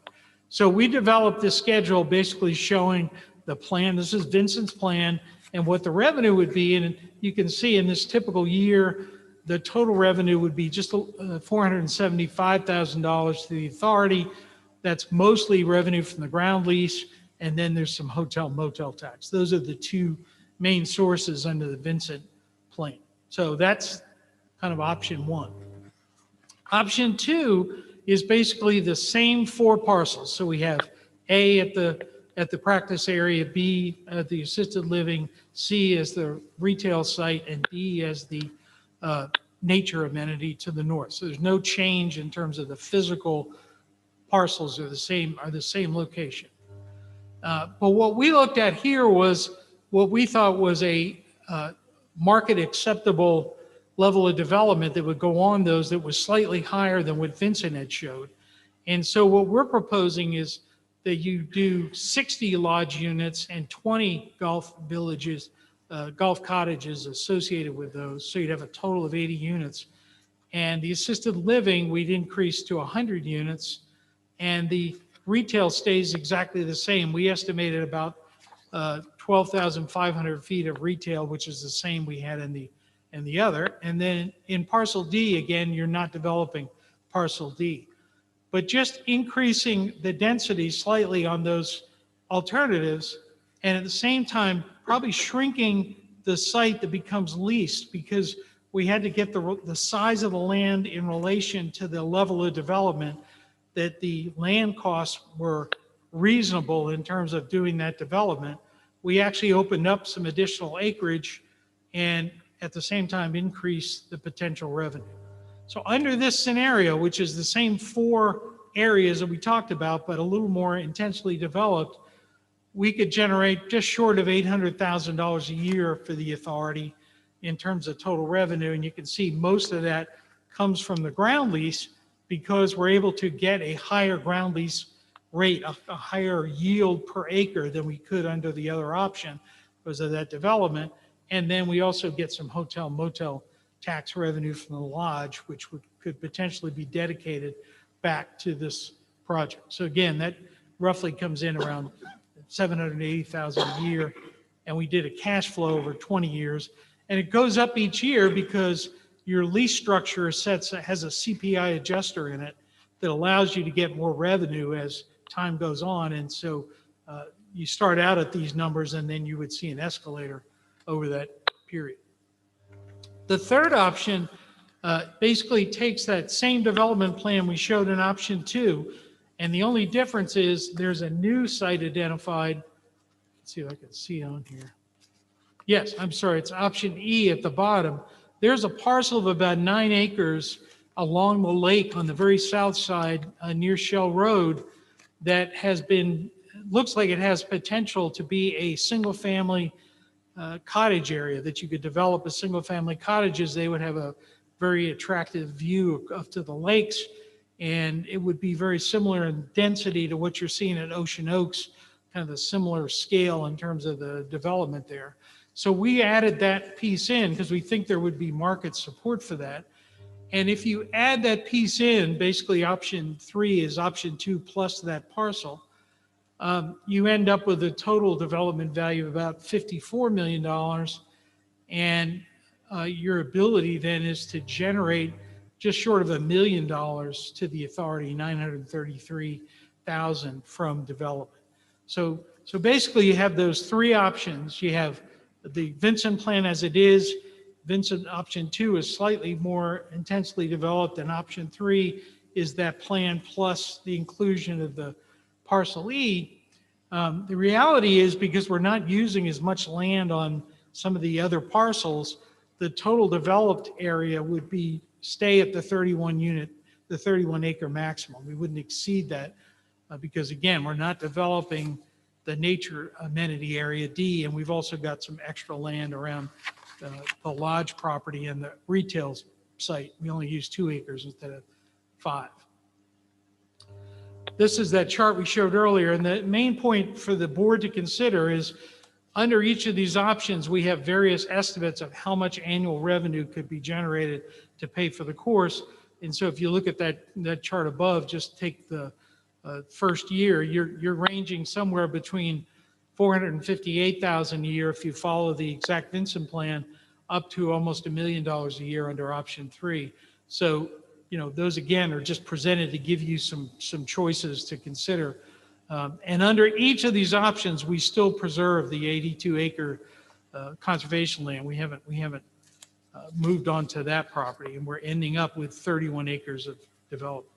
So we developed this schedule basically showing the plan. This is Vincent's plan and what the revenue would be. And you can see in this typical year, the total revenue would be just $475,000 to the authority. That's mostly revenue from the ground lease, and then there's some hotel motel tax. Those are the 2 main sources under the Vincent plan. So that's kind of option 1. Option 2 is basically the same 4 parcels. So we have A at the practice area, B at the assisted living, C as the retail site, and D as the nature amenity to the north. So there's no change in terms of the physical parcels are the same location. But what we looked at here was what we thought was a market acceptable level of development that would go on those that was slightly higher than what Vincent had showed. And so what we're proposing is that you do 60 lodge units and 20 golf villages, golf cottages associated with those. So you'd have a total of 80 units. And the assisted living, we'd increase to 100 units. And the retail stays exactly the same. We estimated about 12,500 feet of retail, which is the same we had in and the other. And then in parcel D, again, you're not developing parcel D. But just increasing the density slightly on those alternatives, and at the same time, probably shrinking the site that becomes leased, because we had to get the size of the land in relation to the level of development, that the land costs were reasonable in terms of doing that development. We actually opened up some additional acreage and at the same time increased the potential revenue. So under this scenario, which is the same 4 areas that we talked about, but a little more intensely developed, we could generate just short of $800,000 a year for the authority in terms of total revenue. And you can see most of that comes from the ground lease, because we're able to get a higher ground lease rate, a higher yield per acre than we could under the other option because of that development. And then we also get some hotel motel tax revenue from the lodge, which could potentially be dedicated back to this project. So again, that roughly comes in around $780,000 a year, and we did a cash flow over 20 years. And it goes up each year because your lease structure has a CPI adjuster in it that allows you to get more revenue as time goes on. And so you start out at these numbers, and then you would see an escalator over that period. The third option basically takes that same development plan we showed in option 2, and the only difference is there's a new site identified. Let's see if I can see on here. Yes, I'm sorry, it's option E at the bottom. There's a parcel of about 9 acres along the lake on the very south side near Shell Road that looks like it has potential to be a single-family cottage area, that you could develop as single-family cottages. They would have a very attractive view up to the lakes, and it would be very similar in density to what you're seeing at Ocean Oaks, kind of a similar scale in terms of the development there. So we added that piece in because we think there would be market support for that. And if you add that piece in, basically option 3 is option 2 plus that parcel, you end up with a total development value of about $54 million. And your ability then is to generate just short of $1 million to the authority, $933,000 from development. So basically you have those 3 options. You have the Vincent plan as it is. Vincent option 2 is slightly more intensely developed, and option 3 is that plan plus the inclusion of the parcel E. The reality is, because we're not using as much land on some of the other parcels, the total developed area would stay at the 31 acre maximum. We wouldn't exceed that because again, we're not developing the nature amenity area D, and we've also got some extra land around the lodge property and the retail site. We only use 2 acres instead of 5. This is that chart we showed earlier, and the main point for the board to consider is under each of these options, we have various estimates of how much annual revenue could be generated to pay for the course. And so if you look at that chart above, just take the first year, you're ranging somewhere between $458,000 a year if you follow the exact Vincent plan, up to almost $1 million a year under option 3. So, those again are just presented to give you some choices to consider. And under each of these options, we still preserve the 82 acre conservation land. We haven't moved on to that property, and we're ending up with 31 acres of development.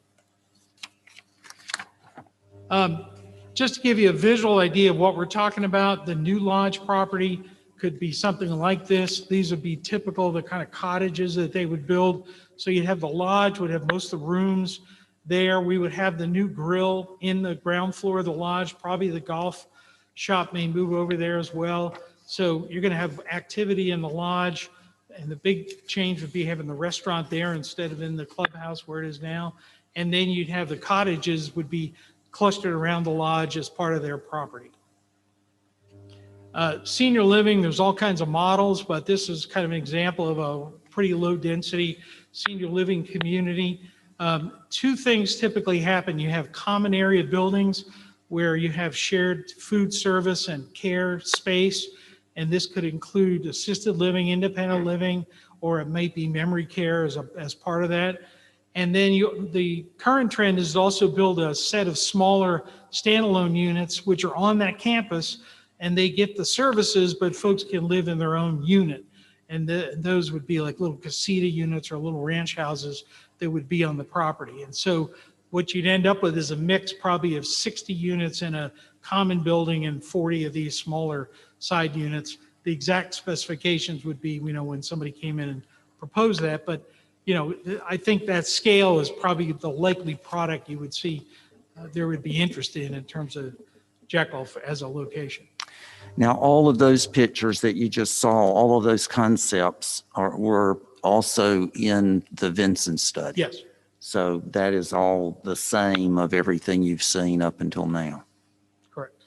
Just to give you a visual idea of what we're talking about, the new lodge property could be something like this. These would be typical, the kind of cottages that they would build. So you'd have the lodge, would have most of the rooms there. We would have the new grill in the ground floor of the lodge. Probably the golf shop may move over there as well. So you're going to have activity in the lodge. And the big change would be having the restaurant there instead of in the clubhouse where it is now. And then you'd have the cottages would be clustered around the lodge as part of their property. Senior living, there's all kinds of models, but this is kind of an example of a pretty low density senior living community. 2 things typically happen. You have common area buildings where you have shared food service and care space, and this could include assisted living, independent living, or it might be memory care as part of that. And then the current trend is to also build a set of smaller standalone units which are on that campus, and they get the services, but folks can live in their own unit. And those would be like little casita units or little ranch houses that would be on the property. And so what you'd end up with is a mix probably of 60 units in a common building and 40 of these smaller side units. The exact specifications would be, when somebody came in and proposed that, but I think that scale is probably the likely product you would see there would be interest in terms of Jekyll as a location. Now, all of those pictures that you just saw, all of those concepts were also in the Vincent study. Yes. So that is all the same of everything you've seen up until now. Correct.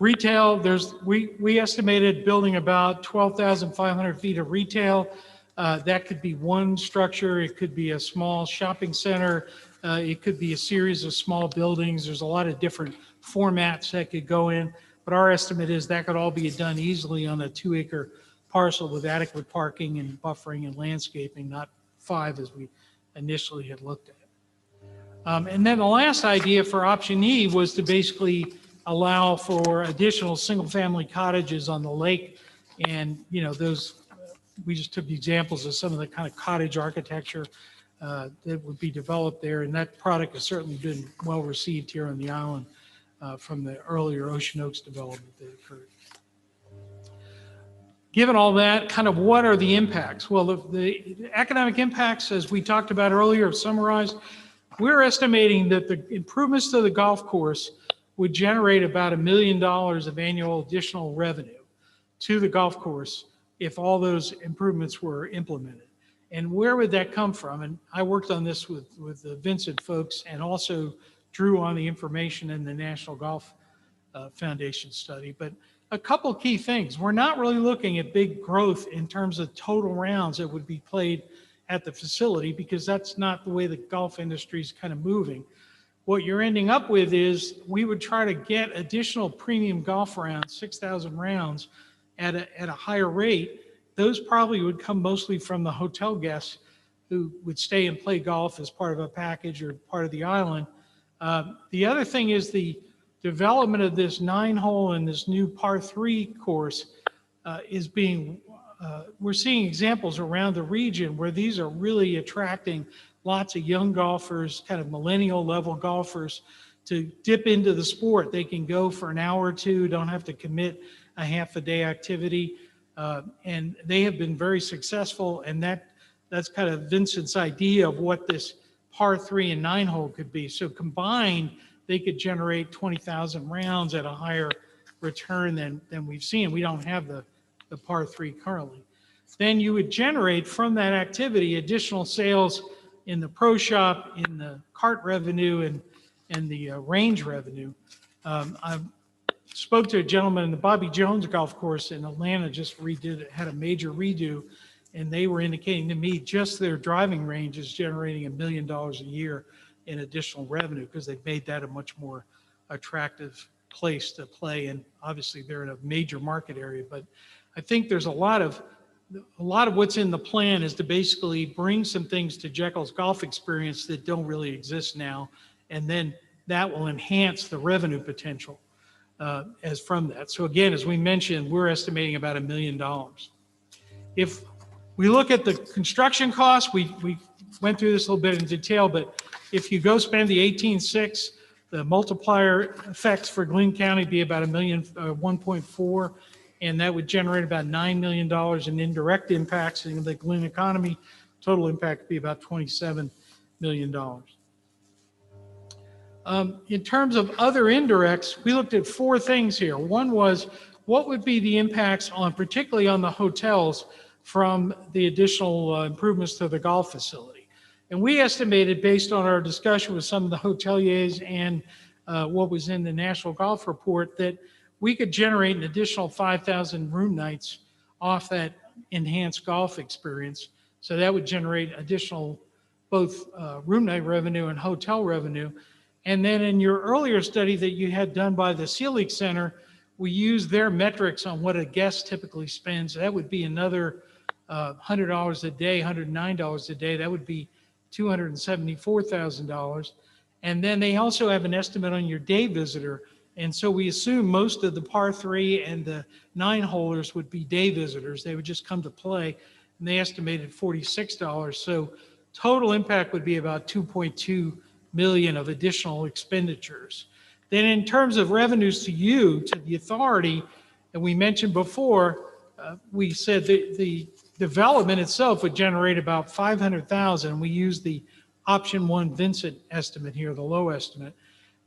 Retail, we estimated building about 12,500 feet of retail. That could be one structure. It could be a small shopping center. It could be a series of small buildings. There's a lot of different formats that could go in. But our estimate is that could all be done easily on a 2-acre parcel with adequate parking and buffering and landscaping, not 5 as we initially had looked at. And then the last idea for option E was to basically allow for additional single-family cottages on the lake. And, those, we just took examples of some of the kind of cottage architecture that would be developed there. And that product has certainly been well received here on the island from the earlier Ocean Oaks development that occurred. Given all that, kind of what are the impacts? Well, the economic impacts, as we talked about earlier, have summarized. We're estimating that the improvements to the golf course would generate about $1 million of annual additional revenue to the golf course if all those improvements were implemented. And where would that come from? And I worked on this with the Vincent folks and also drew on the information in the National Golf Foundation study. But a couple key things. We're not really looking at big growth in terms of total rounds that would be played at the facility, because that's not the way the golf industry is kind of moving. What you're ending up with is we would try to get additional premium golf rounds, 6,000 rounds at a higher rate. Those probably would come mostly from the hotel guests who would stay and play golf as part of a package or part of the island. The other thing is the development of this 9-hole and this new par 3 course is being, we're seeing examples around the region where these are really attracting lots of young golfers, kind of millennial level golfers, to dip into the sport. They can go for an hour or two, don't have to commit a half a day activity. And they have been very successful. And that's kind of Vincent's idea of what this par 3 and 9-hole could be. So combined, they could generate 20,000 rounds at a higher return than we've seen. We don't have the par 3 currently. Then you would generate from that activity additional sales in the pro shop, in the cart revenue, and the range revenue. I spoke to a gentleman in the Bobby Jones golf course in Atlanta, just had a major redo, and they were indicating to me just their driving range is generating $1 million a year in additional revenue because they've made that a much more attractive place to play. And obviously they're in a major market area, but I think there's a lot of what's in the plan is to basically bring some things to Jekyll's golf experience that don't really exist now. And then that will enhance the revenue potential as from that. So again, as we mentioned, we're estimating about $1 million. If we look at the construction costs, we went through this a little bit in detail, but if you go spend the 18.6, the multiplier effects for Glynn County be about 1.4, and that would generate about $9 million in indirect impacts in the Glynn economy. Total impact would be about $27 million. In terms of other indirects, we looked at 4 things here. One was, what would be the impacts on, particularly on the hotels, from the additional improvements to the golf facility? And we estimated, based on our discussion with some of the hoteliers and what was in the National Golf Report, that we could generate an additional 5,000 room nights off that enhanced golf experience. So that would generate additional both room night revenue and hotel revenue. And then in your earlier study that you had done by the Selig Center, we used their metrics on what a guest typically spends. That would be another $100 a day, $109 a day, that would be $274,000. And then they also have an estimate on your day visitor. And so we assume most of the par 3 and the 9 holders would be day visitors. They would just come to play, and they estimated $46. So total impact would be about 2.2 million of additional expenditures. Then in terms of revenues to you, to the authority, and we mentioned before, we said the development itself would generate about 500,000. We use the option 1 Vincent estimate here, the low estimate.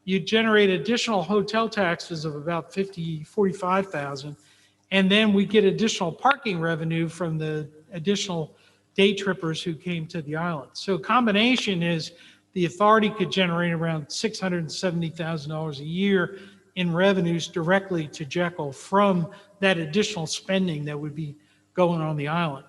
You'd generate additional hotel taxes of about 45,000. And then we get additional parking revenue from the additional day trippers who came to the island. So combination is the authority could generate around $670,000 a year in revenues directly to Jekyll from that additional spending that would be going on the island.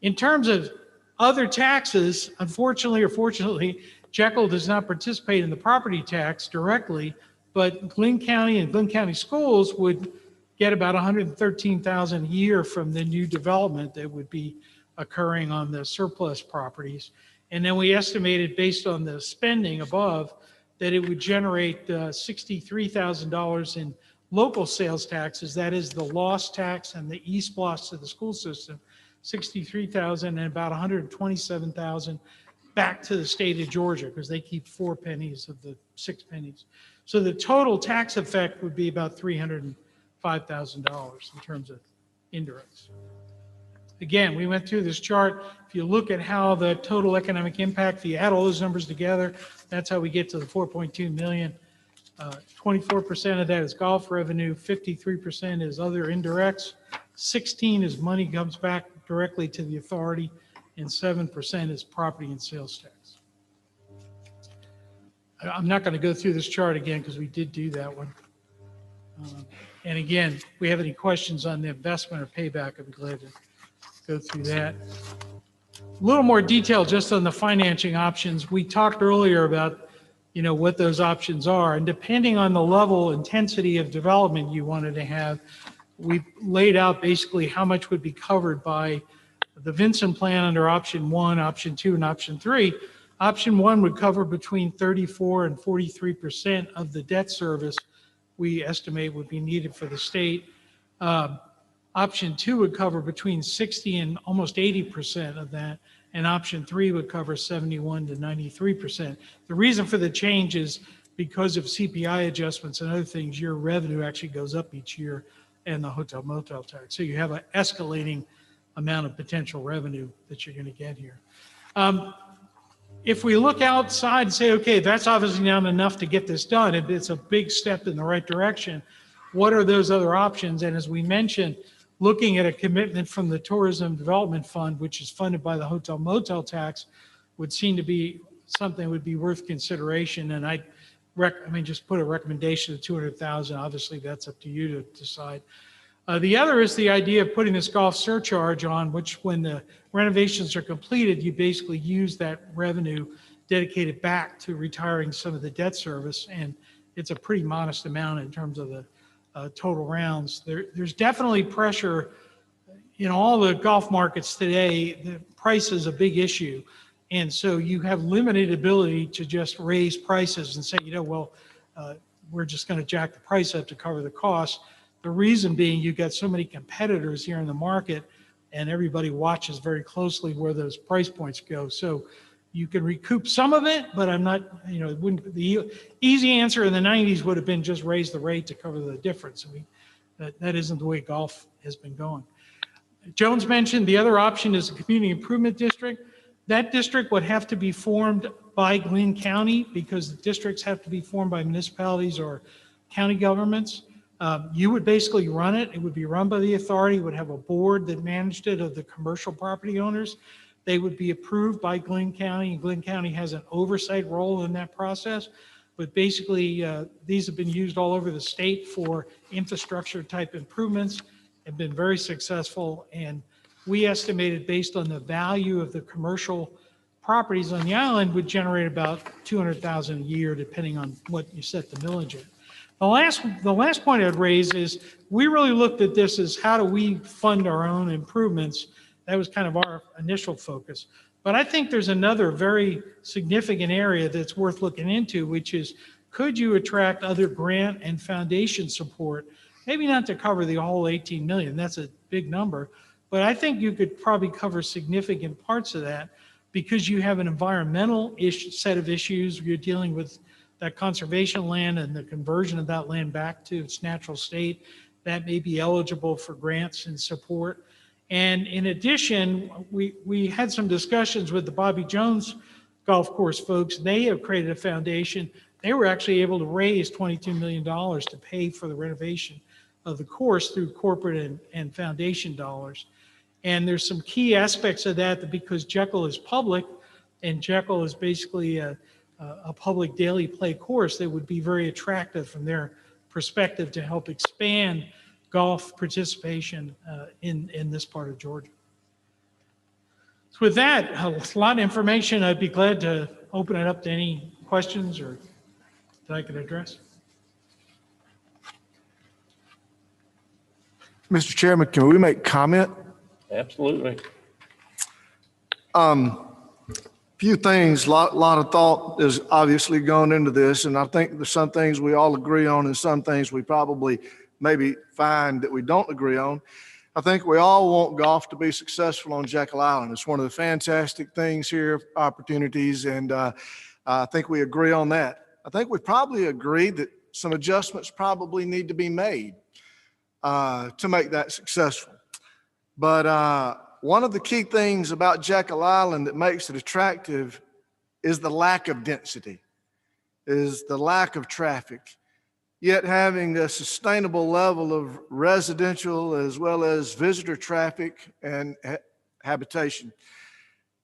In terms of other taxes, unfortunately or fortunately, Jekyll does not participate in the property tax directly, but Glynn County and Glynn County Schools would get about $113,000 a year from the new development that would be occurring on the surplus properties. And then we estimated, based on the spending above, that it would generate $63,000 in local sales taxes. That is the loss tax and the e-splosh to the school system, $63,000, and about $127,000 back to the state of Georgia, because they keep 4 pennies of the 6 pennies. So the total tax effect would be about $305,000 in terms of indirects. Again, we went through this chart. If you look at how the total economic impact, if you add all those numbers together, that's how we get to the 4.2 million. 24% of that is golf revenue, 53% is other indirects, 16 is money comes back directly to the authority, and 7% is property and sales tax. I'm not going to go through this chart again because we did do that one. And again, if we have any questions on the investment or payback, I'd be glad to go through that. A little more detail just on the financing options. We talked earlier about, what those options are, and depending on the level intensity of development you wanted to have, we laid out basically how much would be covered by the Vincent plan under option 1, option 2, and option 3. Option 1 would cover between 34 and 43% of the debt service we estimate would be needed for the state. Option 2 would cover between 60 and almost 80% of that, and option 3 would cover 71 to 93%. The reason for the change is because of CPI adjustments and other things, your revenue actually goes up each year, and the hotel motel tax. So you have an escalating amount of potential revenue that you're going to get here. If we look outside and say, okay, that's obviously not enough to get this done, it's a big step in the right direction. What are those other options? And as we mentioned, looking at a commitment from the Tourism Development Fund, which is funded by the hotel motel tax, would seem to be something that would be worth consideration. And I just put a recommendation of 200,000. Obviously, that's up to you to decide. The other is the idea of putting this golf surcharge on, which when the renovations are completed, you basically use that revenue dedicated back to retiring some of the debt service. And it's a pretty modest amount in terms of the total rounds. There's definitely pressure in all the golf markets today. The price is a big issue. And so you have limited ability to just raise prices and say, we're just going to jack the price up to cover the cost. The reason being, you've got so many competitors here in the market, and everybody watches very closely where those price points go. So you can recoup some of it, but I'm not, it wouldn't, the easy answer in the 90s would have been just raise the rate to cover the difference. That isn't the way golf has been going. Jones mentioned the other option is a community improvement district. That district would have to be formed by Glynn County, because the districts have to be formed by municipalities or county governments. You would basically run it. It would be run by the authority. It would have a board that managed it of the commercial property owners. They would be approved by Glynn County, and Glynn County has an oversight role in that process. But basically, these have been used all over the state for infrastructure type improvements, have been very successful. And we estimated, based on the value of the commercial properties on the island, would generate about $200,000 a year, depending on what you set the millage at. The last point I'd raise is we really looked at this as how do we fund our own improvements that was kind of our initial focus. But I think there's another very significant area that's worth looking into, which is, could you attract other grant and foundation support? Maybe not to cover the whole 18 million, that's a big number, but I think you could probably cover significant parts of that because you have an environmental set of issues. You're dealing with that conservation land and the conversion of that land back to its natural state. That may be eligible for grants and support. And in addition, we had some discussions with the Bobby Jones golf course folks. They have created a foundation. They were actually able to raise $22 million to pay for the renovation of the course through corporate and foundation dollars. And there's some key aspects of that because Jekyll is public and Jekyll is basically a public daily play course that would be very attractive from their perspective to help expand golf participation in this part of Georgia. So with that, a lot of information. I'd be glad to open it up to any questions or that I can address. Mr. Chairman, can we make comment? Absolutely. Few things, lot of thought is obviously gone into this, and I think there's some things we all agree on and some things we probably maybe find that we don't agree on. I think we all want golf to be successful on Jekyll Island. It's one of the fantastic things here, opportunities, and I think we agree on that. I think we probably agree that some adjustments probably need to be made to make that successful. But one of the key things about Jekyll Island that makes it attractive is the lack of density, is the lack of traffic, yet having a sustainable level of residential as well as visitor traffic and habitation.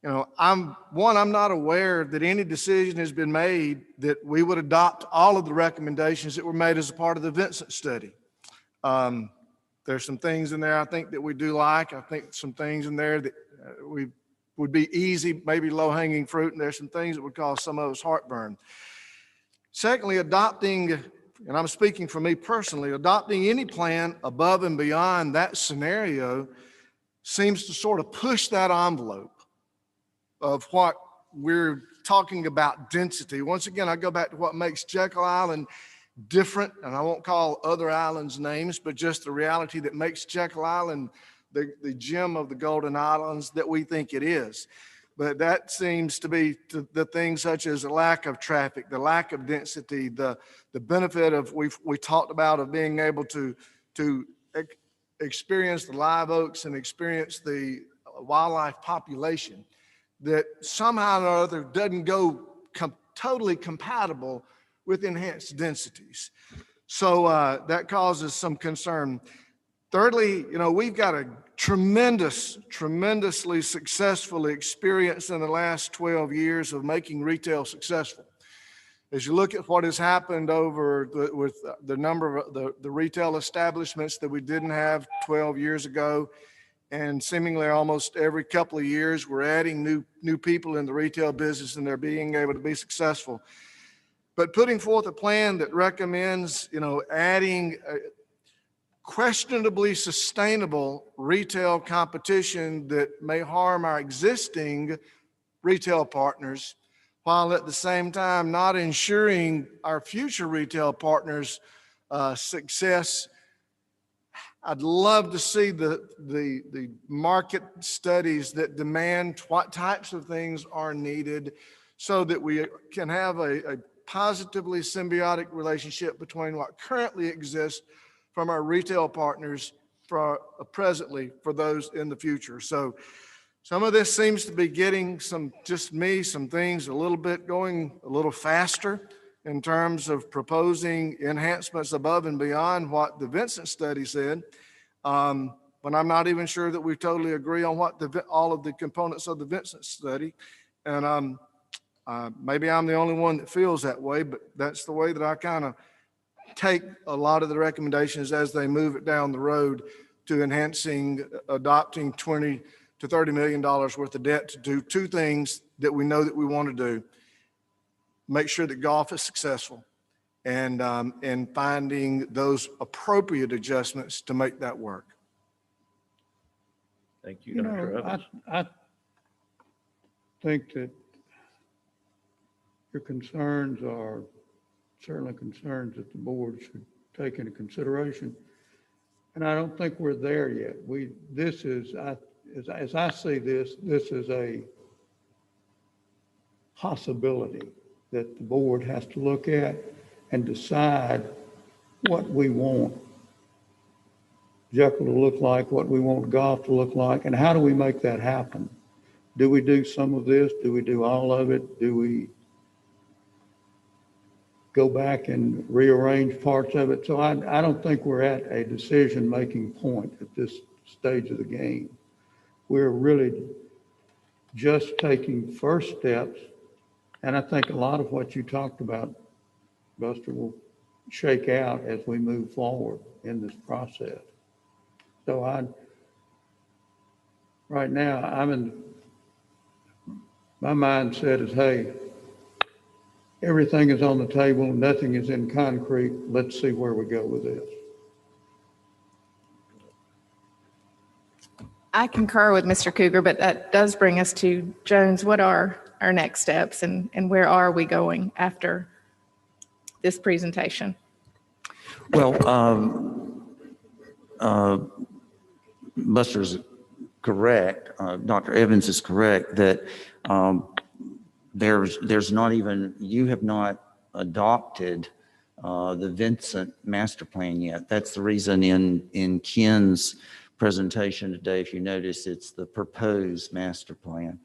You know, I'm not aware that any decision has been made that we would adopt all of the recommendations that were made as a part of the Vincent study. There's some things in there I think that we do like. I think some things in there that we would be easy, maybe low-hanging fruit, and there's some things that would cause some of us heartburn. Secondly, adopting, and I'm speaking for me personally, adopting any plan above and beyond that scenario seems to sort of push that envelope of what we're talking about density. Once again, I go back to what makes Jekyll Island different, and I won't call other islands names, but just the reality that makes Jekyll Island the gem of the Golden Islands that we think it is. But that seems to be the things such as the lack of traffic, the lack of density, the benefit of we talked about of being able to experience the live oaks and experience the wildlife population that somehow or other doesn't go totally compatible with enhanced densities. So that causes some concern. Thirdly, you know, we've got a tremendously successful experience in the last 12 years of making retail successful. As you look at what has happened with the number of the retail establishments that we didn't have 12 years ago, and seemingly almost every couple of years, we're adding new people in the retail business and they're being able to be successful. But putting forth a plan that recommends, you know, adding questionably sustainable retail competition that may harm our existing retail partners, while at the same time not ensuring our future retail partners' success. I'd love to see the market studies that demand what types of things are needed so that we can have a positively symbiotic relationship between what currently exists from our retail partners presently for those in the future. So some of this seems to be getting some things a little bit going a little faster in terms of proposing enhancements above and beyond what the Vincent study said. But I'm not even sure that we totally agree on what all of the components of the Vincent study. And maybe I'm the only one that feels that way, but that's the way that I kind of take a lot of the recommendations as they move it down the road to adopting $20 to $30 million worth of debt to do two things that we know that we want to do. Make sure that golf is successful and finding those appropriate adjustments to make that work. Thank you, You Dr. know, Evans. I think that your concerns are certainly concerns that the board should take into consideration. And I don't think we're there yet. This is, as I see this is a possibility that the board has to look at and decide what we want Jekyll to look like, what we want golf to look like, and how do we make that happen? Do we do some of this? Do we do all of it? Do we go back and rearrange parts of it? So I don't think we're at a decision-making point at this stage of the game. We're really just taking first steps. And I think a lot of what you talked about, Buster, will shake out as we move forward in this process. So right now, my mindset is, hey, everything is on the table, nothing is in concrete. Let's see where we go with this. I concur with Mr. Cougar, but that does bring us to Jones. What are our next steps and where are we going after this presentation? Well, Buster's correct. Dr. Evans is correct that there's not even, you have not adopted the Vincent master plan yet. That's the reason in Ken's presentation today, if you notice, it's the proposed master plan.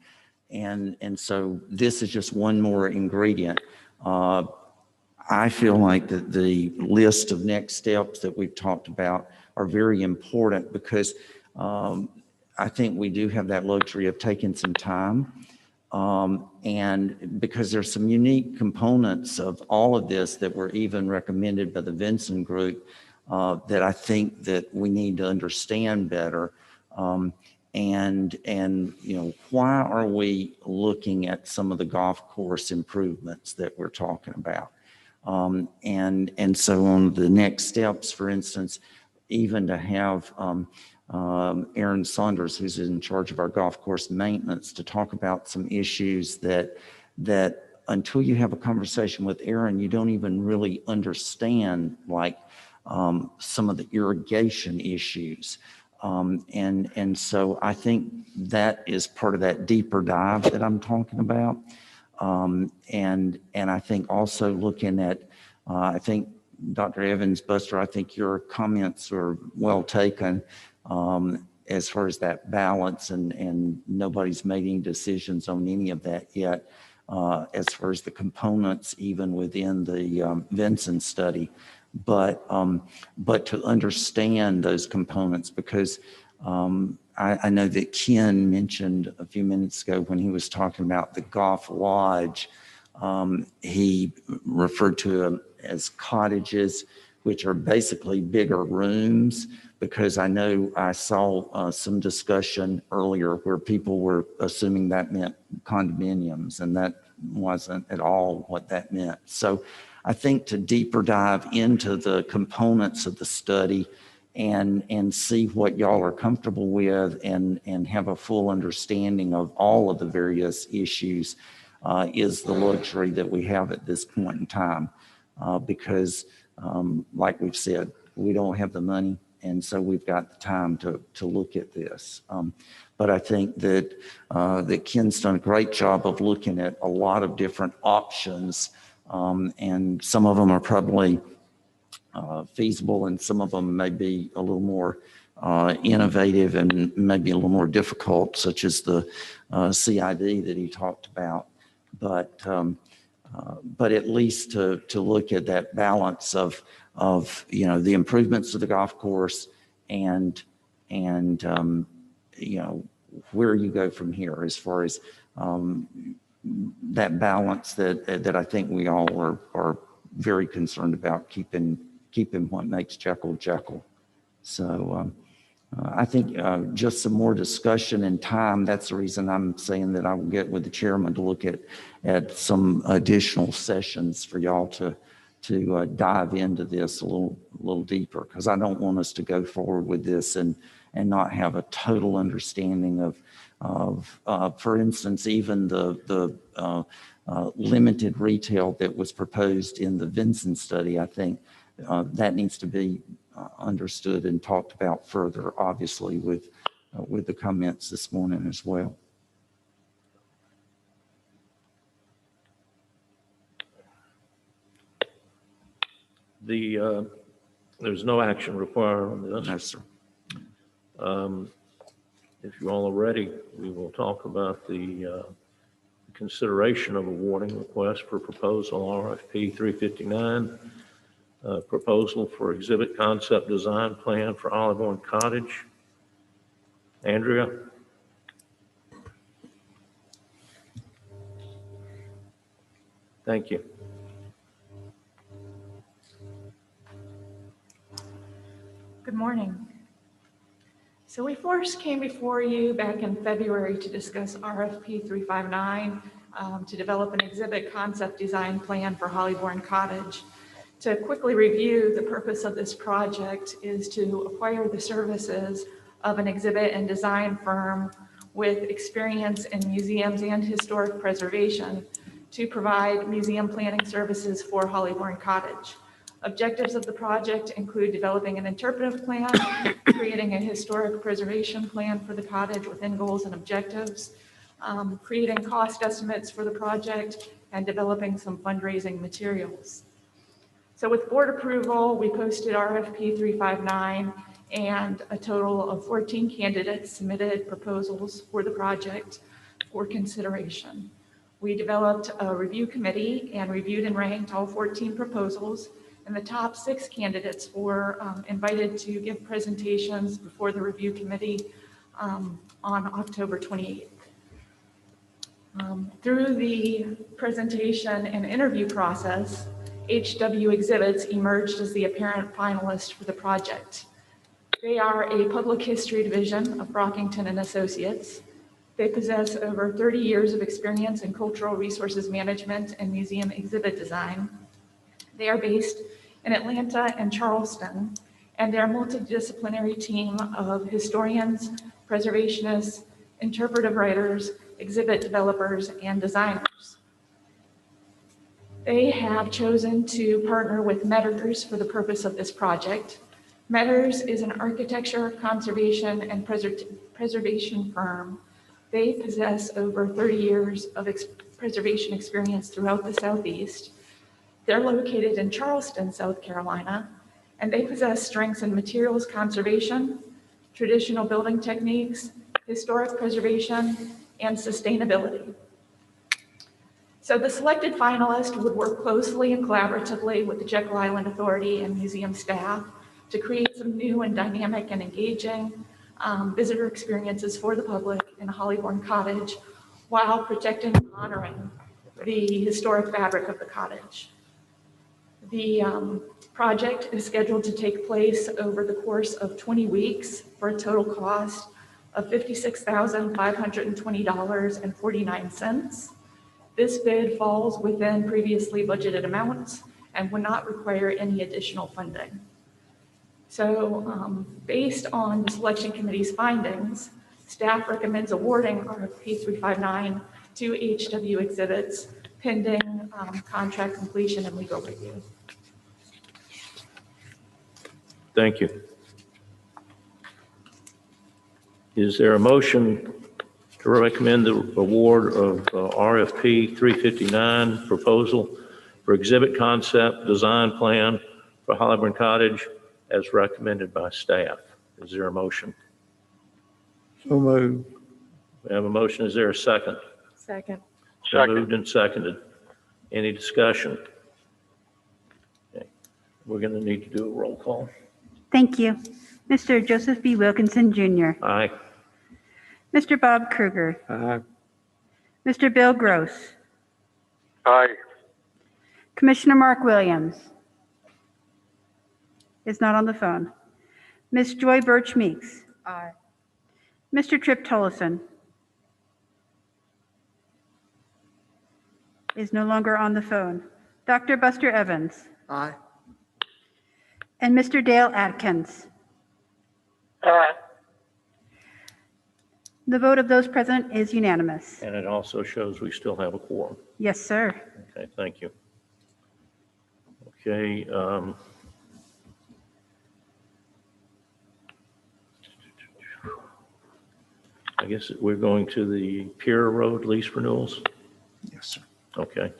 And so this is just one more ingredient. I feel like that the list of next steps that we've talked about are very important because I think we do have that luxury of taking some time. And because there's some unique components of all of this that were even recommended by the Vincent group that I think that we need to understand better. And you know, why are we looking at some of the golf course improvements that we're talking about? And so on the next steps, for instance, even to have Aaron Saunders, who's in charge of our golf course maintenance, to talk about some issues that until you have a conversation with Aaron, you don't even really understand, like some of the irrigation issues. And so I think that is part of that deeper dive that I'm talking about. And I think also looking at, I think Dr. Evans, Buster, I think your comments are well taken as far as that balance, and nobody's made any decisions on any of that yet, as far as the components even within the Vincent study. But to understand those components, because I know that Ken mentioned a few minutes ago when he was talking about the golf lodge, he referred to them as cottages, which are basically bigger rooms, because I know I saw some discussion earlier where people were assuming that meant condominiums, and that wasn't at all what that meant. So I think to deeper dive into the components of the study and see what y'all are comfortable with and have a full understanding of all of the various issues is the luxury that we have at this point in time. Because like we've said, we don't have the money, and so we've got the time to look at this. But I think that Ken's done a great job of looking at a lot of different options, and some of them are probably feasible, and some of them may be a little more innovative and maybe a little more difficult, such as the CID that he talked about. But at least to look at that balance of you know, the improvements to the golf course and you know, where you go from here as far as that balance that I think we all are very concerned about, keeping what makes Jekyll Jekyll. So I think just some more discussion and time. That's the reason I'm saying that I will get with the chairman to look at some additional sessions for y'all to dive into this a little deeper, because I don't want us to go forward with this and and not have a total understanding for instance, even the limited retail that was proposed in the Vinson study. I think that needs to be understood and talked about further, obviously, with the comments this morning as well. There's no action required on this. No, sir. If you all are ready, we will talk about the consideration of awarding request for proposal RFP 359, proposal for exhibit concept design plan for Olive Cottage. Andrea? Thank you. Good morning. So we first came before you back in February to discuss RFP 359 to develop an exhibit concept design plan for Hollyborn Cottage. To quickly review, the purpose of this project is to acquire the services of an exhibit and design firm with experience in museums and historic preservation to provide museum planning services for Hollyborn Cottage. Objectives of the project include developing an interpretive plan, creating a historic preservation plan for the cottage within goals and objectives, creating cost estimates for the project, and developing some fundraising materials. So with board approval, we posted RFP 359, and a total of 14 candidates submitted proposals for the project for consideration. We developed a review committee and reviewed and ranked all 14 proposals, and the top 6 candidates were invited to give presentations before the review committee on October 28th. Through the presentation and interview process, HW Exhibits emerged as the apparent finalist for the project. They are a public history division of Brockington and Associates. They possess over 30 years of experience in cultural resources management and museum exhibit design. They are based in Atlanta and Charleston, and they're a multidisciplinary team of historians, preservationists, interpretive writers, exhibit developers, and designers. They have chosen to partner with Metters for the purpose of this project. Metters is an architecture, conservation, and preservation firm. They possess over 30 years of preservation experience throughout the Southeast. They're located in Charleston, South Carolina, and they possess strengths in materials conservation, traditional building techniques, historic preservation, and sustainability. So the selected finalist would work closely and collaboratively with the Jekyll Island Authority and museum staff to create some new and dynamic and engaging visitor experiences for the public in Hollyborn Cottage while protecting and honoring the historic fabric of the cottage. The project is scheduled to take place over the course of 20 weeks for a total cost of $56,520.49. This bid falls within previously budgeted amounts and would not require any additional funding. So based on the selection committee's findings, staff recommends awarding RFP 359 to HW Exhibits pending contract completion and legal review. Thank you. Is there a motion to recommend the award of RFP 359 proposal for exhibit concept design plan for Hollyborn Cottage as recommended by staff? Is there a motion? So moved. We have a motion. Is there a second? Second. So moved and seconded. Any discussion? Okay. We're going to need to do a roll call. Thank you. Mr. Joseph B. Wilkinson, Jr. Aye. Mr. Bob Kruger. Aye. Mr. Bill Gross. Aye. Commissioner Mark Williams is not on the phone. Ms. Joy Birch Meeks. Aye. Mr. Trip Tollison is no longer on the phone. Dr. Buster Evans. Aye. And Mr. Dale Atkins. Aye. The vote of those present is unanimous. And it also shows we still have a quorum. Yes, sir. Okay, thank you. Okay. I guess we're going to the Pier Road lease renewals. Yes, sir. Okay.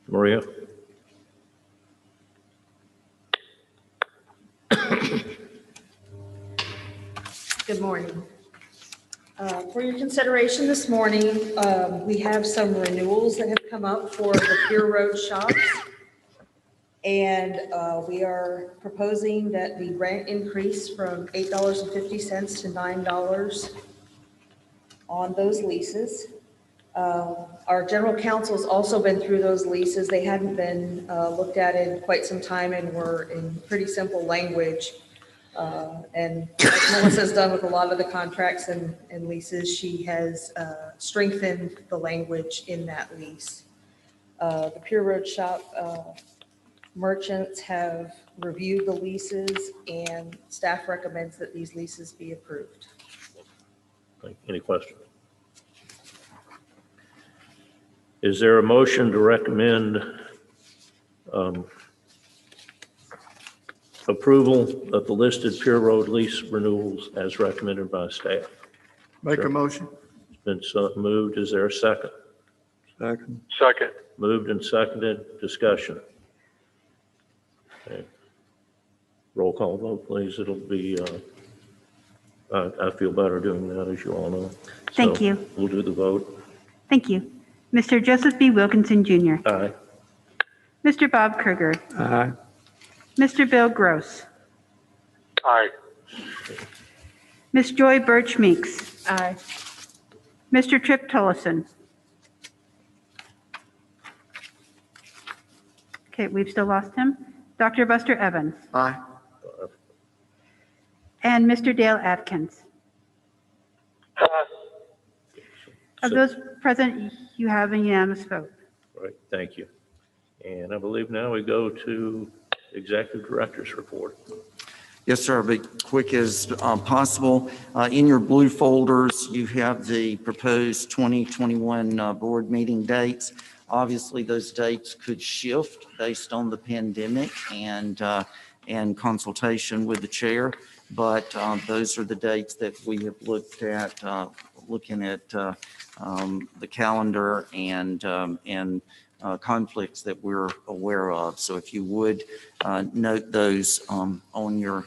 Maria? Good morning. For your consideration this morning, we have some renewals that have come up for the Pier Road shops. And we are proposing that the rent increase from $8.50 to $9 on those leases. Our general counsel's also been through those leases. They hadn't been looked at in quite some time and were in pretty simple language. And like Melissa's done with a lot of the contracts and leases, she has strengthened the language in that lease. The Pier Road shop merchants have reviewed the leases and staff recommends that these leases be approved. Any questions? Is there a motion to recommend approval of the listed Pier Road lease renewals as recommended by staff? Make Sure. a motion. It's been moved. Is there a second? Second. Second. Moved and seconded. Discussion. Okay. Roll call vote, please. It'll be, I feel better doing that, as you all know. Thank So you. We'll do the vote. Thank you. Mr. Joseph B. Wilkinson, Jr. Aye. Mr. Bob Kruger. Aye. Mr. Bill Gross. Aye. Ms. Joy Birch Meeks. Aye. Mr. Trip Tollison. Okay, we've still lost him. Dr. Buster Evans. Aye. And Mr. Dale Atkins. Of those present, you have a unanimous vote. Right, thank you. And I believe now we go to Executive Director's report. Yes, sir. I'll be quick as possible. In your blue folders, you have the proposed 2021 board meeting dates. Obviously, those dates could shift based on the pandemic and consultation with the chair, but those are the dates that we have looked at, looking at the calendar and conflicts that we're aware of. So if you would note those on your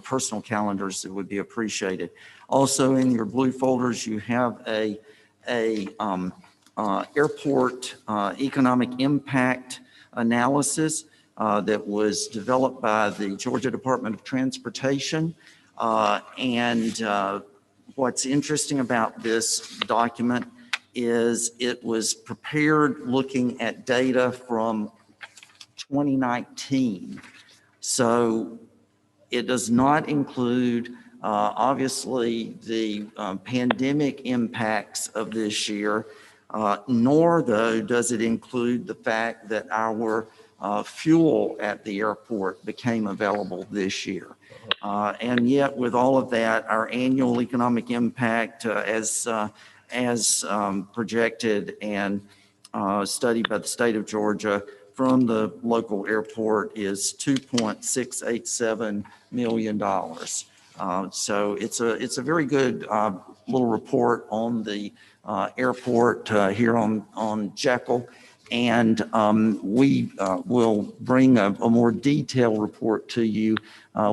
personal calendars, it would be appreciated. Also, in your blue folders, you have a airport economic impact analysis that was developed by the Georgia Department of Transportation. What's interesting about this document is it was prepared looking at data from 2019. So it does not include, obviously, the pandemic impacts of this year, nor, though, does it include the fact that our fuel at the airport became available this year. And yet, with all of that, our annual economic impact as projected and studied by the state of Georgia from the local airport is $2.687 million. So it's a very good little report on the airport here on Jekyll. And we will bring a more detailed report to you.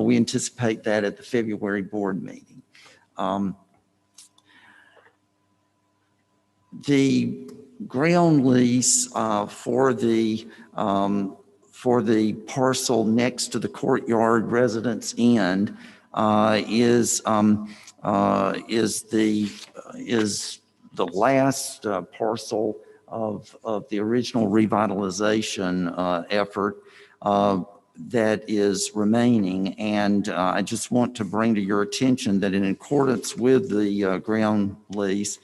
We anticipate that at the February board meeting. The ground lease for the parcel next to the Courtyard Residence Inn is the last parcel of the original revitalization effort that is remaining. And I just want to bring to your attention that in accordance with the ground lease,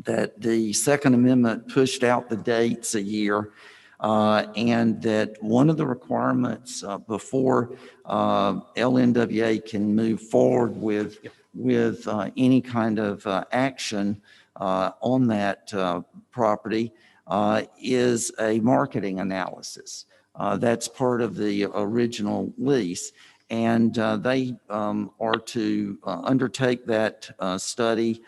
that the Second Amendment pushed out the dates a year, and that one of the requirements before LNWA can move forward with with any kind of action on that property is a marketing analysis. That's part of the original lease. And they are to undertake that study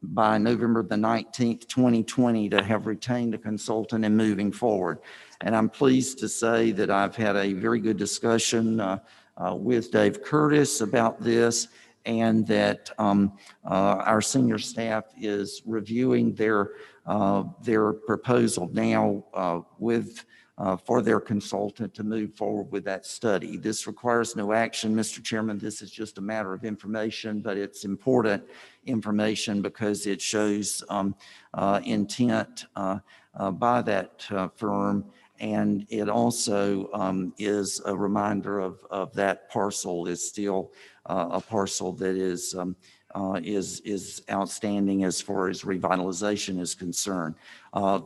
by November the 19th, 2020, to have retained a consultant and moving forward. And I'm pleased to say that I've had a very good discussion with Dave Curtis about this, and that our senior staff is reviewing their proposal now for their consultant to move forward with that study. This requires no action, Mr. Chairman. This is just a matter of information, but it's important information because it shows intent by that firm, and it also is a reminder of that parcel is still a parcel that is outstanding as far as revitalization is concerned.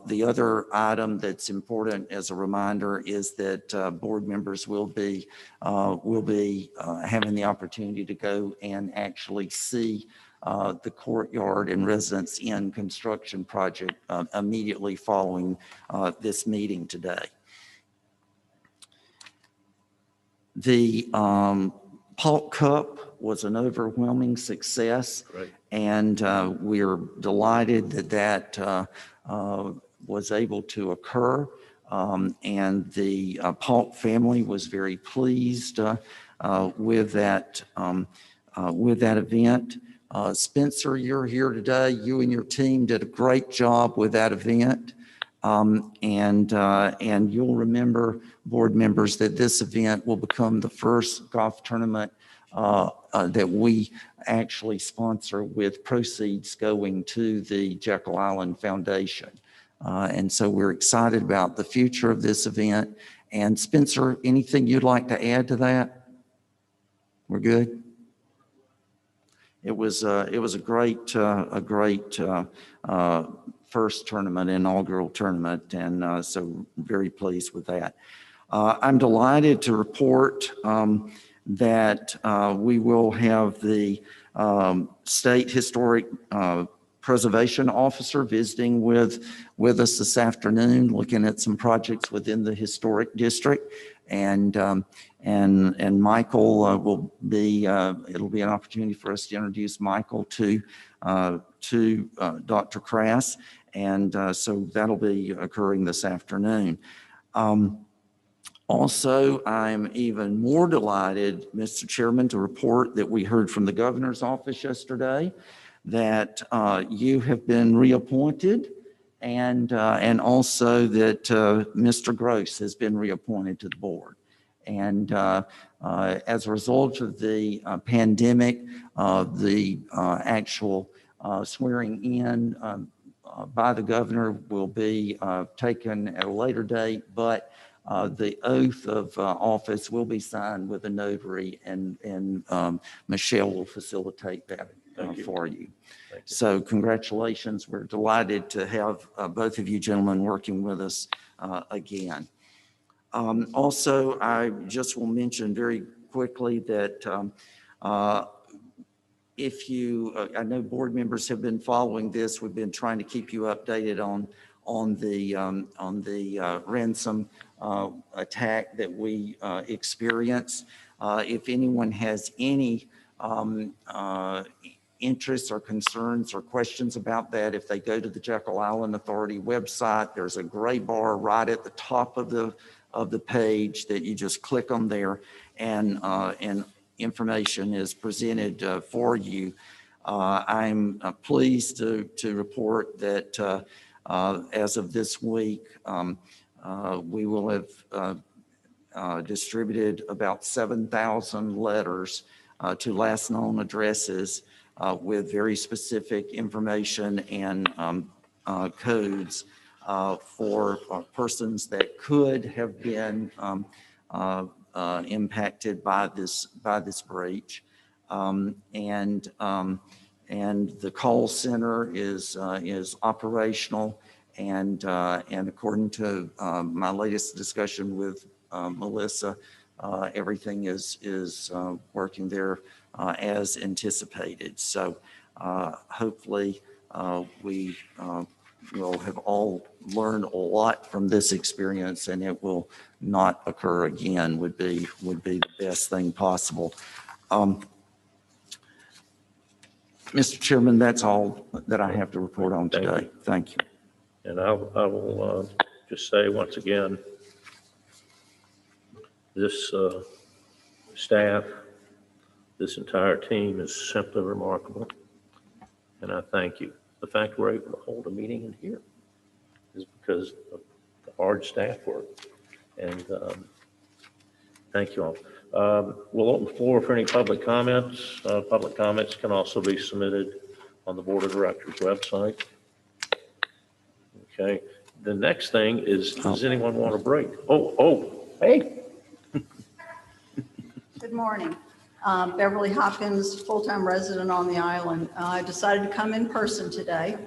The other item that's important as a reminder is that board members will be having the opportunity to go and actually see the courtyard and residence inn construction project immediately following this meeting today. The Polk Cup was an overwhelming success, Right. and we're delighted that was able to occur. And the Polk family was very pleased with that event. Spencer, you're here today. You and your team did a great job with that event. And you'll remember, board members, that this event will become the first golf tournament that we actually sponsor with proceeds going to the Jekyll Island Foundation. And so we're excited about the future of this event. And Spencer, anything you'd like to add to that? We're good? It was a great first tournament, inaugural tournament, and so very pleased with that. I'm delighted to report that we will have the State Historic Preservation Officer visiting with us this afternoon, looking at some projects within the historic district. And Michael will be, it'll be an opportunity for us to introduce Michael to Dr. Crass. And so that'll be occurring this afternoon. Also, I'm even more delighted, Mr. Chairman, to report that we heard from the governor's office yesterday that you have been reappointed, and also that Mr. Gross has been reappointed to the board. And as a result of the pandemic, the actual swearing in by the governor will be taken at a later date, but the oath of office will be signed with a notary, and Michelle will facilitate that for you. So congratulations. We're delighted to have both of you gentlemen working with us again. Also, I just will mention very quickly that if you, I know board members have been following this. We've been trying to keep you updated on the ransom attack that we experienced. If anyone has any interests or concerns or questions about that, if they go to the Jekyll Island Authority website, there's a gray bar right at the top of the page that you just click on there, and information is presented for you. I'm pleased to report that as of this week, we will have distributed about 7,000 letters to last known addresses with very specific information and codes for persons that could have been impacted by this breach. And the call center is operational, and according to my latest discussion with Melissa, everything is working there as anticipated. So hopefully we will have all learned a lot from this experience, and it will not occur again, would be the best thing possible. Mr. Chairman, that's all that I have to report on today. Thank you. And I will just say once again, this staff, this entire team is simply remarkable, and I thank you. The fact we're able to hold a meeting in here is because of the hard staff work, and thank you all. We'll open the floor for any public comments. Public comments can also be submitted on the Board of Directors website. Okay. The next thing is, does anyone want a break? Hey. Good morning. Beverly Hopkins, full-time resident on the island. I decided to come in person today,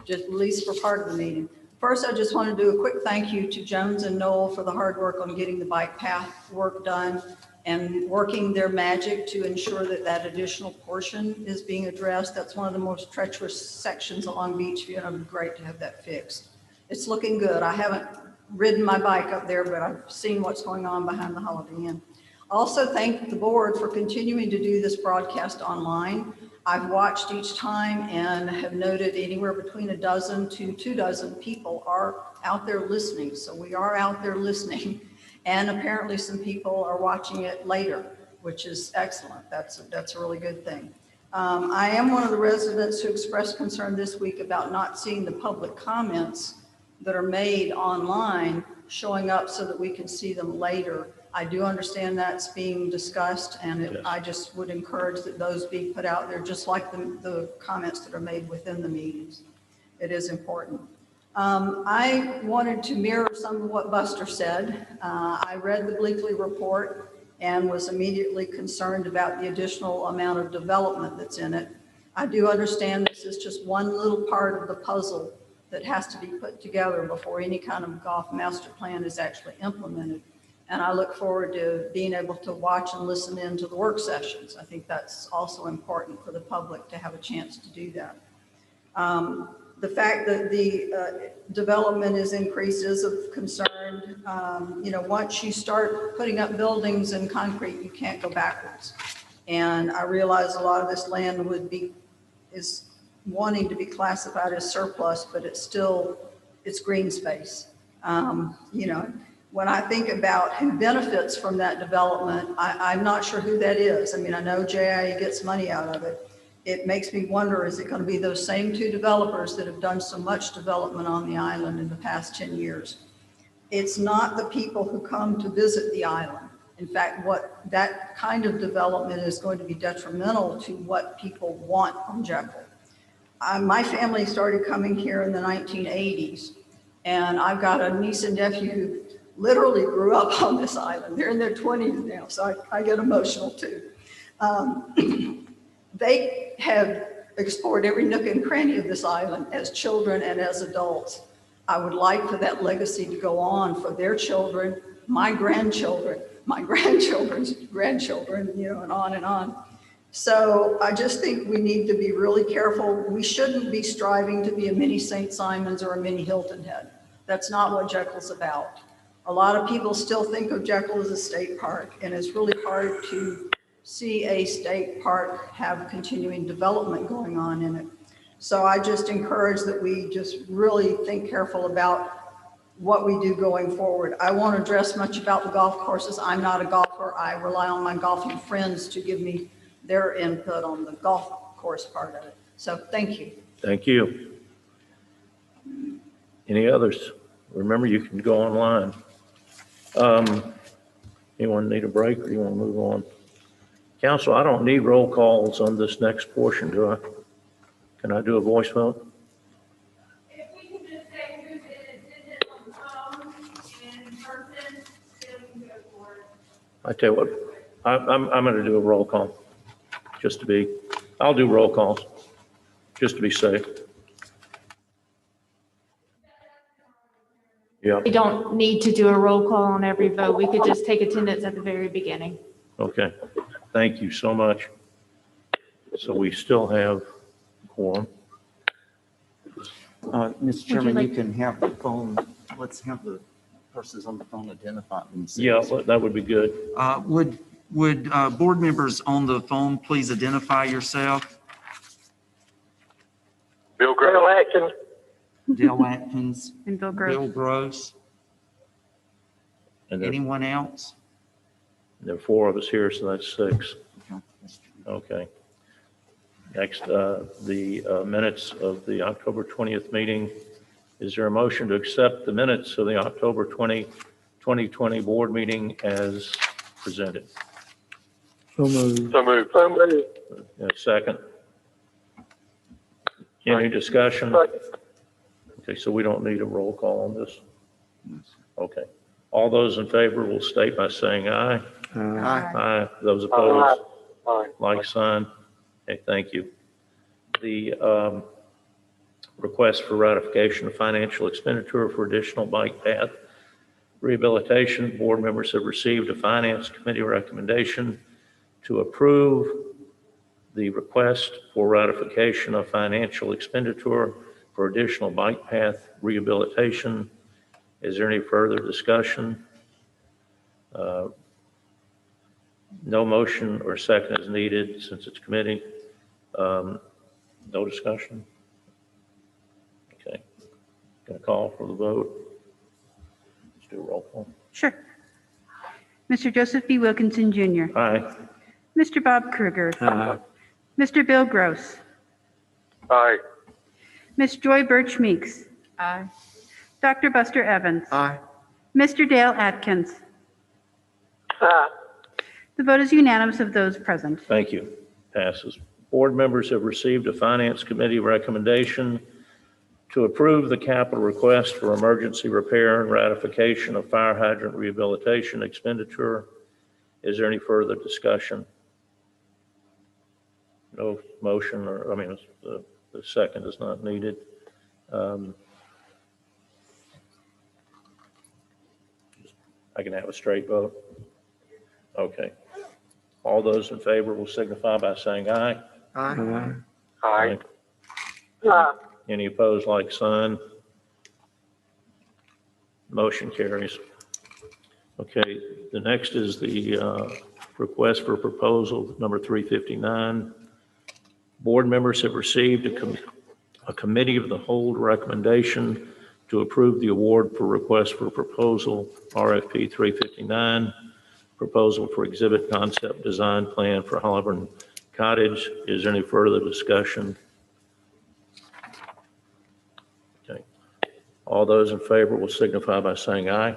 just at least for part of the meeting. First, I just want to do a quick thank you to Jones and Noel for the hard work on getting the bike path work done and working their magic to ensure that that additional portion is being addressed. That's one of the most treacherous sections along Beachview, and it would be great to have that fixed. It's looking good. I haven't ridden my bike up there, but I've seen what's going on behind the Holiday Inn. Also thank the board for continuing to do this broadcast online. I've watched each time and have noted anywhere between a dozen to 2 dozen people are out there listening. So we are out there listening, and apparently some people are watching it later, which is excellent. That's a really good thing. I am one of the residents who expressed concern this week about not seeing the public comments that are made online showing up so that we can see them later. I do understand that's being discussed, and I just would encourage that those be put out there, just like the comments that are made within the meetings. It is important. I wanted to mirror some of what Buster said. I read the Bleakley report and was immediately concerned about the additional amount of development that's in it. I do understand this is just one little part of the puzzle that has to be put together before any kind of golf master plan is actually implemented. And I look forward to being able to watch and listen in to the work sessions. I think that's also important for the public to have a chance to do that. The fact that the development is increased is of concern. Once you start putting up buildings in concrete, you can't go backwards. And I realize a lot of this land is wanting to be classified as surplus, but it's green space. When I think about who benefits from that development, I'm not sure who that is. I mean, I know JIA gets money out of it. It makes me wonder, is it going to be those same 2 developers that have done so much development on the island in the past 10 years? It's not the people who come to visit the island. In fact, what that kind of development is going to be detrimental to what people want from Jekyll. My family started coming here in the 1980s, and I've got a niece and nephew who literally grew up on this island. They're in their 20s now, so I get emotional too. They have explored every nook and cranny of this island as children and as adults. I would like for that legacy to go on for their children, my grandchildren, my grandchildren's grandchildren, and on and on. So I just think we need to be really careful. We shouldn't be striving to be a mini St. Simon's or a mini Hilton Head. That's not what Jekyll's about. A lot of people still think of Jekyll as a state park, and it's really hard to see a state park have continuing development going on in it. So I just encourage that we just really think careful about what we do going forward. I won't address much about the golf courses. I'm not a golfer. I rely on my golfing friends to give me their input on the golf course part of it. So thank you. Thank you. Any others? Remember, you can go online. Anyone need a break, or you want to move on? Council, I don't need roll calls on this next portion, do I? Can I do a voice vote? If we can just say who's in it on the phone and in person, then we can go for it. I tell you what, I'm going to do a roll call, I'll do roll calls, just to be safe. Yeah. We don't need to do a roll call on every vote. We could just take attendance at the very beginning. Okay. Thank you so much. So we still have quorum. Mr. Chairman, like- you can have the phone, let's have the persons on the phone identify themselves. Yeah, that would be good. Would board members on the phone please identify yourself? Bill Atkins. Dale Atkins, And Bill Gross. Bill Gross. And there Anyone else? are 4 of us here, so that's 6. Okay. Okay. Next, the minutes of the October 20th meeting. Is there a motion to accept the minutes of the October 2020 board meeting as presented? So moved. So moved. So moved. A second. Any discussion? Okay, so we don't need a roll call on this? Okay. All those in favor will state by saying aye. Aye. Aye. Those opposed, Aye. like sign. Okay, thank you. The request for ratification of financial expenditure for additional bike path rehabilitation. Board members have received a finance committee recommendation to approve the request for ratification of financial expenditure for additional bike path rehabilitation. Is there any further discussion? No motion or second is needed since it's committee. No discussion? Okay. Going to call for the vote. Let's do a roll call. Sure. Mr. Joseph B. Wilkinson Jr. Aye. Mr. Bob Kruger. Aye. Mr. Bill Gross. Aye. Ms. Joy Birch Meeks. Aye. Dr. Buster Evans. Aye. Mr. Dale Atkins. Aye. The vote is unanimous of those present. Thank you. Passes. Board members have received a finance committee recommendation to approve the capital request for emergency repair and ratification of fire hydrant rehabilitation expenditure. Is there any further discussion? No motion, or, the second is not needed. I can have a straight vote? Okay. All those in favor will signify by saying aye. Aye. Aye. Aye. Any opposed, like sign. Motion carries. Okay, the next is the request for proposal number 359. Board members have received a committee of the whole recommendation to approve the award for request for proposal RFP 359, proposal for exhibit concept design plan for Holborn Cottage. Is there any further discussion? Okay. All those in favor will signify by saying aye.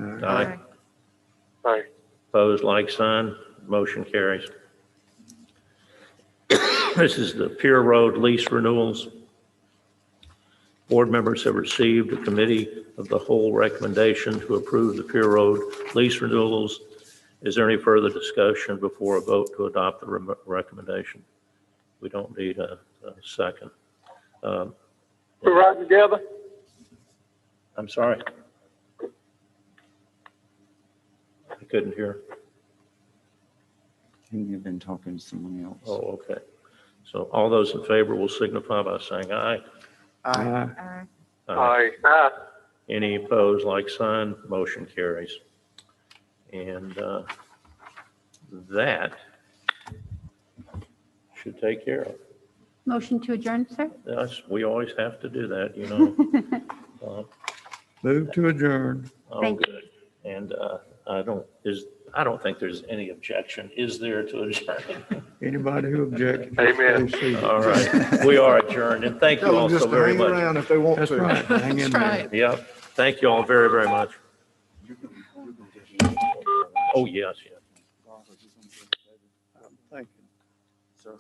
Aye. Aye. Opposed, like sign. Motion carries. This is the Pier Road lease renewals. Board members have received a committee of the whole recommendation to approve the Pier Road lease renewals. Is there any further discussion before a vote to adopt the recommendation? We don't need a second. We ride together? I'm sorry. I couldn't hear. You've been talking to someone else. Oh, okay. So all those in favor will signify by saying aye. Aye. Aye. Aye. Any opposed, like sign. Motion carries. And that should take care of. Motion to adjourn, sir? Yes, we always have to do that, you know. Move to adjourn. Oh, Thank good. And I don't think there's any objection. Is there to adjourn? Anybody who objects. Amen. stay seated. All right, we are adjourned, and thank you Tell them all just so to very hang much. around if they want That's to. right. Hang in That's there. right. Yep, thank you all very, very much. Oh, yes, yes. Thank you. So